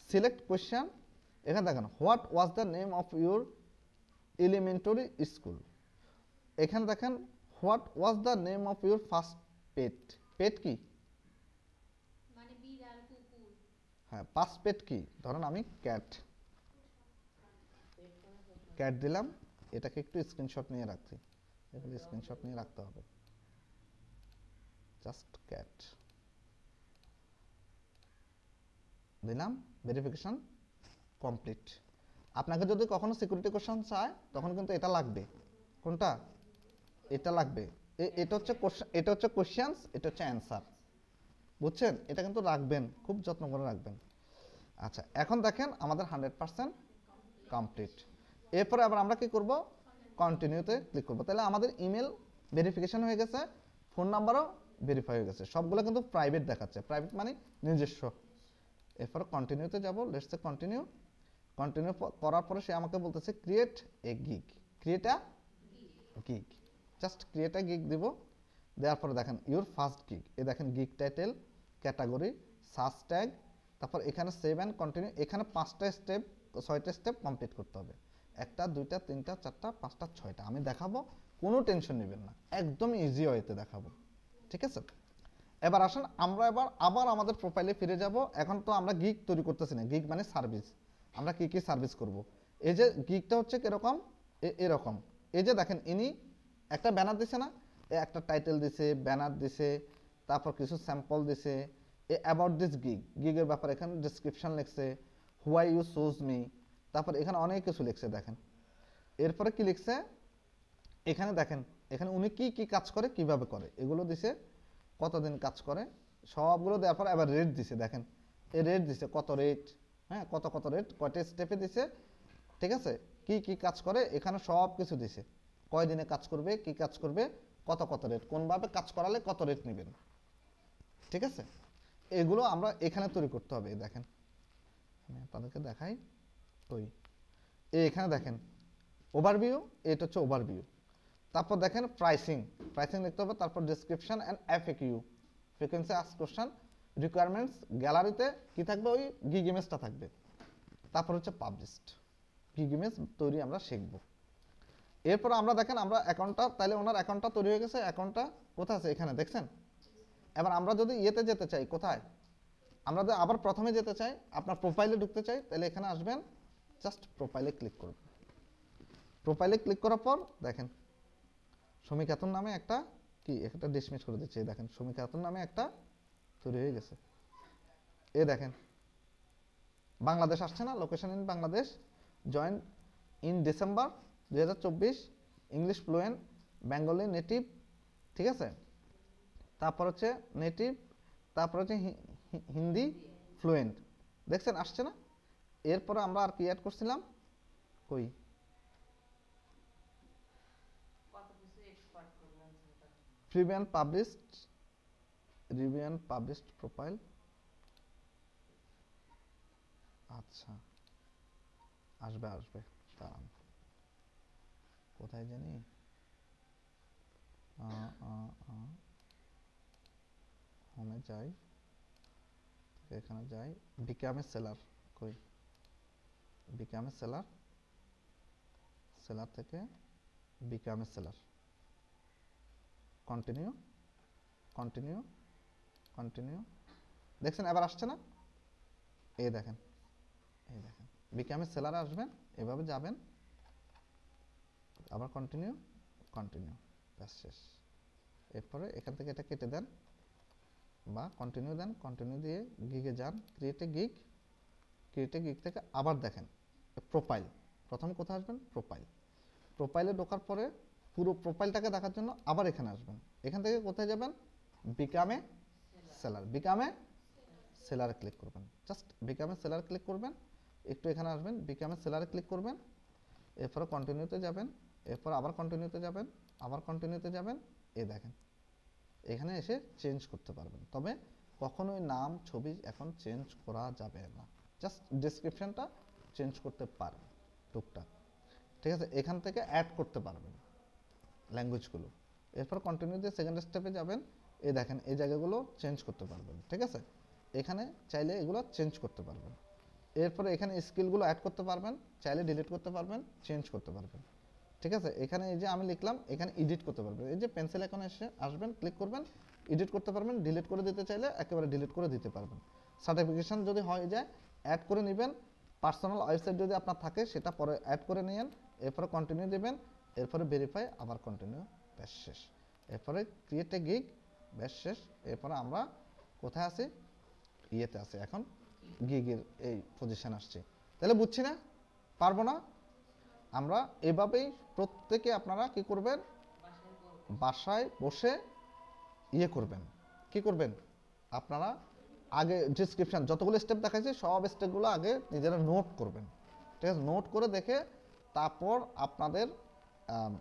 সিলেক্ট কোশ্চেন, এখানে দেখেন what was the name of your elementary school, এখানে দেখেন what was the name of your first pet, pet কি, মানে বিড়াল, কুকুর। হ্যাঁ ফার্স্ট পেট কি, ধরেন আমি ক্যাট, ক্যাট দিলাম, এটাকে একটু স্ক্রিনশট নিয়ে রাখছি, এগুলো স্ক্রিনশট নিয়ে রাখতে হবে, জাস্ট ক্যাট দিলাম, ভেরিফিকেশন কমপ্লিট। আপনাকে যদি কখনো সিকিউরিটি কোশ্চেন চায় তখন কিন্তু এটা লাগবে, কোনটা, এটা লাগবে, এটা হচ্ছে কোশ্চেন্স, এটা হচ্ছে অ্যান্সার, বুঝছেন, এটা কিন্তু রাখবেন, খুব যত্ন করে রাখবেন। আচ্ছা এখন দেখেন আমাদের 100% কমপ্লিট। এরপরে আবার আমরা কি করব, কন্টিনিউতে ক্লিক করব, তাহলে আমাদের ইমেল ভেরিফিকেশন হয়ে গেছে, ফোন নাম্বারও ভেরিফাই হয়ে গেছে, সবগুলো কিন্তু প্রাইভেট দেখাচ্ছে, প্রাইভেট মানে নিজস্ব। এরপর কন্টিনিউতে যাব, লেটস সে কন্টিনিউ, কন্টিনিউ করার পরে সে আমাকে বলতেছে create a gig, create a gig, just create a gig দিব, দেওয়ার পরে দেখেন ইউর ফার্স্ট গিগ, এ দেখেন gig title, category, search tag, তারপর এখানে সেভ অ্যান্ড কন্টিনিউ, এখানে 5টা স্টেপ 6টা স্টেপ কমপ্লিট করতে হবে, 1টা 2টা 3টা 4টা 5টা 6টা আমি দেখাবো, কোনো টেনশন নেবেন না, একদম ইজি ওয়েতে দেখাবো, ঠিক আছে। এবার আসেন আমরা আবার আমাদের প্রোফাইলে ফিরে যাব। এখন তো আমরা গিগ তৈরি করতেছি না, গিগ মানে সার্ভিস, আমরা কি কি সার্ভিস করব, এই যে গিগটা হচ্ছে কিরকম, এরকম, এই যে দেখেন ইনি একটা ব্যানার দিছে না, একটা টাইটেল দিছে, ব্যানার দিছে, তারপর কিছু স্যাম্পল দিছে, অ্যাবাউট দিস গিগ, গিগের ব্যাপারে এখানে ডেসক্রিপশন লিখছে, হোয়াই ইউ চুজ মি, তারপর এখানে অনেক কিছু লিখছে দেখেন। এরপরে কি লিখছে, এখানে দেখেন, এখানে উনি কি কি কাজ করে কিভাবে করে এগুলো দিছে, কতদিন কাজ করে সবগুলো দেওয়ার পর আবার রেট দিছে, দেখেন এই রেট দিছে, কত রেট, হ্যাঁ কত রেট, কয়টা স্টেপে দিছে, ঠিক আছে, কি কি কাজ করে এখানে সব কিছু দিছে, কয় দিনে কাজ করবে, কি কাজ করবে, কত রেট, কোনভাবে কাজ করালে কত রেট নেবেন, ঠিক আছে। এগুলো আমরা এখানে তৈরি করতে হবে। দেখেন আমি আপনাদেরকে দেখাই, ওই এখানে দেখেন ওভারভিউ, এটা হচ্ছে ওভারভিউ, তারপর দেখেন প্রাইসিং লিখতে হবে, তারপর description and FAQ, frequency ask question, requirements, গ্যালারিতে কি থাকবে, ওই গিগ ইমেজটা থাকবে, তারপর হচ্ছে পাবলিশড, গিগ ইমেজ তৈরি আমরা শিখব। এরপর আমরা দেখেন আমরা অ্যাকাউন্টটা, তাহলে ওনার অ্যাকাউন্টটা তৈরি হয়ে গেছে, অ্যাকাউন্টটা কোথায় আছে, এখানে দেখছেন। এবার আমরা যদি ইয়েতে যেতে চাই, কোথায়, আমরা যদি আবার প্রথমে যেতে চাই, আপনার প্রোফাইলে ঢুকতে চাই, তাহলে এখানে আসবেন, জাস্ট প্রোফাইলে ক্লিক করবেন, প্রোফাইলে ক্লিক করার পর দেখেন সমীকাতুন নামে একটা কি একটা ডিসমিস করে দিচ্ছি। এই দেখেন সমীক্ষা খাতুন নামে একটা তৈরি হয়ে গেছে। এই দেখেন বাংলাদেশ আসছে না, location in Bangladesh, join in December 2024, English fluent, Bengali native, ঠিক আছে, তারপর হচ্ছে নেটিভ, তারপর হচ্ছে হিন্দি ফ্লুয়েন্ট, দেখছেন আসছে না। এরপরে আমরা আর কি অ্যাড করছিলাম, কই রিভিউ অ্যান্ড পাবলিশড প্রোফাইল। আচ্ছা আসবে আসবে, দাঁড়ান কোথায় জানি, হোমে যাই, এখানে যাই, বিকাম এ সেলার, কই বিকাম এ সেলার, সেলার থেকে become a seller, continue continue continue, দেখছেন এবার আসছে না। এই দেখেন বিকাম এ সেলার আসবেন, এভাবে যাবেন, আবার কন্টিনিউ কন্টিনিউ, ব্যাস শেষ। এরপরে এখান থেকে এটা কেটে দেন বা কন্টিনিউ দেন, কন্টিনিউ দিয়ে গিগে যান, ক্রিয়েটে গিগ থেকে আবার দেখেন প্রোফাইল, প্রথমে কোথায় আসবেন, প্রোফাইলে ঢোকার পরে পুরো প্রোফাইলটাকে দেখার জন্য আবার এখানে আসবেন, এখান থেকে কোথায় যাবেন, বিকামে সেলারে ক্লিক করবেন, জাস্ট বিকামে সেলার ক্লিক করবেন, একটু এখানে আসবেন, বিকামে সেলারে ক্লিক করবেন, এরপরে কন্টিনিউতে যাবেন, এরপর আবার কন্টিনিউতে যাবেন, আবার কন্টিনিউতে যাবেন, এই দেখেন এখানে এসে চেঞ্জ করতে পারবেন। তবে কখনোই নাম ছবি এখন চেঞ্জ করা যাবে না, জাস্ট ডেসক্রিপশনটা চেঞ্জ করতে পারেন টুকটাক, ঠিক আছে। এখান থেকে অ্যাড করতে পারবেন ল্যাঙ্গুয়েজগুলো, এরপর কন্টিনিউ দিয়ে সেকেন্ড স্টেপে যাবেন, এই দেখেন এই জায়গাগুলো চেঞ্জ করতে পারবেন, ঠিক আছে। এখানে চাইলে এগুলো চেঞ্জ করতে পারবেন, এরপরে এখানে স্কিলগুলো অ্যাড করতে পারবেন, চাইলে ডিলিট করতে পারবেন, চেঞ্জ করতে পারবেন, ঠিক আছে। এখানে এই যে আমি লিখলাম, এখানে এডিট করতে পারবেন, এই যে পেন্সিল এখন এসে আসবেন, ক্লিক করবেন, এডিট করতে পারবেন, ডিলিট করে দিতে চাইলে একেবারে ডিলিট করে দিতে পারবেন। সার্টিফিকেশন যদি হয়ে যায় অ্যাড করে নেবেন, পার্সোনাল ওয়েবসাইট যদি আপনার থাকে সেটা পরে অ্যাড করে নিন, এরপরে কন্টিনিউ দেবেন, এরপরে ভেরিফাই, আবার কন্টিনিউ, ব্যাস শেষ। এরপরে ক্রিয়েট এ গিগ, ব্যাস শেষ। এরপরে আমরা কোথায় আছি, ইয়েতে আছে, এখন গিগের এই পজিশন আসছে, তাহলে বুঝছি না, পারবো না আমরা। এভাবেই প্রত্যেকে আপনারা কি করবেন, বাসায় বসে ইয়ে করবেন, কি করবেন আপনারা, আগে ডিসক্রিপশন যতগুলো স্টেপ দেখাইছি সব স্টেপগুলো আগে নিজেরা নোট করবেন, ঠিক আছে। নোট করে দেখে তারপর আপনাদের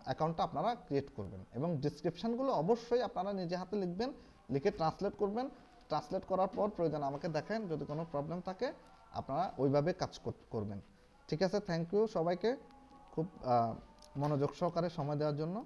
অ্যাকাউন্টটা আপনারা ক্রিয়েট করবেন, এবং ডিসক্রিপশনগুলো অবশ্যই আপনারা নিজে হাতে লিখবেন, লিখে ট্রান্সলেট করবেন, ট্রান্সলেট করার পর প্রয়োজন আমাকে দেখেন, যদি কোনো প্রবলেম থাকে আপনারা ওইভাবে কাজ করবেন, ঠিক আছে। থ্যাংক ইউ সবাইকে খুব মনোযোগ সহকারে সময় দেওয়ার জন্য।